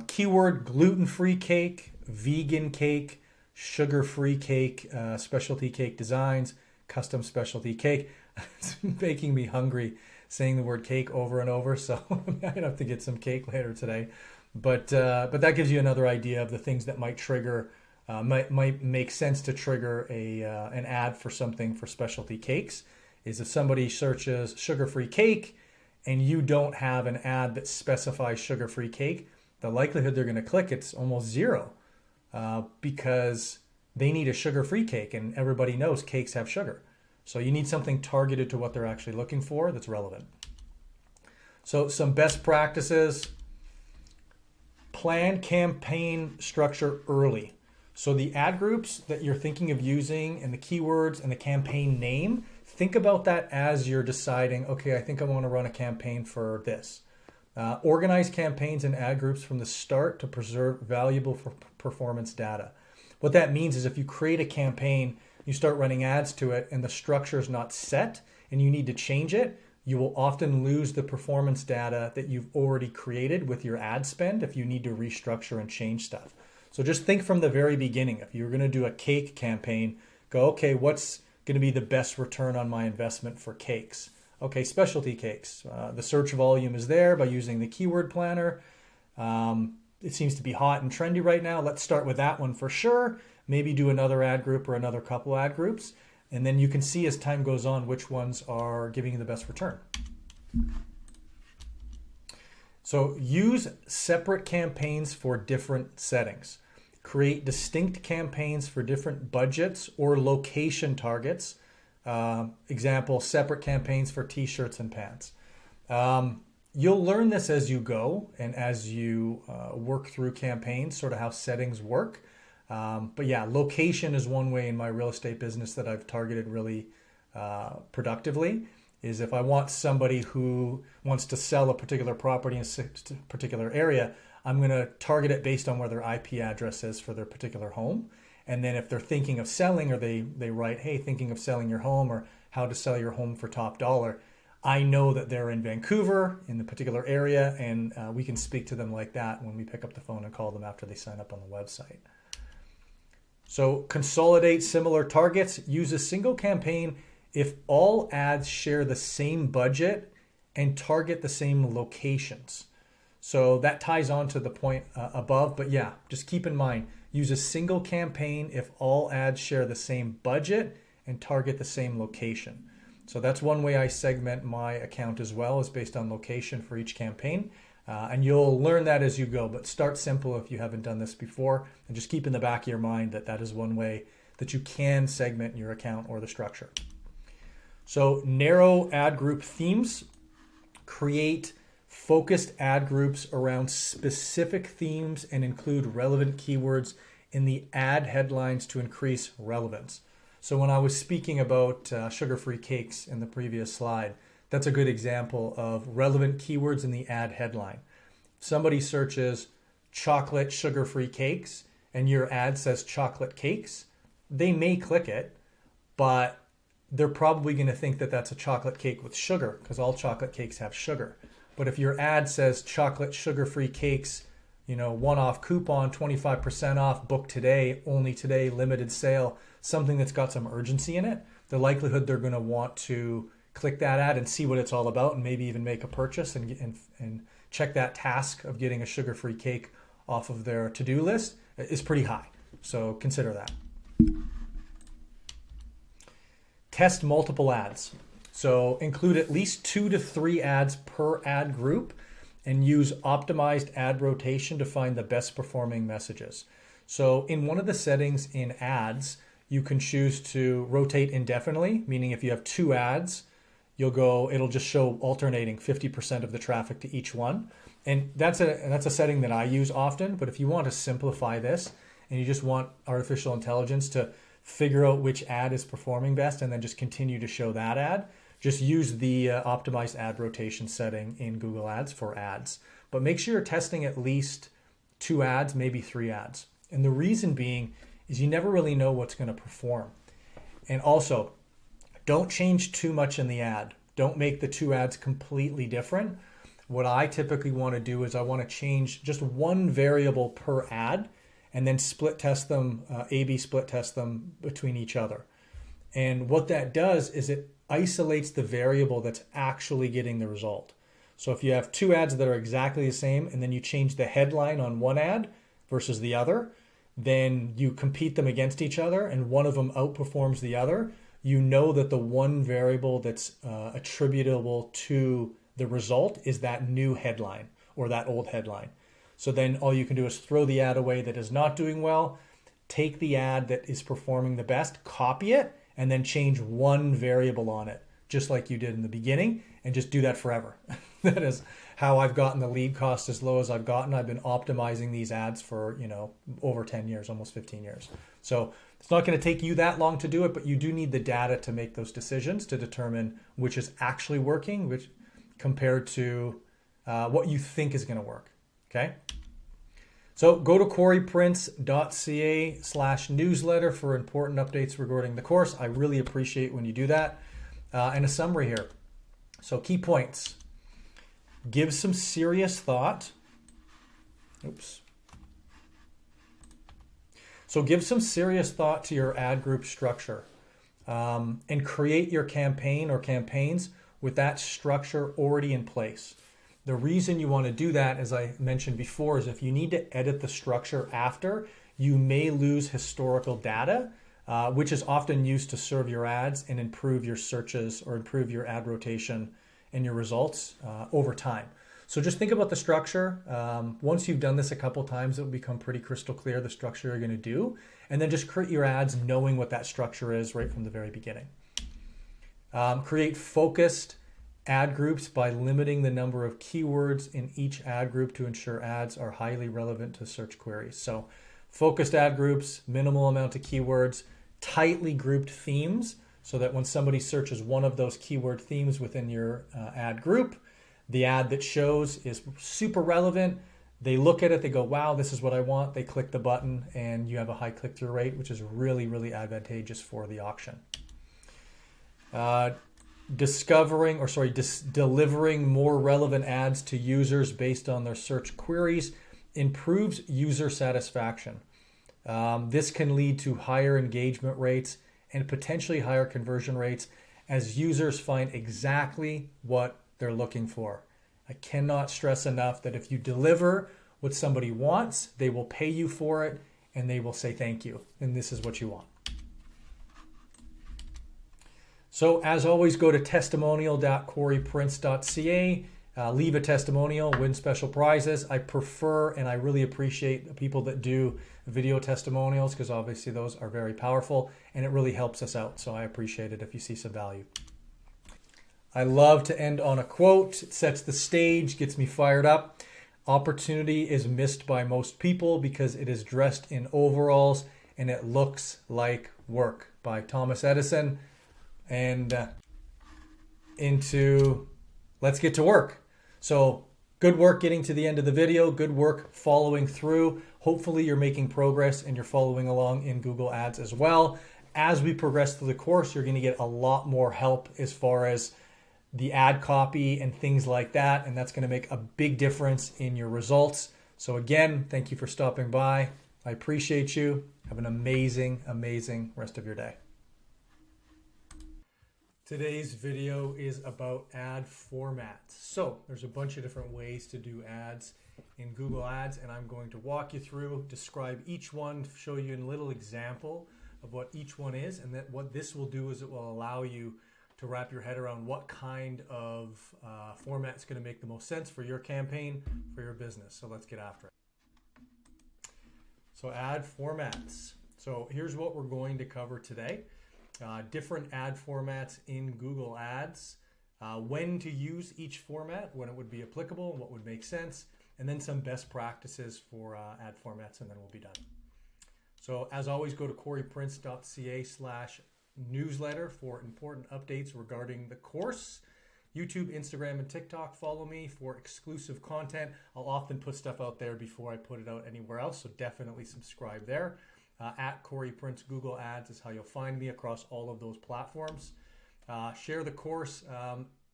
Keyword gluten-free cake, vegan cake, sugar-free cake, specialty cake designs, custom specialty cake. It's making me hungry saying the word cake over and over, so I'm gonna have to get some cake later today. But that gives you another idea of the things that might trigger, might make sense to trigger an ad for something for specialty cakes. Is if somebody searches sugar-free cake and you don't have an ad that specifies sugar-free cake, the likelihood they're going to click it's almost zero, because they need a sugar-free cake, and everybody knows cakes have sugar. So you need something targeted to what they're actually looking for that's relevant. So some best practices: plan campaign structure early. So the ad groups that you're thinking of using and the keywords and the campaign name, think about that as you're deciding, okay, I think I want to run a campaign for this. Organize campaigns and ad groups from the start to preserve valuable performance data. What that means is if you create a campaign, you start running ads to it, and the structure is not set and you need to change it, you will often lose the performance data that you've already created with your ad spend if you need to restructure and change stuff. So just think from the very beginning. If you're going to do a cake campaign, go, okay, what's going to be the best return on my investment for cakes? Okay, specialty cakes. The search volume is there by using the keyword planner. It seems to be hot and trendy right now. Let's start with that one for sure. Maybe do another ad group or another couple ad groups. And then you can see as time goes on which ones are giving you the best return. So use separate campaigns for different settings. Create distinct campaigns for different budgets or location targets. Example, separate campaigns for t-shirts and pants. You'll learn this as you go and as you work through campaigns, sort of how settings work. But yeah, location is one way in my real estate business that I've targeted really productively, is if I want somebody who wants to sell a particular property in a particular area, I'm going to target it based on where their IP address is for their particular home. And then if they're thinking of selling, or they write, hey, thinking of selling your home, or how to sell your home for top dollar, I know that they're in Vancouver in the particular area, and we can speak to them like that when we pick up the phone and call them after they sign up on the website. So consolidate similar targets. Use a single campaign if all ads share the same budget and target the same locations. So that ties on to the point above, but yeah, just keep in mind, use a single campaign if all ads share the same budget and target the same location. So that's one way I segment my account as well, is based on location for each campaign. And you'll learn that as you go, but start simple if you haven't done this before, and just keep in the back of your mind that that is one way that you can segment your account or the structure. So narrow ad group themes. Create focused ad groups around specific themes and include relevant keywords in the ad headlines to increase relevance. So when I was speaking about sugar-free cakes in the previous slide, that's a good example of relevant keywords in the ad headline. Somebody searches chocolate sugar-free cakes and your ad says chocolate cakes, they may click it, but they're probably going to think that that's a chocolate cake with sugar, because all chocolate cakes have sugar. But if your ad says chocolate sugar-free cakes, one-off coupon, 25% off, book today, only today, limited sale, something that's got some urgency in it, the likelihood they're going to want to click that ad and see what it's all about, and maybe even make a purchase and check that task of getting a sugar-free cake off of their to-do list is pretty high. So consider that. Test multiple ads. So include at least 2 to 3 ads per ad group and use optimized ad rotation to find the best performing messages. So in one of the settings in ads, you can choose to rotate indefinitely, meaning if you have 2 ads, it'll just show alternating 50% of the traffic to each one. And that's a setting that I use often, but if you want to simplify this and you just want artificial intelligence to figure out which ad is performing best and then just continue to show that ad, just use the optimized ad rotation setting in Google Ads for ads. But make sure you're testing at least 2 ads, maybe 3 ads. And the reason being is you never really know what's going to perform. And also, don't change too much in the ad. Don't make the 2 ads completely different. What I typically want to do is I want to change just one variable per ad and then split test them, A/B split test them between each other. And what that does is it isolates the variable that's actually getting the result. So if you have 2 ads that are exactly the same and then you change the headline on one ad versus the other, then you compete them against each other and one of them outperforms the other, you know that the one variable that's attributable to the result is that new headline or that old headline. So then all you can do is throw the ad away that is not doing well, take the ad that is performing the best, copy it, and then change one variable on it just like you did in the beginning, and just do that forever. That is how I've gotten the lead cost as low as I've gotten. I've been optimizing these ads for, over 10 years, almost 15 years. So it's not going to take you that long to do it, but you do need the data to make those decisions to determine which is actually working, which compared to what you think is going to work. Okay. So go to coreyprince.ca/newsletter for important updates regarding the course. I really appreciate when you do that. And a summary here. So key points. Give some serious thought. So give some serious thought to your ad group structure, and create your campaign or campaigns with that structure already in place. The reason you want to do that, as I mentioned before, is if you need to edit the structure after, you may lose historical data, which is often used to serve your ads and improve your searches or improve your ad rotation and your results over time. So just think about the structure. Once you've done this a couple times, it will become pretty crystal clear the structure you're going to do. And then just create your ads knowing what that structure is right from the very beginning. Create focused ad groups by limiting the number of keywords in each ad group to ensure ads are highly relevant to search queries. So focused ad groups, minimal amount of keywords, tightly grouped themes, so that when somebody searches one of those keyword themes within your ad group, the ad that shows is super relevant. They look at it, they go, wow, this is what I want. They click the button and you have a high click-through rate, which is really, really advantageous for the auction. Delivering more relevant ads to users based on their search queries improves user satisfaction. This can lead to higher engagement rates and potentially higher conversion rates as users find exactly what they're looking for. I cannot stress enough that if you deliver what somebody wants, they will pay you for it and they will say thank you. And this is what you want. So as always, go to testimonial.coreyprince.ca. Leave a testimonial, win special prizes. I prefer and I really appreciate the people that do video testimonials because obviously those are very powerful and it really helps us out. So I appreciate it if you see some value. I love to end on a quote. It sets the stage, gets me fired up. Opportunity is missed by most people because it is dressed in overalls and it looks like work, by Thomas Edison. And into let's get to work. So good work getting to the end of the video. Good work following through. Hopefully you're making progress and you're following along in Google Ads as well. As we progress through the course, you're going to get a lot more help as far as the ad copy and things like that. And that's going to make a big difference in your results. So again, thank you for stopping by. I appreciate you. Have an amazing, amazing rest of your day. Today's video is about ad formats. So there's a bunch of different ways to do ads in Google Ads, and I'm going to walk you through, describe each one, show you a little example of what each one is, and that what this will do is it will allow you to wrap your head around what kind of format is going to make the most sense for your campaign, for your business. So let's get after it. So ad formats. So here's what we're going to cover today. Different ad formats in Google Ads, when to use each format, when it would be applicable, what would make sense, and then some best practices for ad formats, and then we'll be done. So as always, go to coreyprince.ca/newsletter for important updates regarding the course. YouTube, Instagram, and TikTok, follow me for exclusive content. I'll often put stuff out there before I put it out anywhere else, so definitely subscribe there. At Corey Prince Google Ads is how you'll find me across all of those platforms. Share the course.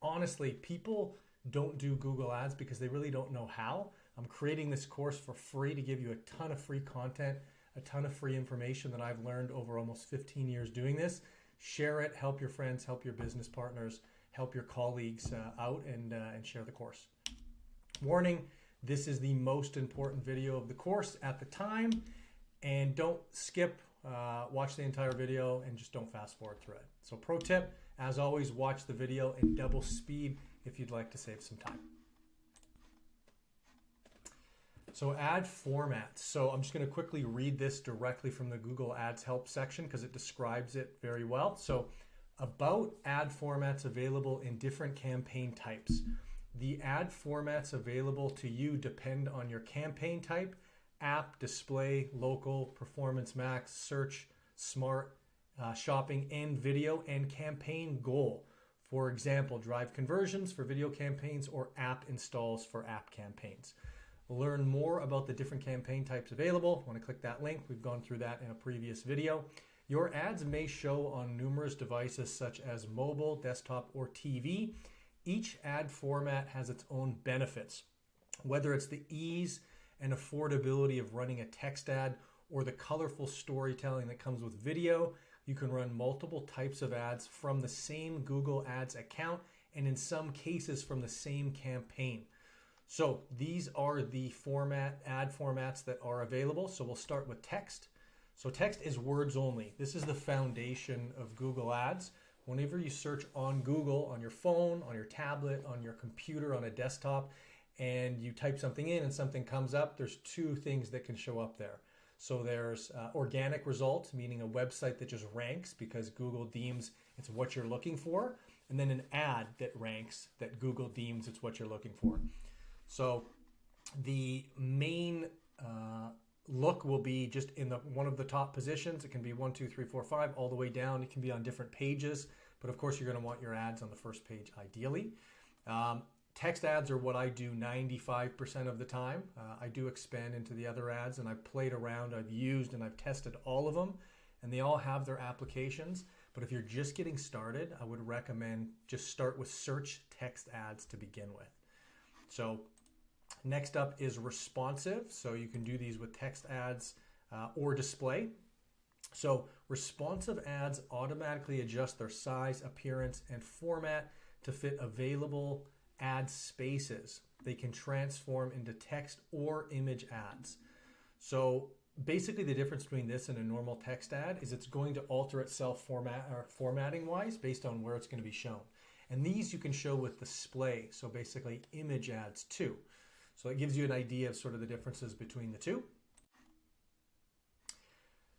Honestly, people don't do Google Ads because they really don't know how. I'm creating this course for free to give you a ton of free content, a ton of free information that I've learned over almost 15 years doing this. Share it, help your friends, help your business partners, help your colleagues out and share the course. Warning, this is the most important video of the course at the time. And don't skip, watch the entire video and just don't fast forward through it. So pro tip, as always, watch the video in double speed if you'd like to save some time. So ad formats. So I'm just going to quickly read this directly from the Google Ads help section because it describes it very well. So About ad formats available in different campaign types. The ad formats available to you depend on your campaign type: app, display, local, performance max, search, smart, shopping, and video, and campaign goal. For example, drive conversions for video campaigns or app installs for app campaigns. Learn more about the different campaign types available. Want to click that link? We've gone through that in a previous video. Your ads may show on numerous devices such as mobile, desktop, or TV. Each ad format has its own benefits, whether it's the ease and affordability of running a text ad or the colorful storytelling that comes with video. You can run multiple types of ads from the same Google Ads account and in some cases from the same campaign. So these are the ad formats that are available. So we'll start with text. So text is words only. This is the foundation of Google Ads. Whenever you search on Google, on your phone, on your tablet, on your computer, on a desktop, and you type something in and something comes up, there's two things that can show up there. So there's organic results, meaning a website that just ranks because Google deems it's what you're looking for, and then an ad that ranks that Google deems it's what you're looking for. So the main look will be just in one of the top positions. It can be 1, 2, 3, 4, 5, all the way down. It can be on different pages, but of course you're going to want your ads on the first page ideally. Text ads are what I do 95% of the time. I do expand into the other ads, and I've played around, I've used, and I've tested all of them, and they all have their applications. But if you're just getting started, I would recommend just start with search text ads to begin with. So next up is responsive. So you can do these with text ads or display. So responsive ads automatically adjust their size, appearance, and format to fit available ad spaces. They can transform into text or image ads. So basically the difference between this and a normal text ad is it's going to alter itself formatting wise based on where it's going to be shown. And these you can show with display, so basically image ads too. So it gives you an idea of sort of the differences between the two.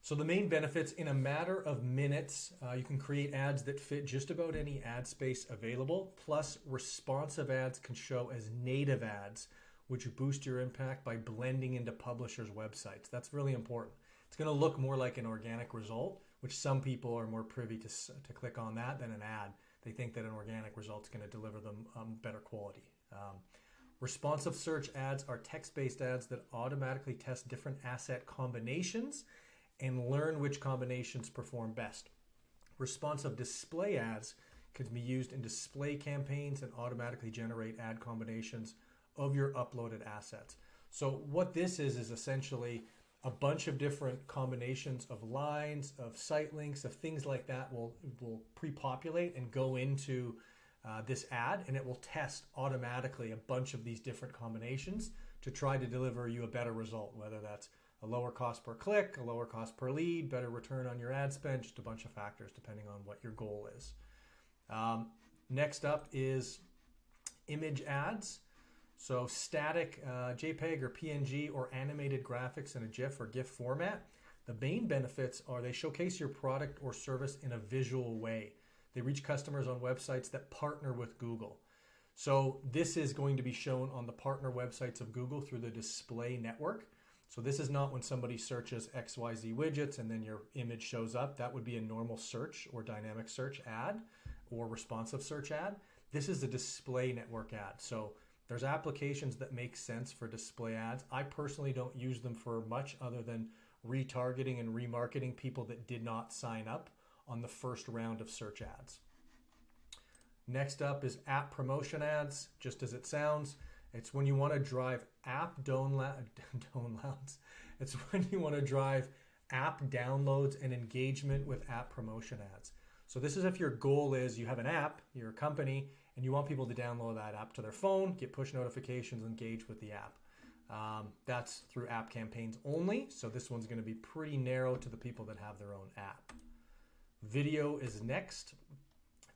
So the main benefits: in a matter of minutes, you can create ads that fit just about any ad space available. Plus, responsive ads can show as native ads, which boost your impact by blending into publishers' websites. That's really important. It's going to look more like an organic result, which some people are more privy to click on that than an ad. They think that an organic result is going to deliver them better quality. Responsive search ads are text-based ads that automatically test different asset combinations and learn which combinations perform best. Responsive display ads can be used in display campaigns and automatically generate ad combinations of your uploaded assets. So what this is essentially a bunch of different combinations of lines, of site links, of things like that will pre-populate and go into this ad, and it will test automatically a bunch of these different combinations to try to deliver you a better result, whether that's a lower cost per click, a lower cost per lead, better return on your ad spend, just a bunch of factors depending on what your goal is. Next up is image ads. So static JPEG or PNG or animated graphics in a GIF or GIF format. The main benefits are they showcase your product or service in a visual way. They reach customers on websites that partner with Google. So this is going to be shown on the partner websites of Google through the display network. So this is not when somebody searches XYZ widgets and then your image shows up. That would be a normal search or dynamic search ad or responsive search ad. This is a display network ad. So there's applications that make sense for display ads. I personally don't use them for much other than retargeting and remarketing people that did not sign up on the first round of search ads. Next up is app promotion ads, just as it sounds. It's when you want to drive app downloads. It's when you want to drive app downloads and engagement with app promotion ads. So this is if your goal is you have an app, you're a company, and you want people to download that app to their phone, get push notifications, engage with the app. That's through app campaigns only. So this one's going to be pretty narrow to the people that have their own app. Video is next.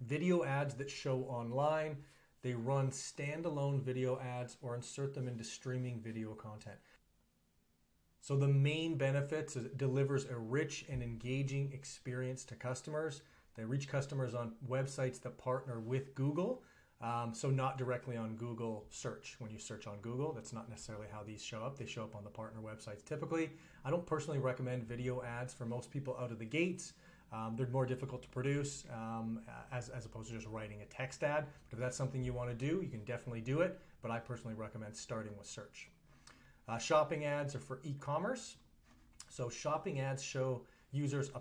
Video ads that show online. They run standalone video ads or insert them into streaming video content. So the main benefits is it delivers a rich and engaging experience to customers. They reach customers on websites that partner with Google. So not directly on Google search. When you search on Google, that's not necessarily how these show up. They show up on the partner websites typically. I don't personally recommend video ads for most people out of the gates. They're more difficult to produce as opposed to just writing a text ad. But if that's something you want to do, you can definitely do it. But I personally recommend starting with search. Shopping ads are for e-commerce. So shopping ads show users a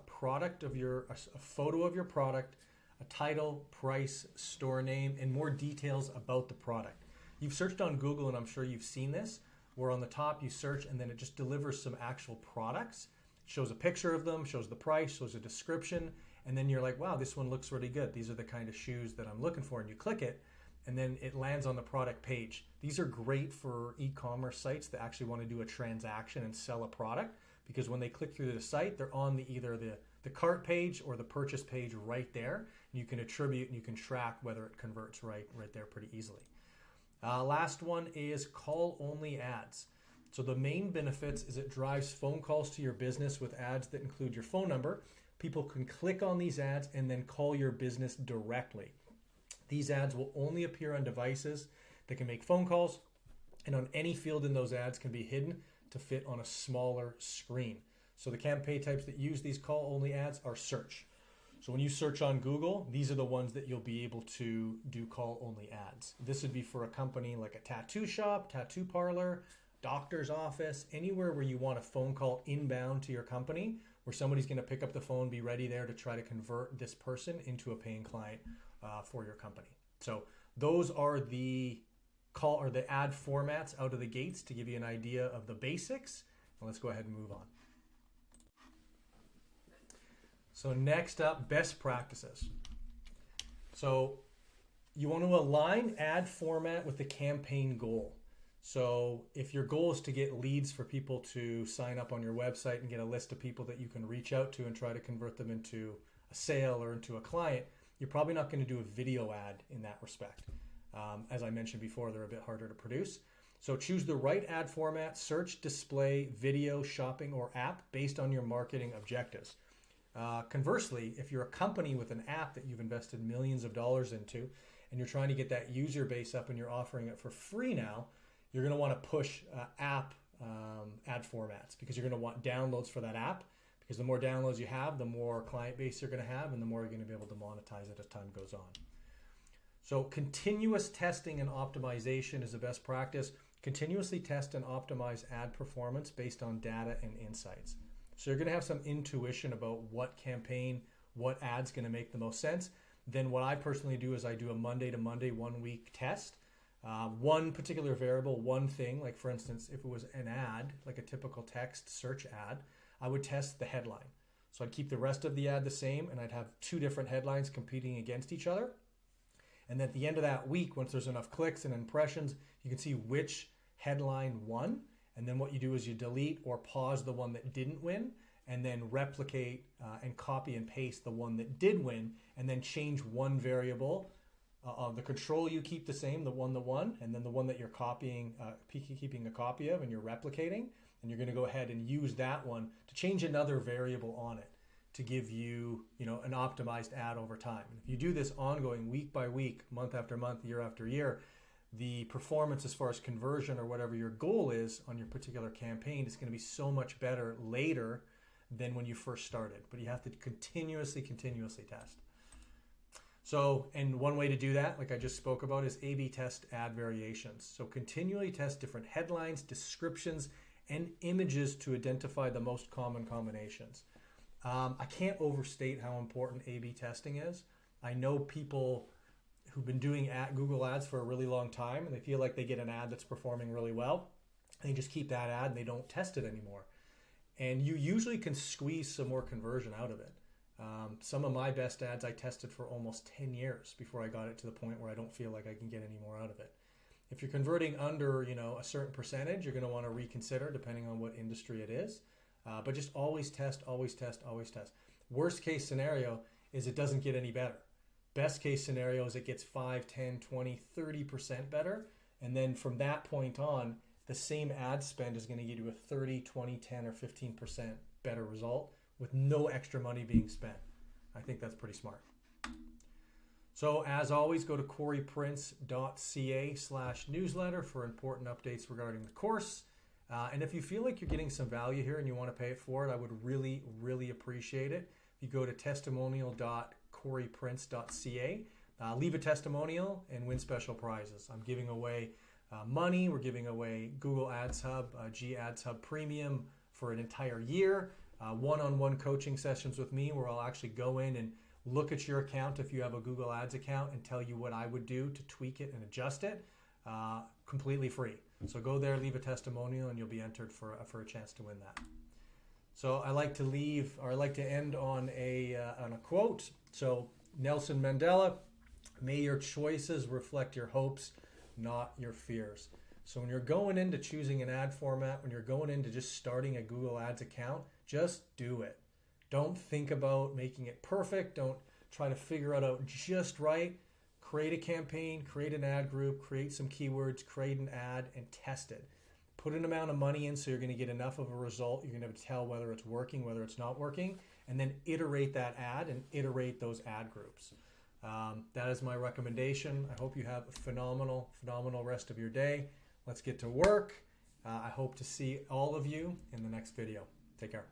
photo of your product, a title, price, store name, and more details about the product. You've searched on Google, and I'm sure you've seen this, where on the top you search and then it just delivers some actual products. It shows a picture of them, shows the price, shows a description, and then you're like, wow, this one looks really good. These are the kind of shoes that I'm looking for, and you click it, and then it lands on the product page. These are great for e-commerce sites that actually want to do a transaction and sell a product, because when they click through the site, they're on either the cart page or the purchase page right there. And you can attribute and you can track whether it converts right there pretty easily. Last one is call-only ads. So the main benefits is it drives phone calls to your business with ads that include your phone number. People can click on these ads and then call your business directly. These ads will only appear on devices that can make phone calls, and on any field in those ads can be hidden to fit on a smaller screen. So the campaign types that use these call-only ads are search. So when you search on Google, these are the ones that you'll be able to do call-only ads. This would be for a company like a tattoo shop, tattoo parlor, doctor's office, anywhere where you want a phone call inbound to your company, where somebody's going to pick up the phone, be ready there to try to convert this person into a paying client for your company. So those are the ad formats out of the gates to give you an idea of the basics. And let's go ahead and move on. So next up, best practices. So you want to align ad format with the campaign goal. So if your goal is to get leads for people to sign up on your website and get a list of people that you can reach out to and try to convert them into a sale or into a client, you're probably not going to do a video ad in that respect. As I mentioned before, they're a bit harder to produce. So choose the right ad format: search, display, video, shopping, or app based on your marketing objectives. Conversely, if you're a company with an app that you've invested millions of dollars into and you're trying to get that user base up and you're offering it for free now, you're going to want to push app ad formats, because you're going to want downloads for that app, because the more downloads you have, the more client base you're going to have and the more you're going to be able to monetize it as time goes on. So continuous testing and optimization is the best practice. Continuously test and optimize ad performance based on data and insights. So you're going to have some intuition about what campaign, what ad's going to make the most sense. Then what I personally do is I do a Monday to Monday 1 week test. One particular variable, one thing, like for instance, if it was an ad, like a typical text search ad, I would test the headline. So I'd keep the rest of the ad the same, and I'd have two different headlines competing against each other. And at the end of that week, once there's enough clicks and impressions, you can see which headline won. And then what you do is you delete or pause the one that didn't win, and then replicate and copy and paste the one that did win, and then change one variable. The control you keep the same, the one that won, and then the one that you're copying, keeping a copy of and you're replicating, and you're going to go ahead and use that one to change another variable on it to give you, an optimized ad over time. And if you do this ongoing, week by week, month after month, year after year, the performance as far as conversion or whatever your goal is on your particular campaign is going to be so much better later than when you first started. But you have to continuously test. So, and one way to do that, like I just spoke about, is A/B test ad variations. So continually test different headlines, descriptions, and images to identify the most common combinations. I can't overstate how important A/B testing is. I know people who've been doing Google ads for a really long time, and they feel like they get an ad that's performing really well. They just keep that ad and they don't test it anymore. And you usually can squeeze some more conversion out of it. Some of my best ads I tested for almost 10 years before I got it to the point where I don't feel like I can get any more out of it. If you're converting under, a certain percentage, you're going to want to reconsider depending on what industry it is. But just always test, always test, always test. Worst case scenario is it doesn't get any better. Best case scenario is it gets 5, 10, 20, 30% better. And then from that point on, the same ad spend is going to give you a 30, 20, 10, or 15% better result with no extra money being spent. I think that's pretty smart. So as always, go to coreyprince.ca/newsletter for important updates regarding the course. And if you feel like you're getting some value here and you want to pay it forward, I would really, really appreciate it. If you go to testimonial.coreyprince.ca, leave a testimonial and win special prizes. I'm giving away money. We're giving away Google Ads Hub, G Ads Hub Premium for an entire year. One-on-one coaching sessions with me where I'll actually go in and look at your account if you have a Google Ads account and tell you what I would do to tweak it and adjust it, completely free. So go there, leave a testimonial, and you'll be entered for a chance to win that. So I like to end on a quote. So Nelson Mandela, may your choices reflect your hopes, not your fears. So when you're going into choosing an ad format, when you're going into just starting a Google Ads account, just do it. Don't think about making it perfect. Don't try to figure it out just right. Create a campaign, create an ad group, create some keywords, create an ad, and test it. Put an amount of money in so you're going to get enough of a result. You're going to tell whether it's working, whether it's not working, and then iterate that ad and iterate those ad groups. That is my recommendation. I hope you have a phenomenal rest of your day. Let's get to work. I hope to see all of you in the next video. Take care.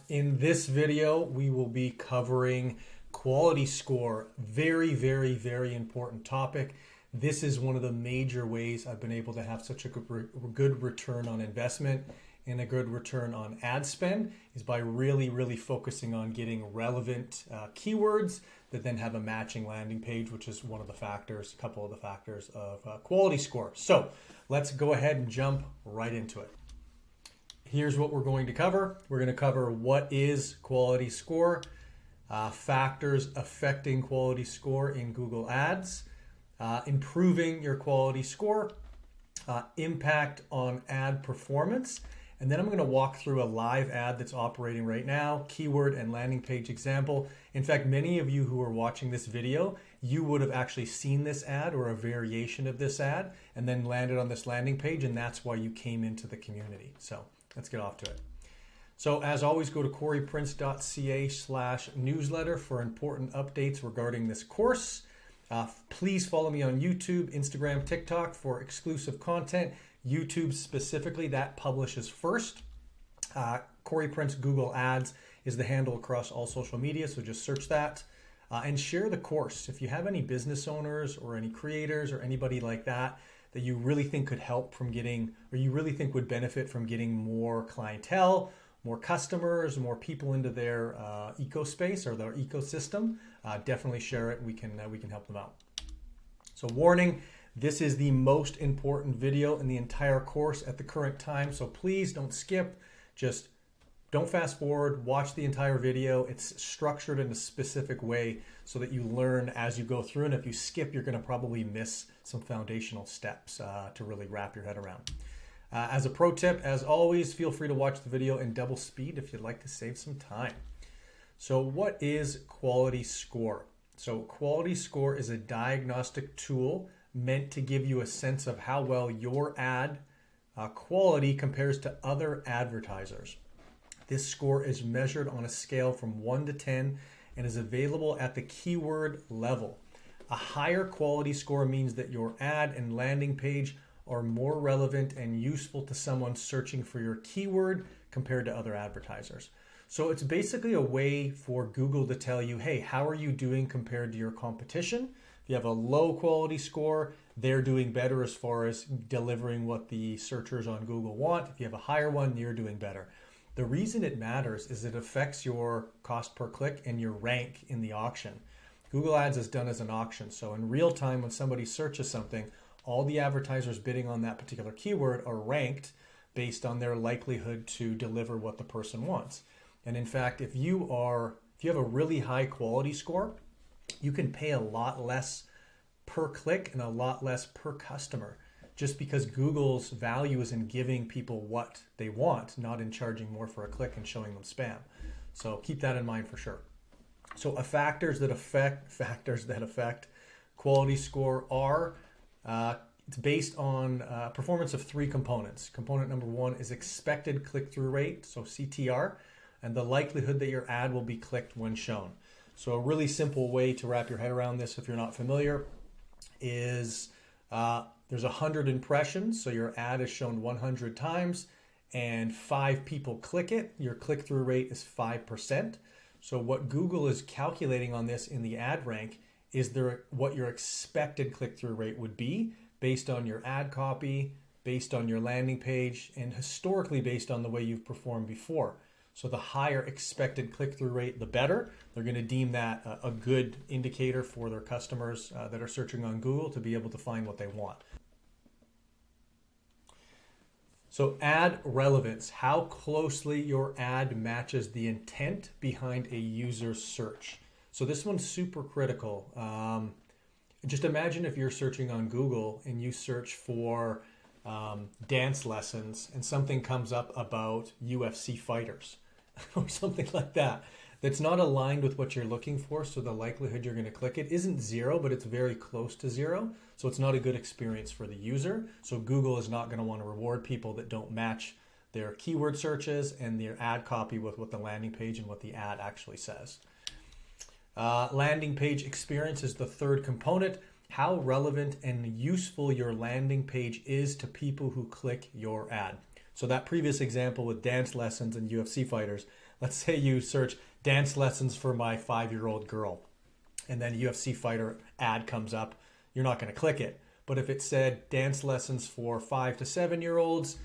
In this video, we will be covering quality score. Very, very, very important topic. This is one of the major ways I've been able to have such a good return on investment and a good return on ad spend is by really, really focusing on getting relevant keywords that then have a matching landing page, which is one of the factors, a couple of the factors of quality score. So let's go ahead and jump right into it. Here's what we're going to cover. We're going to cover what is quality score, factors affecting quality score in Google Ads, improving your quality score, impact on ad performance, and then I'm going to walk through a live ad that's operating right now, keyword and landing page example. In fact, many of you who are watching this video, you would have actually seen this ad or a variation of this ad and then landed on this landing page, and that's why you came into the community. So let's get off to it. So as always, go to coreyprince.ca/newsletter for important updates regarding this course. Please follow me on YouTube, Instagram, TikTok for exclusive content. YouTube specifically, that publishes first. Corey Prince Google Ads is the handle across all social media, so just search that. And share the course. If you have any business owners or any creators or anybody like that that you really think could help from getting, or you really think would benefit from getting more clientele, more customers, more people into their ecospace or their ecosystem, definitely share it and we can help them out. So warning, this is the most important video in the entire course at the current time. So please don't skip, just don't fast forward, watch the entire video. It's structured in a specific way so that you learn as you go through. And if you skip, you're going to probably miss some foundational steps to really wrap your head around. As a pro tip, as always, feel free to watch the video in double speed if you'd like to save some time. So what is quality score? So quality score is a diagnostic tool meant to give you a sense of how well your ad quality compares to other advertisers. This score is measured on a scale from 1 to 10 and is available at the keyword level. A higher quality score means that your ad and landing page are more relevant and useful to someone searching for your keyword compared to other advertisers. So it's basically a way for Google to tell you, hey, how are you doing compared to your competition? If you have a low quality score, they're doing better as far as delivering what the searchers on Google want. If you have a higher one, you're doing better. The reason it matters is it affects your cost per click and your rank in the auction. Google Ads is done as an auction. So in real time, when somebody searches something, all the advertisers bidding on that particular keyword are ranked based on their likelihood to deliver what the person wants. And in fact, if you have a really high quality score, you can pay a lot less per click and a lot less per customer, just because Google's value is in giving people what they want, not in charging more for a click and showing them spam. So keep that in mind for sure. So factors that affect quality score are it's based on performance of 3 components. Component number 1 is expected click-through rate, so CTR, and the likelihood that your ad will be clicked when shown. So a really simple way to wrap your head around this, if you're not familiar, is there's 100 impressions. So your ad is shown 100 times and 5 people click it. Your click-through rate is 5%. So what Google is calculating on this in the ad rank is what your expected click-through rate would be based on your ad copy, based on your landing page, and historically based on the way you've performed before. So the higher expected click-through rate, the better. They're going to deem that a good indicator for their customers that are searching on Google to be able to find what they want. So ad relevance, how closely your ad matches the intent behind a user's search. So this one's super critical. Just imagine if you're searching on Google and you search for dance lessons and something comes up about UFC fighters or something like that. That's not aligned with what you're looking for, so the likelihood you're going to click it isn't 0, but it's very close to 0. So it's not a good experience for the user. So Google is not going to want to reward people that don't match their keyword searches and their ad copy with what the landing page and what the ad actually says. Landing page experience is the third component. How relevant and useful your landing page is to people who click your ad. So that previous example with dance lessons and UFC fighters, let's say you search dance lessons for my 5-year-old girl, and then UFC fighter ad comes up, you're not going to click it. But if it said dance lessons for 5 to 7-year-olds,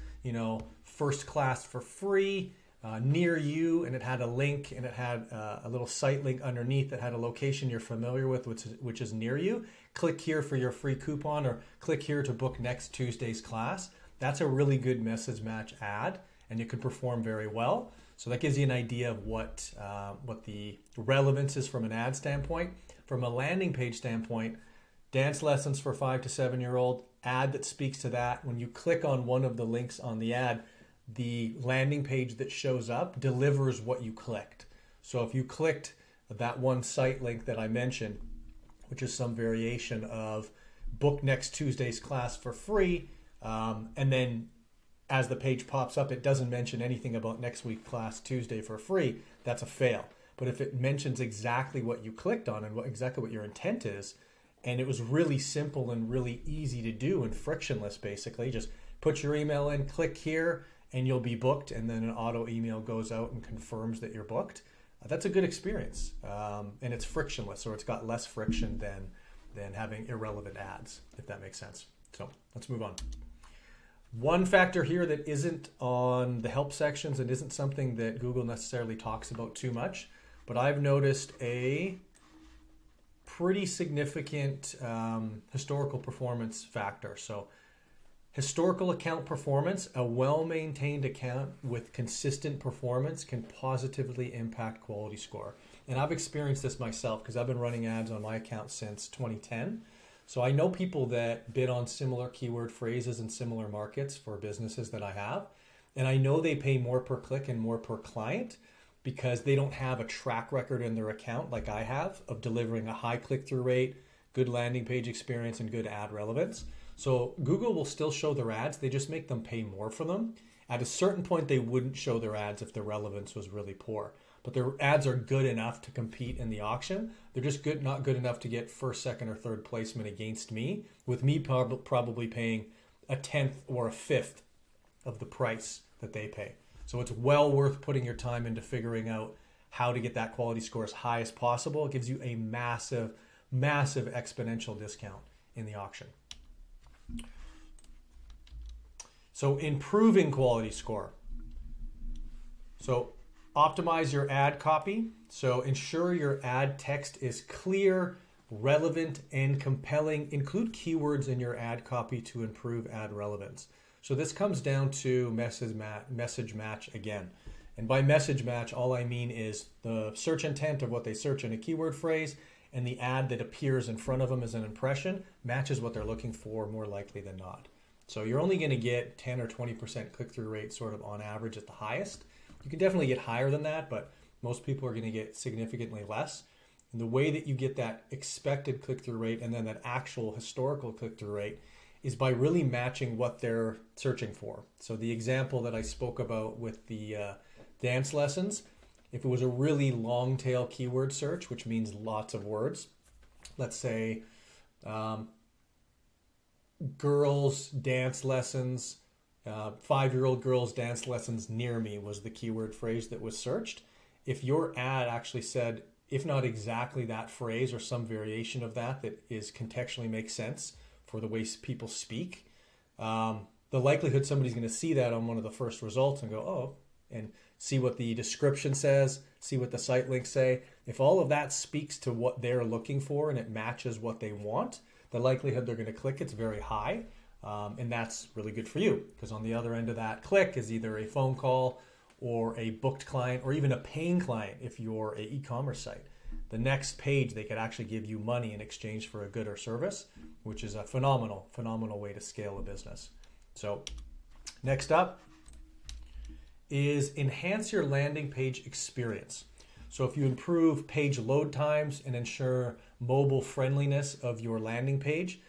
first class for free, near you, and it had a link and it had a little site link underneath that had a location you're familiar with, which is near you. Click here for your free coupon, or click here to book next Tuesday's class. That's a really good message match ad, and it could perform very well. So that gives you an idea of what the relevance is from an ad standpoint. From a landing page standpoint, dance lessons for 5 to 7-year-old, ad that speaks to that. When you click on one of the links on the ad, the landing page that shows up delivers what you clicked. So if you clicked that one site link that I mentioned, which is some variation of book next Tuesday's class for free, and then as the page pops up, it doesn't mention anything about next week's class Tuesday for free, that's a fail. But if it mentions exactly what you clicked on and exactly what your intent is, and it was really simple and really easy to do and frictionless, basically, just put your email in, click here, and you'll be booked, and then an auto email goes out and confirms that you're booked. That's a good experience, and it's frictionless, or it's got less friction than having irrelevant ads, if that makes sense. So let's move on. One factor here that isn't on the help sections and isn't something that Google necessarily talks about too much, but I've noticed a pretty significant historical performance factor. So historical account performance, a well-maintained account with consistent performance can positively impact quality score. And I've experienced this myself because I've been running ads on my account since 2010. So I know people that bid on similar keyword phrases in similar markets for businesses that I have. And I know they pay more per click and more per client because they don't have a track record in their account like I have of delivering a high click-through rate, good landing page experience, and good ad relevance. So Google will still show their ads, they just make them pay more for them. At a certain point, they wouldn't show their ads if the relevance was really poor. But their ads are good enough to compete in the auction. They're just not good enough to get first, second, or third placement against me, with me probably paying a 10th or a 5th of the price that they pay. So it's well worth putting your time into figuring out how to get that quality score as high as possible. It gives you a massive, massive exponential discount in the auction. So improving quality score. So optimize your ad copy. So ensure your ad text is clear, relevant, and compelling. Include keywords in your ad copy to improve ad relevance. So this comes down to message match again. And by message match, all I mean is the search intent of what they search in a keyword phrase and the ad that appears in front of them as an impression matches what they're looking for more likely than not. So you're only going to get 10 or 20% click-through rate sort of on average at the highest. You can definitely get higher than that, but most people are going to get significantly less. And the way that you get that expected click-through rate and then that actual historical click-through rate is by really matching what they're searching for. So the example that I spoke about with the dance lessons, If it was a really long tail keyword search, which means lots of words, let's say girls dance lessons, 5-year-old girls dance lessons near me was the keyword phrase that was searched. If your ad actually said, if not exactly that phrase or some variation of that is contextually makes sense for the way people speak, the likelihood somebody's going to see that on one of the first results and go, oh, and see what the description says, see what the site links say. If all of that speaks to what they're looking for and it matches what they want, the likelihood they're going to click it's very high. And that's really good for you, because on the other end of that click is either a phone call or a booked client or even a paying client if you're an e-commerce site. The next page, they could actually give you money in exchange for a good or service, which is a phenomenal way to scale a business. So next up is enhance your landing page experience. So if you improve page load times and ensure mobile friendliness of your landing page,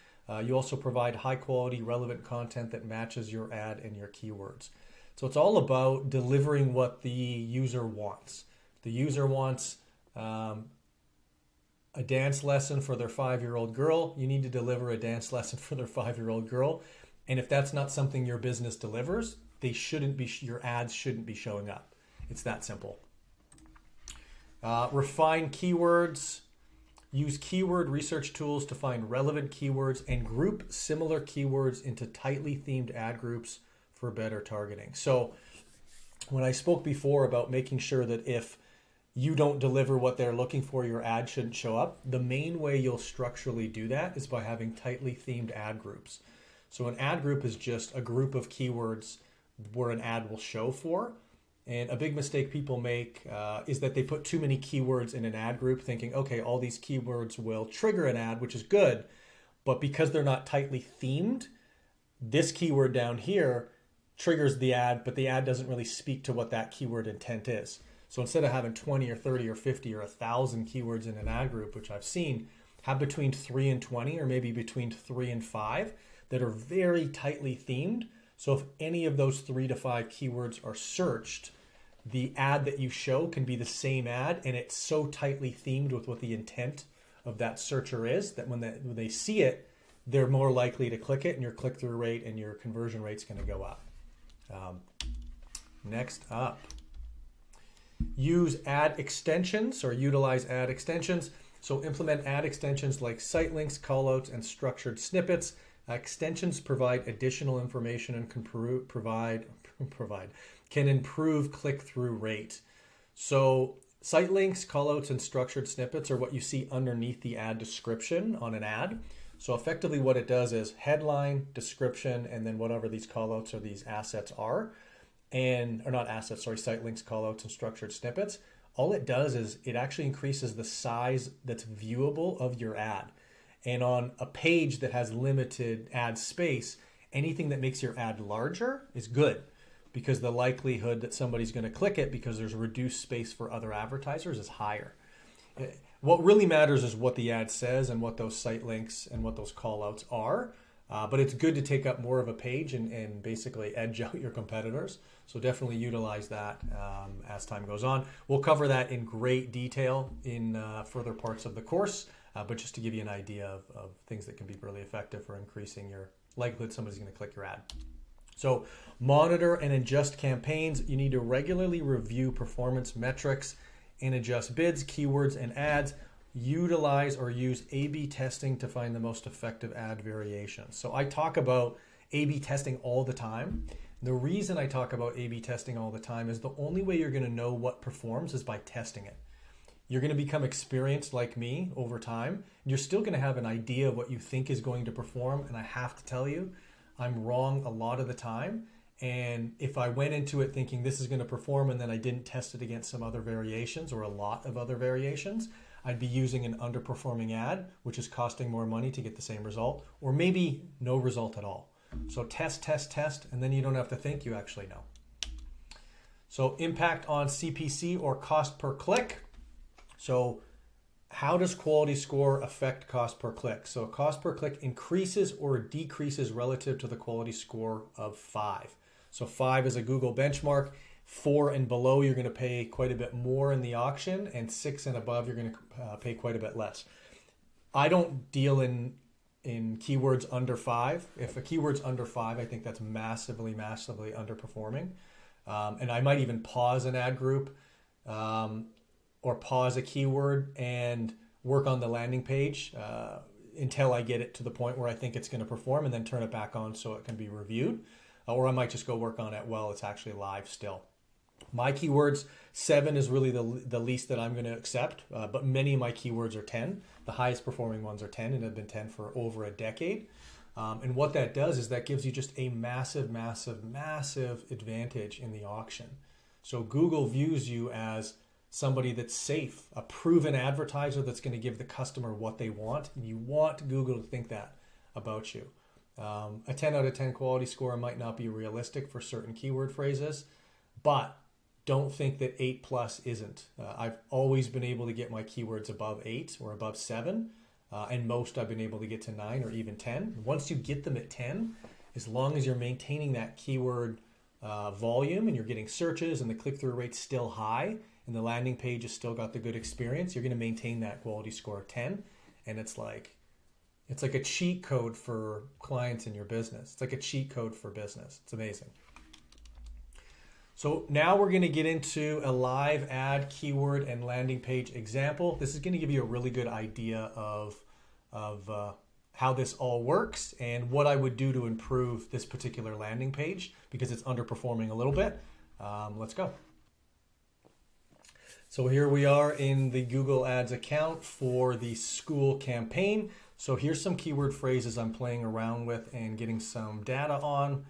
you also provide high quality, relevant content that matches your ad and your keywords. So it's all about delivering what the user wants. The user wants a dance lesson for their 5-year-old girl. You need to deliver a dance lesson for their 5-year-old girl. And if that's not something your business delivers, your ads shouldn't be showing up. It's that simple. Refine keywords. Use keyword research tools to find relevant keywords and group similar keywords into tightly themed ad groups for better targeting. So when I spoke before about making sure that if you don't deliver what they're looking for, your ad shouldn't show up, the main way you'll structurally do that is by having tightly themed ad groups. So an ad group is just a group of keywords where an ad will show for. And a big mistake people make is that they put too many keywords in an ad group thinking, okay, all these keywords will trigger an ad, which is good. But because they're not tightly themed, this keyword down here triggers the ad, but the ad doesn't really speak to what that keyword intent is. So instead of having 20 or 30 or 50 or 1,000 keywords in an ad group, which I've seen, have between 3 and 20 or maybe between 3 and 5 that are very tightly themed. So if any of those 3 to 5 keywords are searched, the ad that you show can be the same ad, and it's so tightly themed with what the intent of that searcher is that when they see it, they're more likely to click it, and your click-through rate and your conversion rate's going to go up. Next up, use ad extensions or utilize ad extensions. So implement ad extensions like site links, callouts, and structured snippets. Extensions provide additional information and can improve click-through rate. So site links, callouts, and structured snippets are what you see underneath the ad description on an ad. So effectively what it does is headline, description, and then whatever these callouts or these assets are, site links, callouts, and structured snippets. All it does is it actually increases the size that's viewable of your ad. And on a page that has limited ad space, anything that makes your ad larger is good, because the likelihood that somebody's going to click it because there's reduced space for other advertisers is higher. What really matters is what the ad says and what those site links and what those callouts are. But it's good to take up more of a page and basically edge out your competitors. So definitely utilize that as time goes on. We'll cover that in great detail in further parts of the course. But just to give you an idea of things that can be really effective for increasing your likelihood somebody's going to click your ad. So monitor and adjust campaigns. You need to regularly review performance metrics and adjust bids, keywords, and ads. Utilize or use A/B testing to find the most effective ad variations. So I talk about A/B testing all the time. The reason I talk about A/B testing all the time is the only way you're going to know what performs is by testing it. You're going to become experienced like me over time. You're still going to have an idea of what you think is going to perform. And I have to tell you, I'm wrong a lot of the time. And if I went into it thinking this is going to perform and then I didn't test it against some other variations or a lot of other variations, I'd be using an underperforming ad, which is costing more money to get the same result, or maybe no result at all. So test, and then you don't have to think, you actually know. So impact on CPC or cost per click. So how does quality score affect cost per click? So cost per click increases or decreases relative to the quality score of 5. So 5 is a Google benchmark. 4 and below, you're going to pay quite a bit more in the auction, and 6 and above, you're going to pay quite a bit less. I don't deal in keywords under 5. If a keyword's under 5, I think that's massively underperforming. And I might even pause an ad group or pause a keyword and work on the landing page until I get it to the point where I think it's going to perform, and then turn it back on so it can be reviewed. Or I might just go work on it while it's actually live still. My keywords, 7 is really the least that I'm going to accept, but many of my keywords are 10. The highest performing ones are 10 and have been 10 for over a decade. And what that does is that gives you just a massive advantage in the auction. So Google views you as somebody that's safe, a proven advertiser that's going to give the customer what they want. And you want Google to think that about you. A 10 out of 10 quality score might not be realistic for certain keyword phrases, but don't think that 8 plus isn't. I've always been able to get my keywords above 8 or above 7, and most I've been able to get to 9 or even 10. Once you get them at 10, as long as you're maintaining that keyword volume and you're getting searches and the click-through rate's still high and the landing page has still got the good experience, you're going to maintain that quality score of 10. And it's like a cheat code for clients in your business. It's like a cheat code for business. It's amazing. So now we're going to get into a live ad, keyword, and landing page example. This is going to give you a really good idea of how this all works and what I would do to improve this particular landing page because it's underperforming a little bit. Let's go. So here we are in the Google Ads account for the school campaign. So here's some keyword phrases I'm playing around with and getting some data on.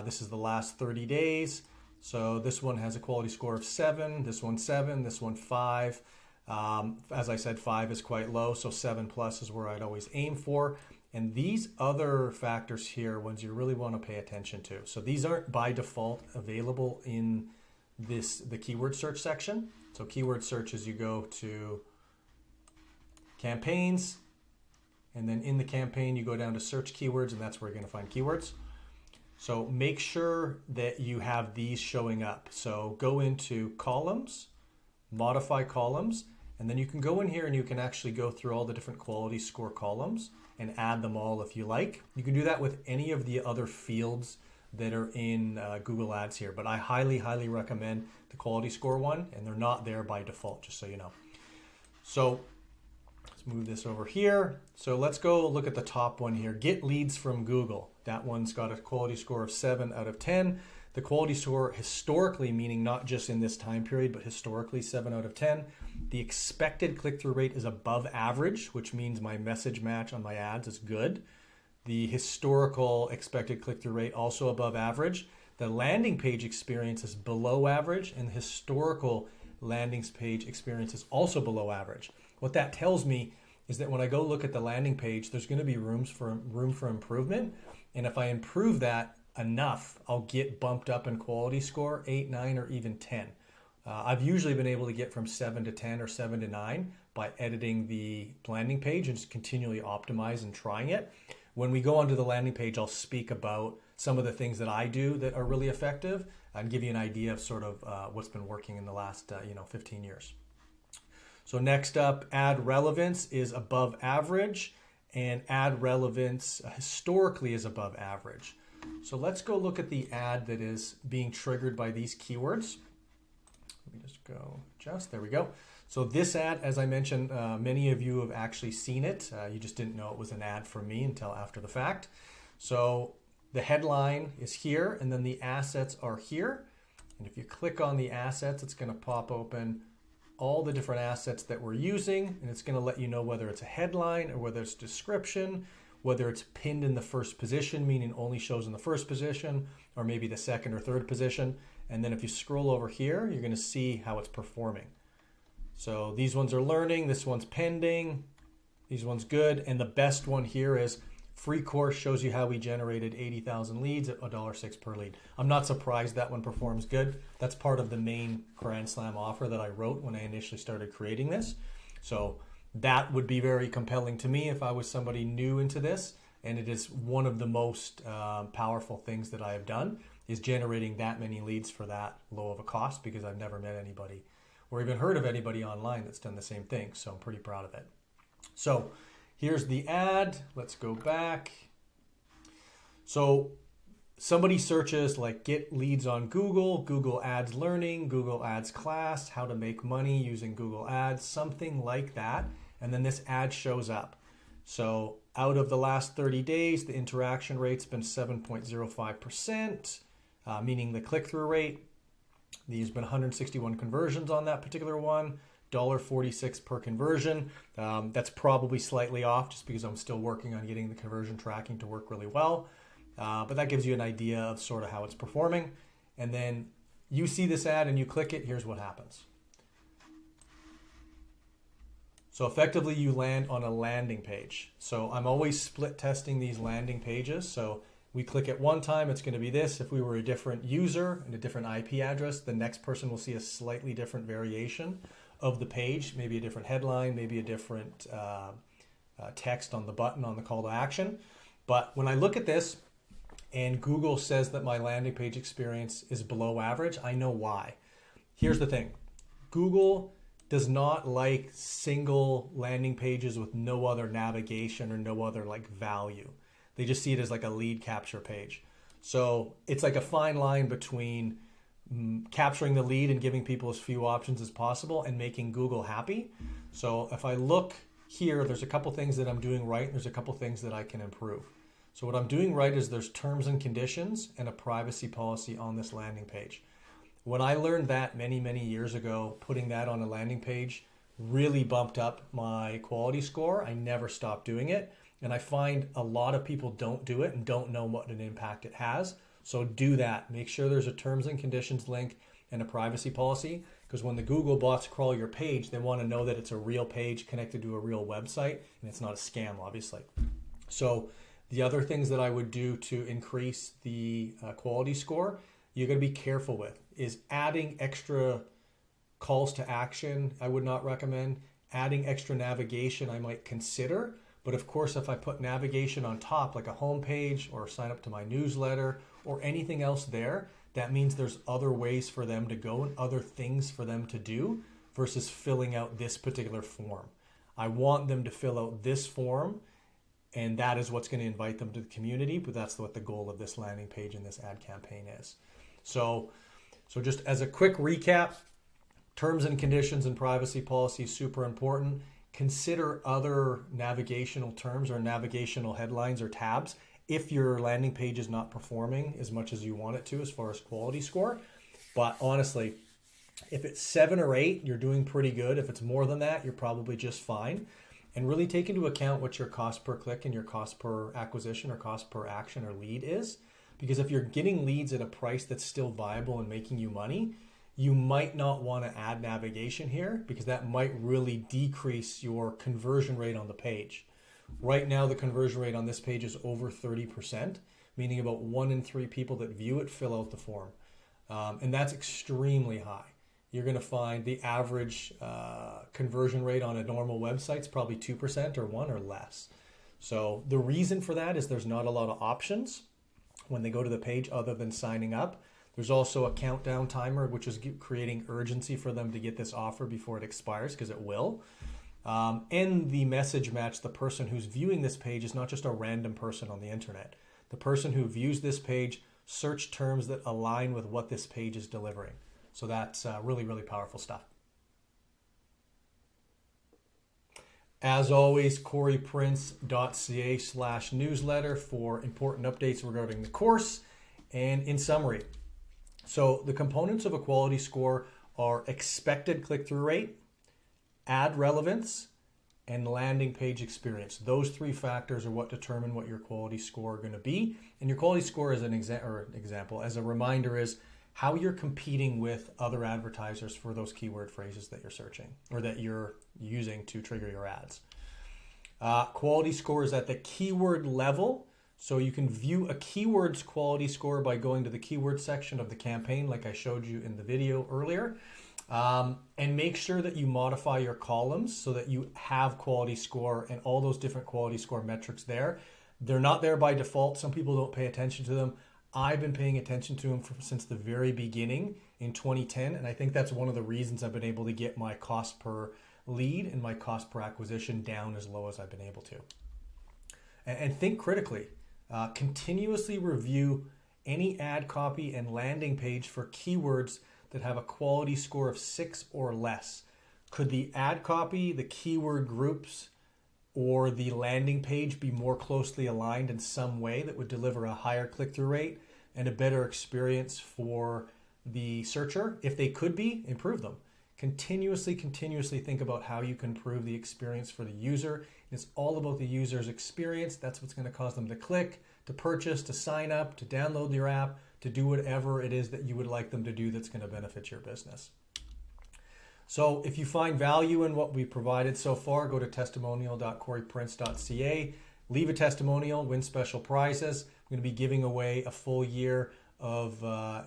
This is the last 30 days. So this one has a quality score of 7, this one 7, this one 5. As I said, 5 is quite low, so 7 plus is where I'd always aim for. And these other factors here, ones you really want to pay attention to. So these aren't by default available in the keyword search section. So keyword search is you go to campaigns, and then in the campaign you go down to search keywords, and that's where you're going to find keywords. So make sure that you have these showing up. So go into columns, modify columns, and then you can go in here and you can actually go through all the different quality score columns and add them all if you like. You can do that with any of the other fields that are in Google Ads here, but I highly recommend the quality score one, and they're not there by default, just so you know. So let's move this over here. So let's go look at the top one here, get leads from Google. That one's got a quality score of 7 out of 10. The quality score historically, meaning not just in this time period, but historically 7 out of 10. The expected click-through rate is above average, which means my message match on my ads is good. The historical expected click-through rate also above average. The landing page experience is below average, and the historical landing page experience is also below average. What that tells me is that when I go look at the landing page, there's going to be room for improvement. And if I improve that enough, I'll get bumped up in quality score, 8, 9, or even 10. I've usually been able to get from 7 to 10 or 7 to 9 by editing the landing page and just continually optimize and trying it. When we go onto the landing page, I'll speak about some of the things that I do that are really effective and give you an idea of sort of what's been working in the last 15 years. So next up, ad relevance is above average, and ad relevance historically is above average. So let's go look at the ad that is being triggered by these keywords. Let me just go there we go. So this ad, as I mentioned, many of you have actually seen it. You just didn't know it was an ad from me until after the fact. So the headline is here, and then the assets are here. And if you click on the assets, it's going to pop open all the different assets that we're using, and it's going to let you know whether it's a headline or whether it's description, whether it's pinned in the first position, meaning only shows in the first position, or maybe the second or third position. And then if you scroll over here, you're going to see how it's performing. So these ones are learning, this one's pending, these one's good, and the best one here is free course, shows you how we generated 80,000 leads at $1.06 per lead. I'm not surprised that one performs good. That's part of the main Grand Slam offer that I wrote when I initially started creating this. So that would be very compelling to me if I was somebody new into this, and it is one of the most powerful things that I have done. is generating that many leads for that low of a cost, because I've never met anybody or even heard of anybody online that's done the same thing. So I'm pretty proud of it. So here's the ad. Let's go back. So somebody searches like get leads on Google, Google Ads Learning, Google Ads Class, how to make money using Google Ads, something like that. And then this ad shows up. So out of the last 30 days, the interaction rate's been 7.05%, meaning the click-through rate. There's been 161 conversions on that particular one, $1.46 per conversion. That's probably slightly off just because I'm still working on getting the conversion tracking to work really well. But that gives you an idea of sort of how it's performing. And then you see this ad and you click it, here's what happens. So effectively you land on a landing page. So I'm always split testing these landing pages. So we click it one time, it's going to be this. If we were a different user and a different IP address, the next person will see a slightly different variation of the page, maybe a different headline, maybe a different text on the button on the call to action. But when I look at this and Google says that my landing page experience is below average, I know why. Here's the thing. Google does not like single landing pages with no other navigation or no other like value. They just see it as like a lead capture page. So it's like a fine line between capturing the lead and giving people as few options as possible and making Google happy. So if I look here, there's a couple things that I'm doing right, and there's a couple things that I can improve. So what I'm doing right is there's terms and conditions and a privacy policy on this landing page. When I learned that many, many years ago, putting that on a landing page really bumped up my quality score. I never stopped doing it. And I find a lot of people don't do it and don't know what an impact it has. So do that. Make sure there's a terms and conditions link and a privacy policy, because when the Google bots crawl your page, they want to know that it's a real page connected to a real website and it's not a scam, obviously. So the other things that I would do to increase the quality score, you're going to be careful with, is adding extra calls to action. I would not recommend. Adding extra navigation I might consider. But of course, if I put navigation on top, like a home page or sign up to my newsletter or anything else there, that means there's other ways for them to go and other things for them to do versus filling out this particular form. I want them to fill out this form, and that is what's going to invite them to the community, but that's what the goal of this landing page and this ad campaign is. So just as a quick recap, terms and conditions and privacy policy is super important. Consider other navigational terms or navigational headlines or tabs if your landing page is not performing as much as you want it to as far as quality score. But honestly, if it's 7 or 8, you're doing pretty good. If it's more than that, you're probably just fine. And really take into account what your cost per click and your cost per acquisition or cost per action or lead is. Because if you're getting leads at a price that's still viable and making you money, you might not want to add navigation here, because that might really decrease your conversion rate on the page. Right now, the conversion rate on this page is over 30%, meaning about 1 in 3 people that view it fill out the form. And that's extremely high. You're going to find the average conversion rate on a normal website is probably 2% or 1 or less. So the reason for that is there's not a lot of options when they go to the page other than signing up. There's also a countdown timer, which is creating urgency for them to get this offer before it expires, because it will. And the message match, the person who's viewing this page is not just a random person on the internet. The person who views this page search terms that align with what this page is delivering. So that's really, really powerful stuff. As always, coreyprince.ca/newsletter for important updates regarding the course. And in summary, so the components of a quality score are expected click-through rate, ad relevance, and landing page experience. Those 3 factors are what determine what your quality score are going to be. And your quality score as an example, as a reminder, is how you're competing with other advertisers for those keyword phrases that you're searching or that you're using to trigger your ads. Quality score is at the keyword level. So you can view a keyword's quality score by going to the keyword section of the campaign, like I showed you in the video earlier. And make sure that you modify your columns so that you have quality score and all those different quality score metrics there. They're not there by default. Some people don't pay attention to them. I've been paying attention to them since the very beginning in 2010, and I think that's one of the reasons I've been able to get my cost per lead and my cost per acquisition down as low as I've been able to. And think critically. Continuously review any ad copy and landing page for keywords that have a quality score of 6 or less. Could the ad copy, the keyword groups, or the landing page be more closely aligned in some way that would deliver a higher click-through rate and a better experience for the searcher? If they could be, improve them. Continuously think about how you can improve the experience for the user. It's all about the user's experience. That's what's going to cause them to click, to purchase, to sign up, to download your app, to do whatever it is that you would like them to do that's going to benefit your business. So if you find value in what we provided so far, go to testimonial.coreyprince.ca, leave a testimonial, win special prizes. I'm going to be giving away a full year of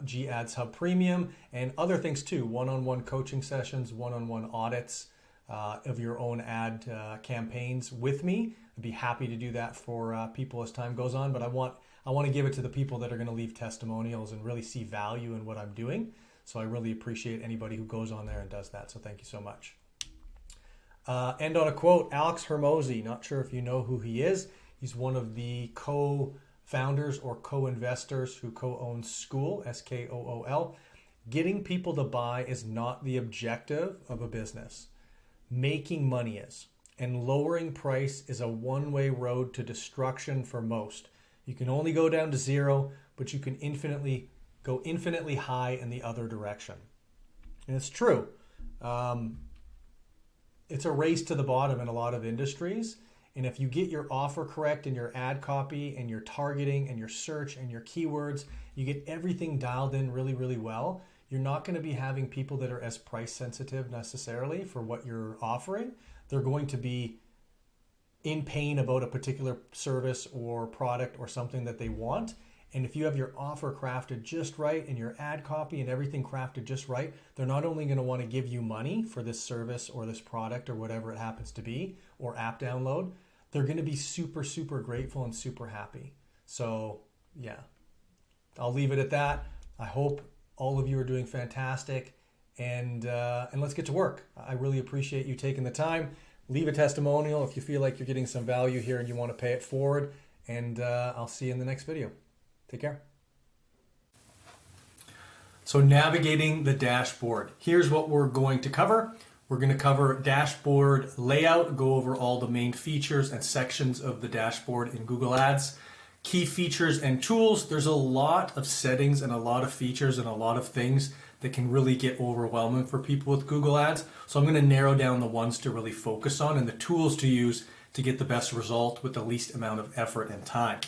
G-Ads Hub Premium and other things too, one-on-one coaching sessions, one-on-one audits of your own ad campaigns with me. I'd be happy to do that for people as time goes on, but I want to give it to the people that are going to leave testimonials and really see value in what I'm doing. So I really appreciate anybody who goes on there and does that. So thank you so much. End on a quote, Alex Hermosi. Not sure if you know who he is. He's one of the co-founders or co-investors who co-owns Skool, S-K-O-O-L. Getting people to buy is not the objective of a business. Making money is. And lowering price is a one-way road to destruction for most. You can only go down to zero, but you can go infinitely high in the other direction. And it's true. It's a race to the bottom in a lot of industries. And if you get your offer correct and your ad copy and your targeting and your search and your keywords, you get everything dialed in really, really well, you're not going to be having people that are as price sensitive necessarily for what you're offering. They're going to be in pain about a particular service or product or something that they want. And if you have your offer crafted just right and your ad copy and everything crafted just right, they're not only going to want to give you money for this service or this product or whatever it happens to be, or app download, they're going to be super, super grateful and super happy. So yeah, I'll leave it at that. I hope all of you are doing fantastic, and let's get to work. I really appreciate you taking the time. Leave a testimonial if you feel like you're getting some value here and you want to pay it forward, and I'll see you in the next video. Take care. So navigating the dashboard. Here's what we're going to cover. We're going to cover dashboard layout, go over all the main features and sections of the dashboard in Google Ads. Key features and tools. There's a lot of settings and a lot of features and a lot of things that can really get overwhelming for people with Google Ads. So I'm going to narrow down the ones to really focus on and the tools to use to get the best result with the least amount of effort and time.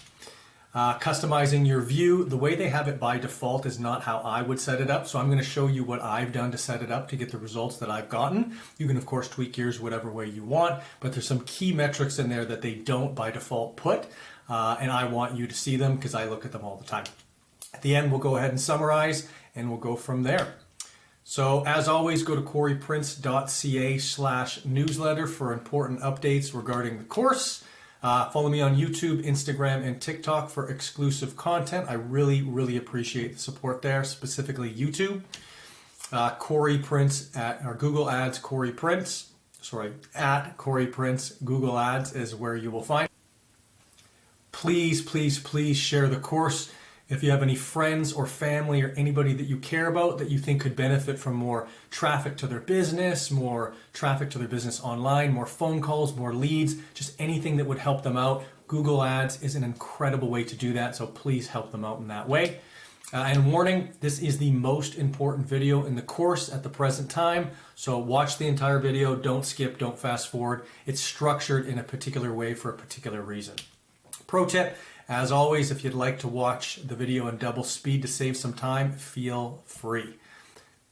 Customizing your view, the way they have it by default is not how I would set it up. So I'm going to show you what I've done to set it up to get the results that I've gotten. You can of course tweak yours whatever way you want, but there's some key metrics in there that they don't by default put. And I want you to see them because I look at them all the time. At the end, we'll go ahead and summarize and we'll go from there. So as always, go to coreyprince.ca/newsletter for important updates regarding the course. Follow me on YouTube, Instagram, and TikTok for exclusive content. I really, really appreciate the support there, specifically YouTube. Corey Prince or Google Ads, Corey Prince. At Corey Prince, Google Ads is where you will find. Please, please, please share the course. If you have any friends or family or anybody that you care about that you think could benefit from more traffic to their business, more traffic to their business online, more phone calls, more leads, just anything that would help them out, Google Ads is an incredible way to do that. So please help them out in that way. And warning, this is the most important video in the course at the present time. So watch the entire video. Don't skip, don't fast forward. It's structured in a particular way for a particular reason. Pro tip, as always, if you'd like to watch the video in double speed to save some time, feel free.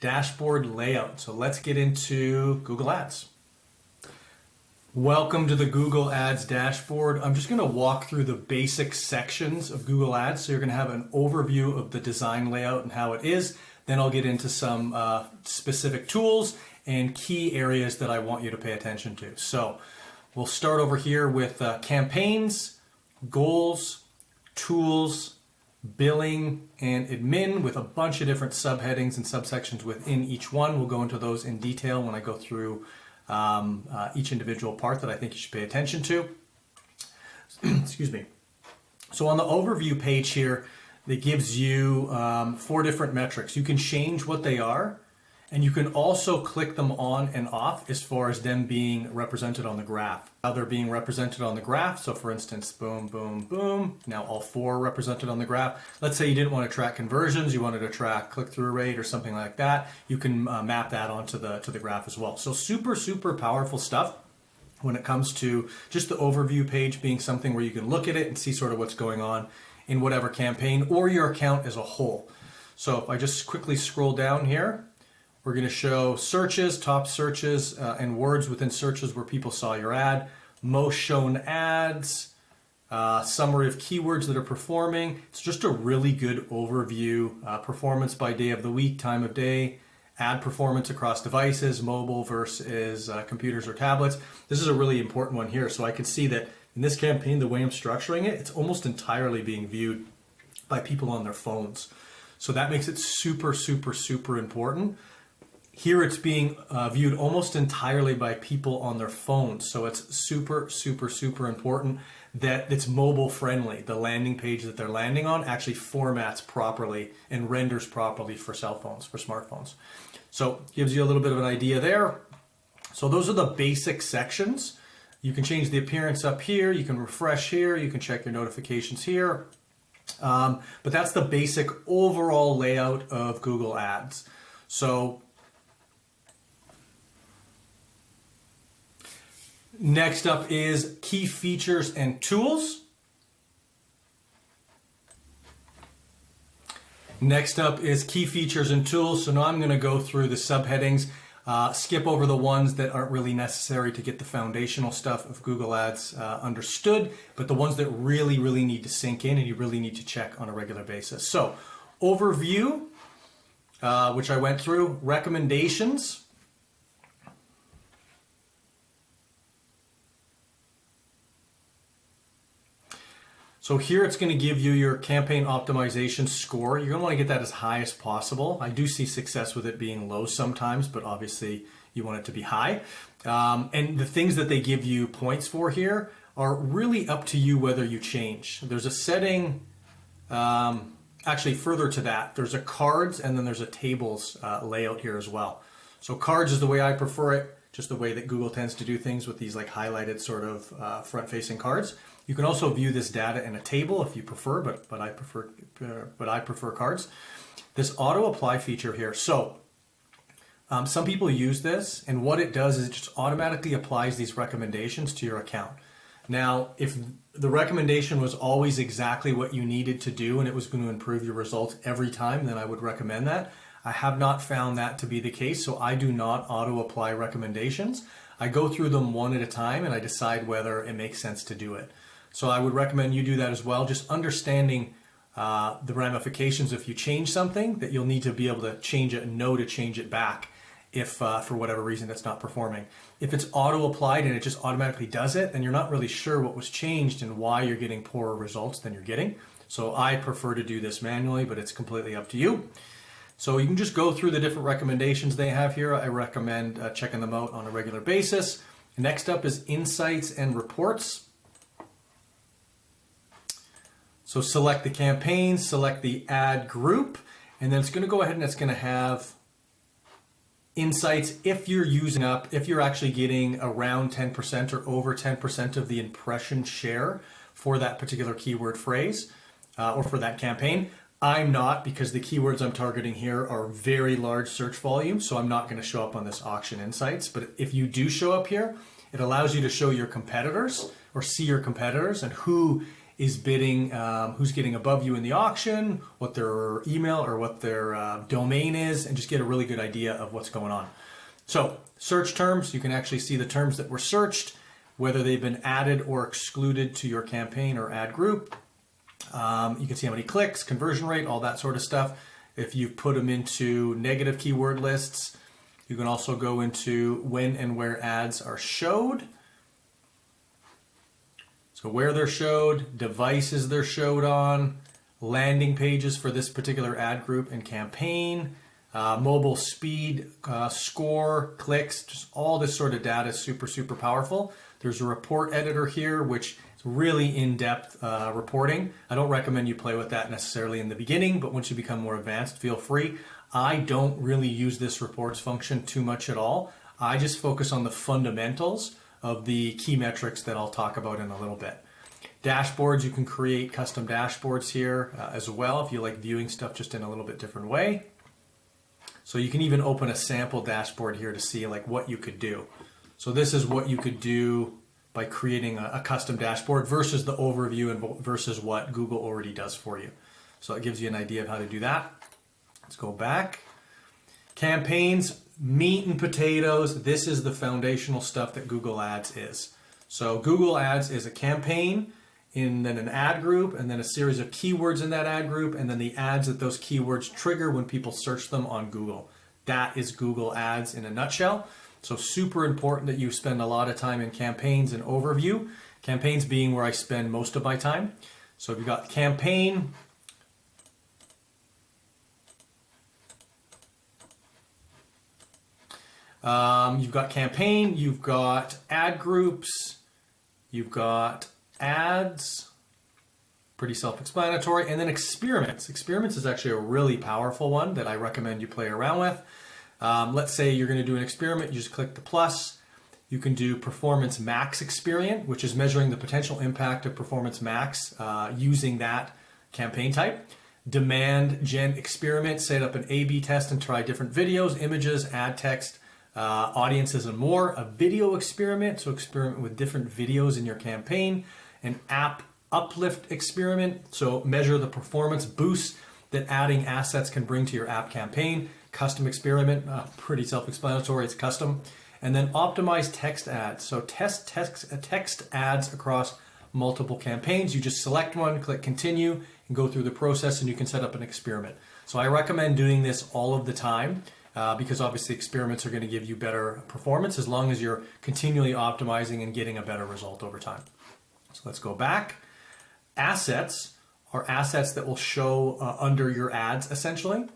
Dashboard layout. So let's get into Google Ads. Welcome to the Google Ads dashboard. I'm just going to walk through the basic sections of Google Ads. So you're going to have an overview of the design layout and how it is. Then I'll get into some specific tools and key areas that I want you to pay attention to. So we'll start over here with campaigns, goals, tools, billing, and admin with a bunch of different subheadings and subsections within each one. We'll go into those in detail when I go through each individual part that I think you should pay attention to. Excuse me. So on the overview page here, it gives you 4 different metrics. You can change what they are, and you can also click them on and off as far as them being represented on the graph. How they're being represented on the graph. So for instance, boom, boom, boom. Now all 4 are represented on the graph. Let's say you didn't want to track conversions, you wanted to track click-through rate or something like that. You can map that onto the graph as well. So super, super powerful stuff when it comes to just the overview page being something where you can look at it and see sort of what's going on in whatever campaign or your account as a whole. So if I just quickly scroll down here, we're going to show searches, top searches, and words within searches where people saw your ad, most shown ads, summary of keywords that are performing. It's just a really good overview, performance by day of the week, time of day, ad performance across devices, mobile versus computers or tablets. This is a really important one here. So I can see that in this campaign, the way I'm structuring it, it's almost entirely being viewed by people on their phones. So that makes it super, super, super important. Here it's being viewed almost entirely by people on their phones. So it's super, super, super important that it's mobile friendly. The landing page that they're landing on actually formats properly and renders properly for cell phones, for smartphones. So gives you a little bit of an idea there. So those are the basic sections. You can change the appearance up here. You can refresh here. You can check your notifications here. But that's the basic overall layout of Google Ads. So next up is key features and tools. Next up is key features and tools. So now I'm going to go through the subheadings, skip over the ones that aren't really necessary to get the foundational stuff of Google Ads understood, but the ones that really, really need to sink in and you really need to check on a regular basis. So overview, which I went through, recommendations. So here it's going to give you your campaign optimization score. You're going to want to get that as high as possible. I do see success with it being low sometimes, but obviously you want it to be high. And the things that they give you points for here are really up to you whether you change. There's a setting, actually further to that, there's a cards and then there's a tables layout here as well. So cards is the way I prefer it, just the way that Google tends to do things with these like highlighted sort of front-facing cards. You can also view this data in a table if you prefer, but I prefer cards. This auto apply feature here. So some people use this, and what it does is it just automatically applies these recommendations to your account. Now, if the recommendation was always exactly what you needed to do and it was going to improve your results every time, then I would recommend that. I have not found that to be the case, so I do not auto apply recommendations. I go through them one at a time and I decide whether it makes sense to do it. So I would recommend you do that as well, just understanding the ramifications if you change something, that you'll need to be able to change it and know to change it back if for whatever reason it's not performing. If it's auto applied and it just automatically does it, then you're not really sure what was changed and why you're getting poorer results than you're getting. So I prefer to do this manually, but it's completely up to you. So you can just go through the different recommendations they have here. I recommend checking them out on a regular basis. Next up is insights and reports. So select the campaign, select the ad group, and then it's going to go ahead and it's going to have insights if you're if you're actually getting around 10% or over 10% of the impression share for that particular keyword phrase or for that campaign. I'm not, because the keywords I'm targeting here are very large search volume, so I'm not going to show up on this auction insights. But if you do show up here, it allows you to show your competitors or see your competitors and who is bidding, who's getting above you in the auction, what their email or what their domain is, and just get a really good idea of what's going on. So search terms, you can actually see the terms that were searched, whether they've been added or excluded to your campaign or ad group. You can see how many clicks, conversion rate, all that sort of stuff. If you put them into negative keyword lists, you can also go into when and where ads are showed. So where they're showed, devices they're showed on, landing pages for this particular ad group and campaign, mobile speed, score, clicks, just all this sort of data is super, super powerful. There's a report editor here, which is really in-depth reporting. I don't recommend you play with that necessarily in the beginning, but once you become more advanced, feel free. I don't really use this reports function too much at all. I just focus on the fundamentals of the key metrics that I'll talk about in a little bit. Dashboards, you can create custom dashboards here as well if you like viewing stuff just in a little bit different way. So you can even open a sample dashboard here to see like what you could do. So this is what you could do by creating a custom dashboard versus the overview and versus what Google already does for you. So it gives you an idea of how to do that. Let's go back. Campaigns, meat and potatoes. This is the foundational stuff that Google Ads is. So Google Ads is a campaign, and then an ad group, and then a series of keywords in that ad group, and then the ads that those keywords trigger when people search them on Google. That is Google Ads in a nutshell. So super important that you spend a lot of time in campaigns and overview. Campaigns being where I spend most of my time. So if you've got campaign, you've got ad groups, you've got ads, pretty self-explanatory, and then experiments. Experiments is actually a really powerful one that I recommend you play around with. Let's say you're going to do an experiment, you just click the plus. You can do Performance Max experiment, which is measuring the potential impact of Performance Max using that campaign type. Demand Gen experiment, set up an A/B test and try different videos, images, ad text, audiences, and more. A video experiment, so experiment with different videos in your campaign. An app uplift experiment, so measure the performance boost that adding assets can bring to your app campaign. Custom experiment, pretty self-explanatory, it's custom. And then optimize text ads, so test text ads across multiple campaigns. You just select one, click continue, and go through the process, and you can set up an experiment. So I recommend doing this all of the time because obviously experiments are going to give you better performance as long as you're continually optimizing and getting a better result over time. So let's go back. Assets are assets that will show under your ads essentially.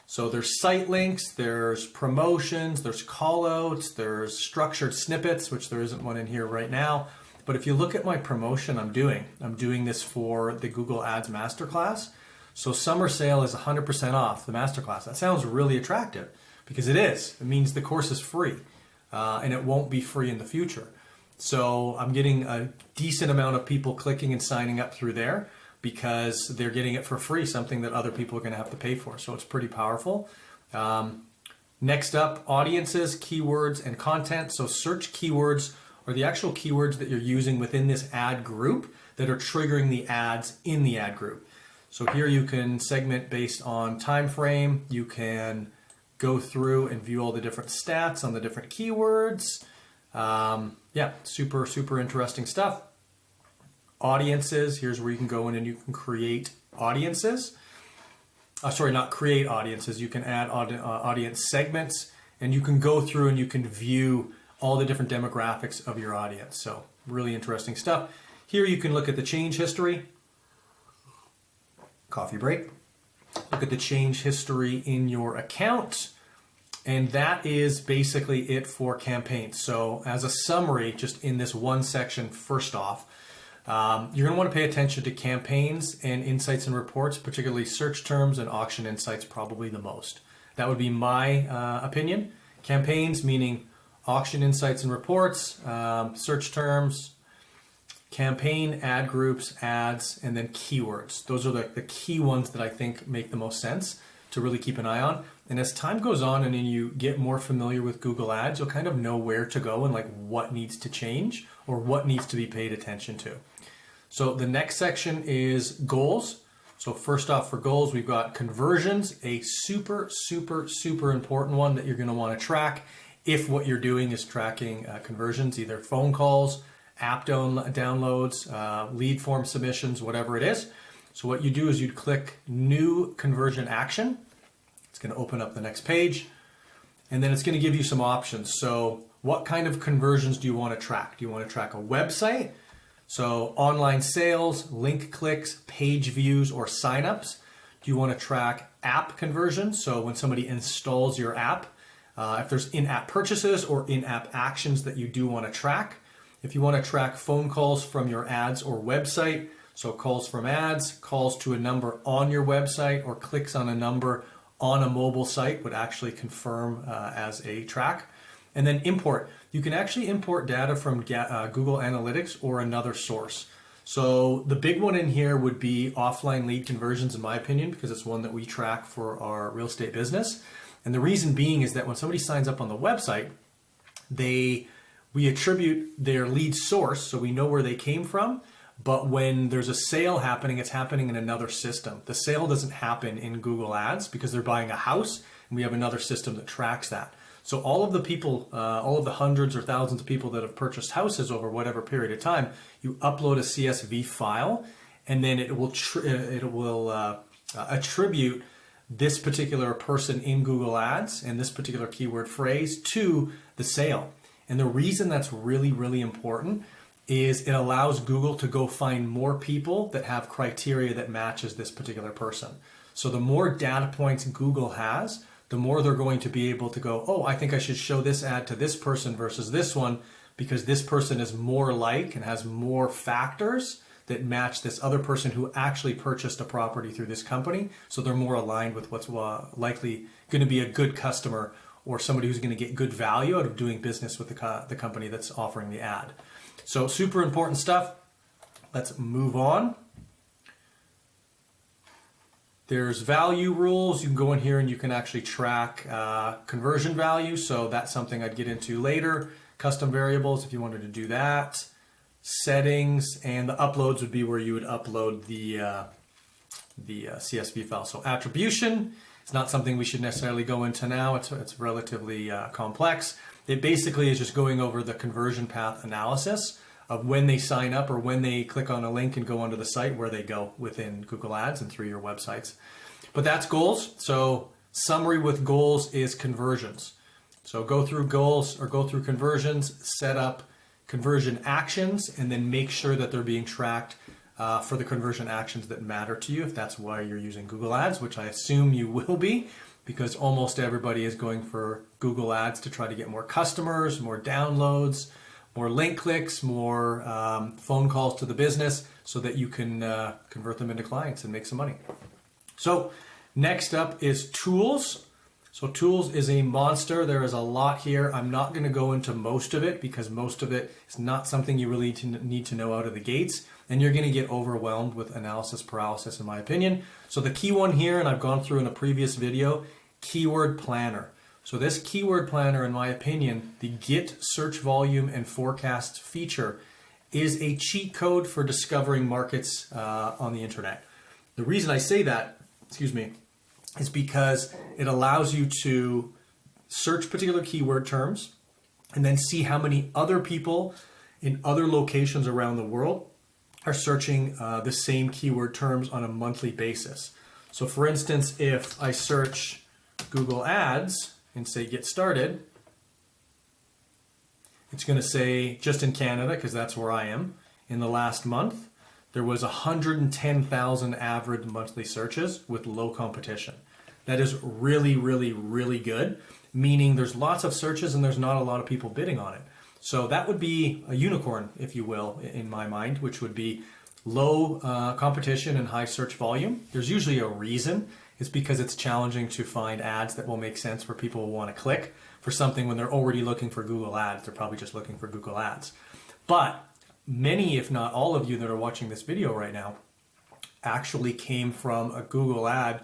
So there's site links, there's promotions, there's callouts, there's structured snippets, which there isn't one in here right now. But if you look at my promotion I'm doing this for the Google Ads Masterclass. So summer sale is 100% off the Masterclass. That sounds really attractive because it is. It means the course is free and it won't be free in the future. So I'm getting a decent amount of people clicking and signing up through there because they're getting it for free, something that other people are going to have to pay for. So it's pretty powerful. Next up, audiences, keywords, and content. So search keywords are the actual keywords that you're using within this ad group that are triggering the ads in the ad group. So here you can segment based on time frame. You can go through and view all the different stats on the different keywords. Yeah, super, super interesting stuff. Audiences, here's where you can go in and you can create audiences. Sorry, not create audiences. You can add audience segments, and you can go through and you can view all the different demographics of your audience. So really interesting stuff. Here you can look at the change history. Coffee break. Look at the change history in your account. And that is basically it for campaigns. So as a summary, just in this one section, first off, you're going to want to pay attention to campaigns and insights and reports, particularly search terms and auction insights probably the most. That would be my opinion. Campaigns meaning auction insights and reports, search terms, campaign, ad groups, ads, and then keywords. Those are the key ones that I think make the most sense to really keep an eye on. And as time goes on and then you get more familiar with Google Ads, you'll kind of know where to go and like what needs to change or what needs to be paid attention to. So the next section is goals. So first off, for goals, we've got conversions, a super, super, super important one that you're going to want to track if what you're doing is tracking conversions, either phone calls, app downloads, lead form submissions, whatever it is. So what you do is you'd click new conversion action. It's going to open up the next page, and then it's going to give you some options. So what kind of conversions do you want to track? Do you want to track a website? So online sales, link clicks, page views, or signups. Do you want to track app conversions? So when somebody installs your app, if there's in-app purchases or in-app actions that you do want to track. If you want to track phone calls from your ads or website, so calls from ads, calls to a number on your website, or clicks on a number on a mobile site would actually confirm as a track. And then import. You can actually import data from Google Analytics or another source. So the big one in here would be offline lead conversions, in my opinion, because it's one that we track for our real estate business. And the reason being is that when somebody signs up on the website, we attribute their lead source, so we know where they came from. But when there's a sale happening, it's happening in another system. The sale doesn't happen in Google Ads because they're buying a house, and we have another system that tracks that. So all of the people, all of the hundreds or thousands of people that have purchased houses over whatever period of time, you upload a CSV file, and then it will attribute this particular person in Google Ads and this particular keyword phrase to the sale. And the reason that's really, really important is it allows Google to go find more people that have criteria that matches this particular person. So the more data points Google has, the more they're going to be able to go, oh, I think I should show this ad to this person versus this one because this person is more like and has more factors that match this other person who actually purchased a property through this company. So they're more aligned with what's likely going to be a good customer or somebody who's going to get good value out of doing business with the company that's offering the ad. So super important stuff. Let's move on. There's value rules. You can go in here and you can actually track conversion value. So that's something I'd get into later. Custom variables if you wanted to do that. Settings, and the uploads would be where you would upload the CSV file. So attribution, it's not something we should necessarily go into now. It's relatively complex. It basically is just going over the conversion path analysis of when they sign up or when they click on a link and go onto the site, where they go within Google Ads and through your websites. But that's goals. So summary with goals is conversions. So go through goals or go through conversions, set up conversion actions, and then make sure that they're being tracked for the conversion actions that matter to you, if that's why you're using Google Ads, which I assume you will be, because almost everybody is going for Google Ads to try to get more customers, more downloads, more link clicks, more phone calls to the business so that you can convert them into clients and make some money. So next up is tools. So tools is a monster. There is a lot here. I'm not going to go into most of it because most of it is not something you really need to know out of the gates, and you're going to get overwhelmed with analysis paralysis, in my opinion. So the key one here, and I've gone through in a previous video, keyword planner. So this keyword planner, in my opinion, the get search volume and forecast feature, is a cheat code for discovering markets on the internet. The reason I say that, is because it allows you to search particular keyword terms and then see how many other people in other locations around the world are searching the same keyword terms on a monthly basis. So for instance, if I search Google Ads and say get started, it's going to say just in Canada, because that's where I am, in the last month, there was 110,000 average monthly searches with low competition. That is really, really, really good, meaning there's lots of searches and there's not a lot of people bidding on it. So that would be a unicorn, if you will, in my mind, which would be low competition and high search volume. There's usually a reason. It's because it's challenging to find ads that will make sense where people will want to click for something when they're already looking for Google Ads. They're probably just looking for Google Ads. But many, if not all of you that are watching this video right now, actually came from a Google ad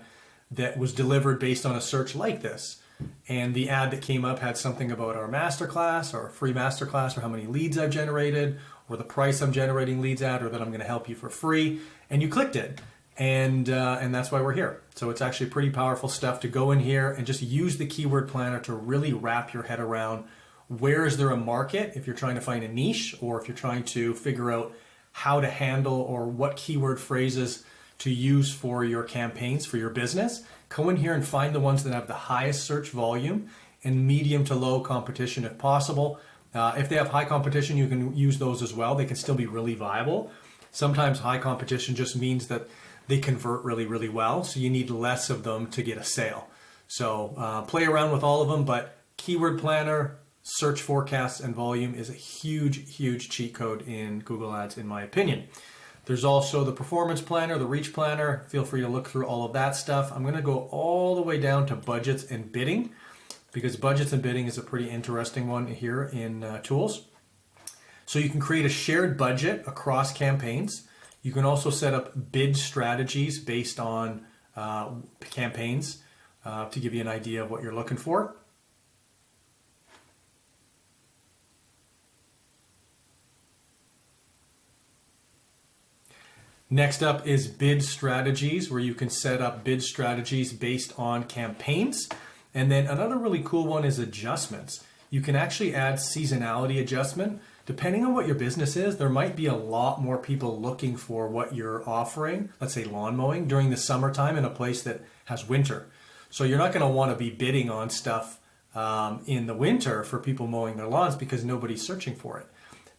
that was delivered based on a search like this. And the ad that came up had something about our masterclass or free masterclass, or how many leads I've generated, or the price I'm generating leads at, or that I'm going to help you for free. And you clicked it. And that's why we're here. So it's actually pretty powerful stuff to go in here and just use the keyword planner to really wrap your head around where is there a market if you're trying to find a niche, or if you're trying to figure out how to handle or what keyword phrases to use for your campaigns for your business. Go in here and find the ones that have the highest search volume and medium to low competition if possible. If they have high competition, you can use those as well. They can still be really viable. Sometimes high competition just means that they convert really, really well. So you need less of them to get a sale. So play around with all of them, but keyword planner, search forecasts, and volume is a huge, huge cheat code in Google Ads, in my opinion. There's also the performance planner, the reach planner. Feel free to look through all of that stuff. I'm going to go all the way down to budgets and bidding, because budgets and bidding is a pretty interesting one here in tools. So you can create a shared budget across campaigns. You can also set up bid strategies based on campaigns to give you an idea of what you're looking for. Next up is bid strategies, where you can set up bid strategies based on campaigns. And then another really cool one is adjustments. You can actually add seasonality adjustment. Depending on what your business is, there might be a lot more people looking for what you're offering, let's say lawn mowing, during the summertime in a place that has winter. So you're not going to want to be bidding on stuff in the winter for people mowing their lawns, because nobody's searching for it.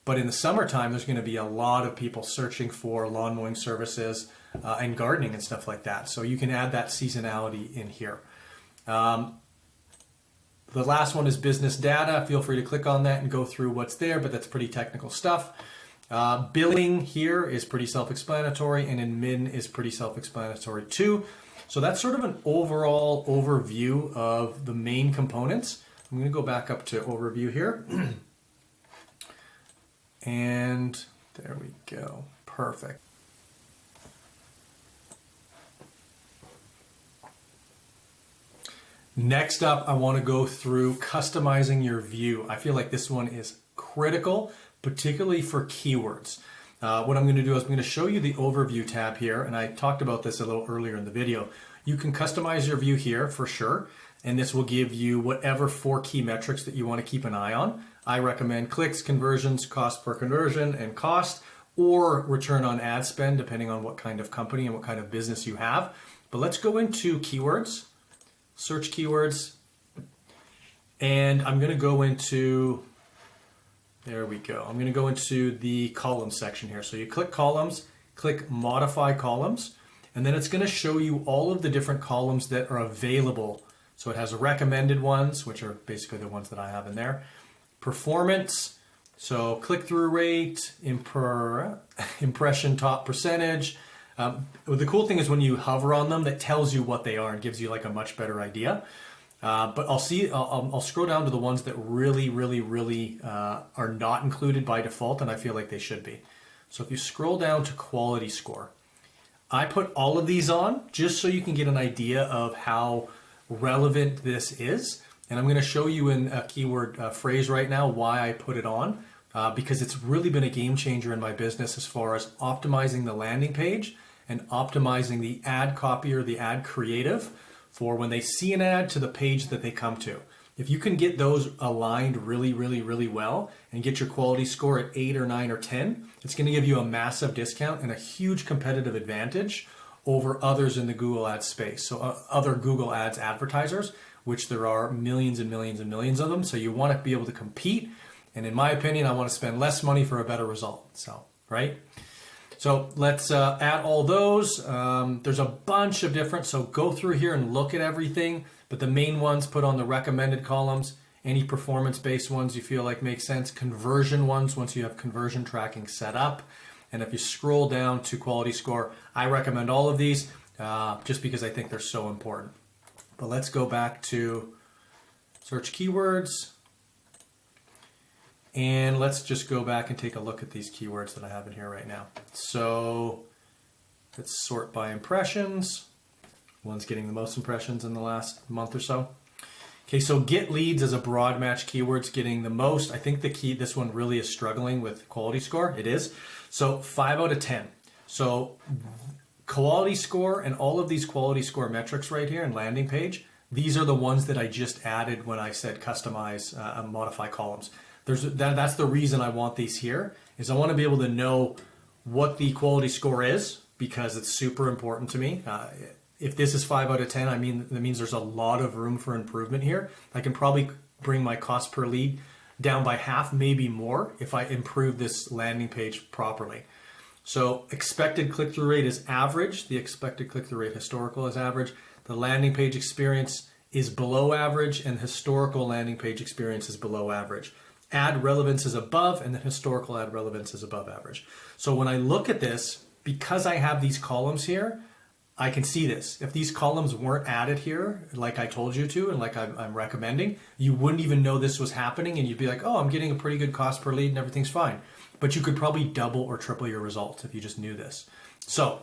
But in the summertime, there's going to be a lot of people searching for lawn mowing services and gardening and stuff like that. So you can add that seasonality in here. The last one is business data. Feel free to click on that and go through what's there, but that's pretty technical stuff. Billing here is pretty self-explanatory, and admin is pretty self-explanatory too. So that's sort of an overall overview of the main components. I'm going to go back up to overview here. And there we go. Perfect. Next up, I want to go through customizing your view. I feel like this one is critical, particularly for keywords. What I'm going to do is I'm going to show you the overview tab here, and I talked about this a little earlier in the video. You can customize your view here for sure, and this will give you whatever 4 key metrics that you want to keep an eye on. I recommend clicks, conversions, cost per conversion, and cost, or return on ad spend, depending on what kind of company and what kind of business you have. But let's go into keywords, search keywords, and I'm going to go into, there we go. I'm going to go into the columns section here. So you click columns, click modify columns, and then it's going to show you all of the different columns that are available. So it has recommended ones, which are basically the ones that I have in there. Performance, so click-through rate, impression top percentage. The cool thing is when you hover on them, that tells you what they are and gives you like a much better idea. But I'll scroll down to the ones that really are not included by default, and I feel like they should be. So if you scroll down to quality score, I put all of these on just so you can get an idea of how relevant this is. And I'm going to show you in a keyword phrase right now why I put it on, because it's really been a game changer in my business as far as optimizing the landing page and optimizing the ad copy or the ad creative for when they see an ad to the page that they come to. If you can get those aligned really well and get your quality score at 8 or 9 or 10, it's going to give you a massive discount and a huge competitive advantage over others in the Google Ads space. So other Google Ads advertisers, which there are millions and millions and millions of them. So you want to be able to compete. And in my opinion, I want to spend less money for a better result. So, right? So let's add all those. There's a bunch of different, so go through here and look at everything. But the main ones, put on the recommended columns, any performance-based ones you feel like make sense, conversion ones once you have conversion tracking set up. And if you scroll down to quality score, I recommend all of these just because I think they're so important. But let's go back to search keywords. And let's just go back and take a look at these keywords that I have in here right now. So let's sort by impressions. One's getting the most impressions in the last month or so. Okay, so get leads as a broad match keyword's getting the most. I think this one really is struggling with quality score. It is. So 5 out of 10. So quality score and all of these quality score metrics right here and landing page, these are the ones that I just added when I said customize and modify columns. That's the reason I want these here, is I want to be able to know what the quality score is, because it's super important to me. If this is 5 out of 10, that means there's a lot of room for improvement here. I can probably bring my cost per lead down by half, maybe more, if I improve this landing page properly. So expected click-through rate is average. The expected click-through rate historical is average. The landing page experience is below average, and historical landing page experience is below average. Ad relevance is above, and the historical ad relevance is above average. So when I look at this, because I have these columns here, I can see this. If these columns weren't added here, like I told you to, and like I'm recommending, you wouldn't even know this was happening, and you'd be like, oh, I'm getting a pretty good cost per lead and everything's fine. But you could probably double or triple your results if you just knew this. So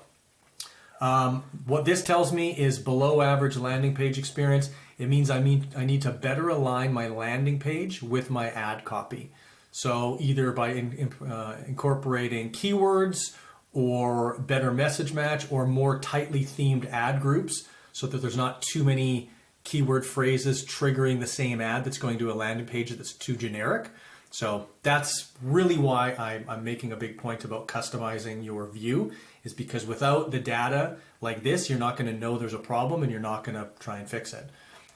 what this tells me is below average landing page experience. It means I need to better align my landing page with my ad copy. So either by incorporating keywords or better message match or more tightly themed ad groups so that there's not too many keyword phrases triggering the same ad that's going to a landing page that's too generic. So that's really why I'm making a big point about customizing your view, is because without the data like this, you're not going to know there's a problem and you're not going to try and fix it.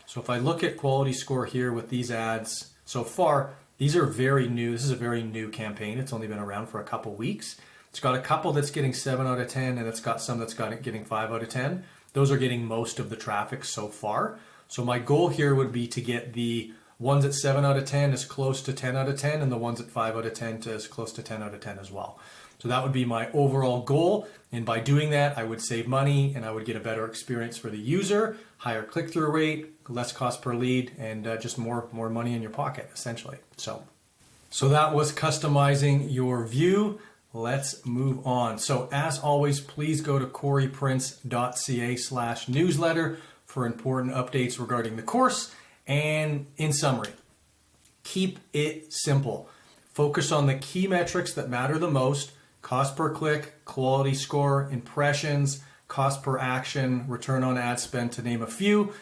So if I look at quality score here with these ads so far, these are very new. This is a very new campaign. It's only been around for a couple weeks. It's got a couple that's getting 7 out of 10, and it's got some that's getting 5 out of 10. Those are getting most of the traffic so far. So my goal here would be to get the ones at 7 out of 10 as close to 10 out of 10, and the ones at 5 out of 10 to as close to 10 out of 10 as well. So that would be my overall goal. And by doing that, I would save money and I would get a better experience for the user, higher click-through rate, less cost per lead, and just more money in your pocket, essentially. So that was customizing your view. Let's move on. So as always, please go to coryprince.ca/newsletter for important updates regarding the course. And in summary, keep it simple. Focus on the key metrics that matter the most: cost per click, quality score, impressions, cost per action, return on ad spend, to name a few.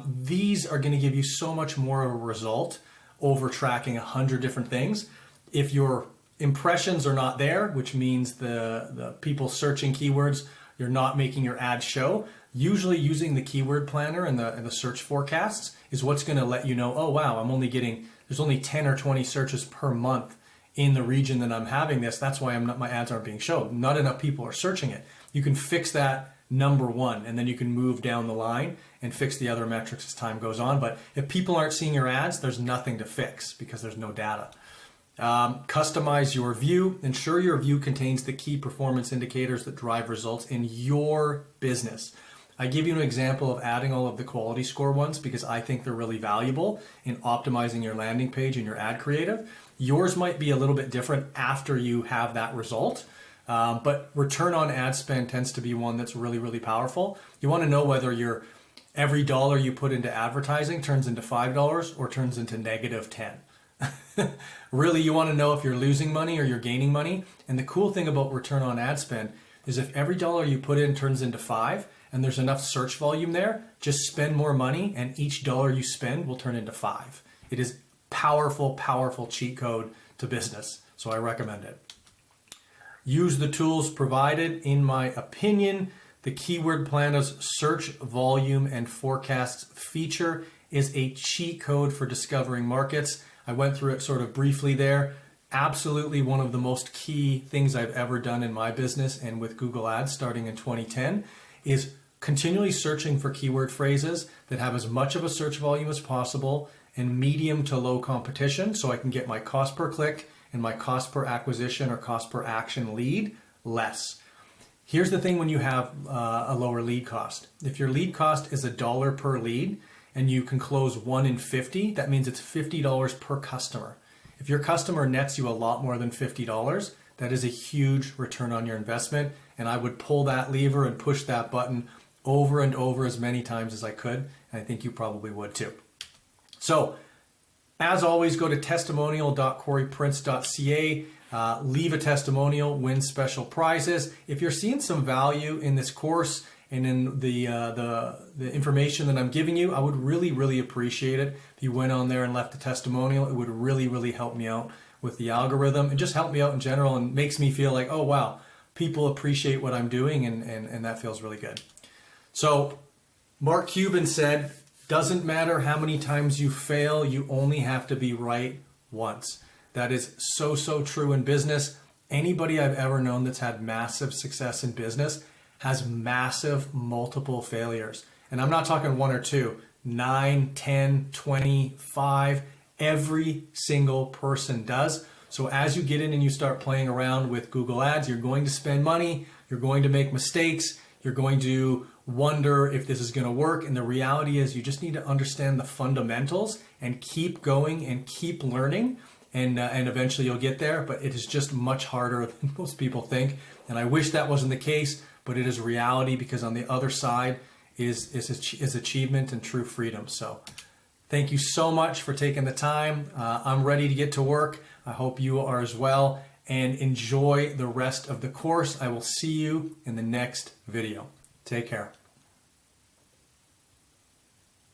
These are going to give you so much more of a result over tracking 100 different things. If your impressions are not there, which means the people searching keywords, you're not making your ad show, usually using the keyword planner and the search forecasts is what's going to let you know, oh wow, there's only 10 or 20 searches per month in the region that I'm having this. That's why my ads aren't being shown. Not enough people are searching it. You can fix that number one, and then you can move down the line and fix the other metrics as time goes on. But if people aren't seeing your ads, there's nothing to fix because there's no data. Customize your view. Ensure your view contains the key performance indicators that drive results in your business. I give you an example of adding all of the quality score ones because I think they're really valuable in optimizing your landing page and your ad creative. Yours might be a little bit different after you have that result, but return on ad spend tends to be one that's really, really powerful. You want to know whether every dollar you put into advertising turns into $5 or turns into -10. Really, you want to know if you're losing money or you're gaining money. And the cool thing about return on ad spend is if every dollar you put in turns into 5 and there's enough search volume there, just spend more money and each dollar you spend will turn into 5. It is powerful, powerful cheat code to business. So I recommend it. Use the tools provided. In my opinion, the Keyword Planner's search volume and forecasts feature is a cheat code for discovering markets. I went through it sort of briefly there. Absolutely one of the most key things I've ever done in my business and with Google Ads starting in 2010 is continually searching for keyword phrases that have as much of a search volume as possible and medium to low competition, so I can get my cost per click and my cost per acquisition or cost per action lead less. Here's the thing when you have a lower lead cost. If your lead cost is $1 per lead and you can close 1 in 50, that means it's $50 per customer. If your customer nets you a lot more than $50, that is a huge return on your investment, and I would pull that lever and push that button over and over as many times as I could, and I think you probably would too. So, as always, go to testimonial.coryprince.ca, leave a testimonial, win special prizes. If you're seeing some value in this course and in the information that I'm giving you, I would really, really appreciate it if you went on there and left a testimonial. It would really, really help me out with the algorithm and just help me out in general and makes me feel like, oh wow, people appreciate what I'm doing, and that feels really good. So Mark Cuban said, doesn't matter how many times you fail, you only have to be right once. That is so, so true in business. Anybody I've ever known that's had massive success in business has massive multiple failures. And I'm not talking one or two, 9, 10, 20, 5. Every single person does. So as you get in and you start playing around with Google Ads, you're going to spend money, you're going to make mistakes, you're going to wonder if this is going to work. And the reality is you just need to understand the fundamentals and keep going and keep learning. And eventually you'll get there, but it is just much harder than most people think. And I wish that wasn't the case, but it is reality, because on the other side is achievement and true freedom. So thank you so much for taking the time. I'm ready to get to work. I hope you are as well, and enjoy the rest of the course. I will see you in the next video. Take care.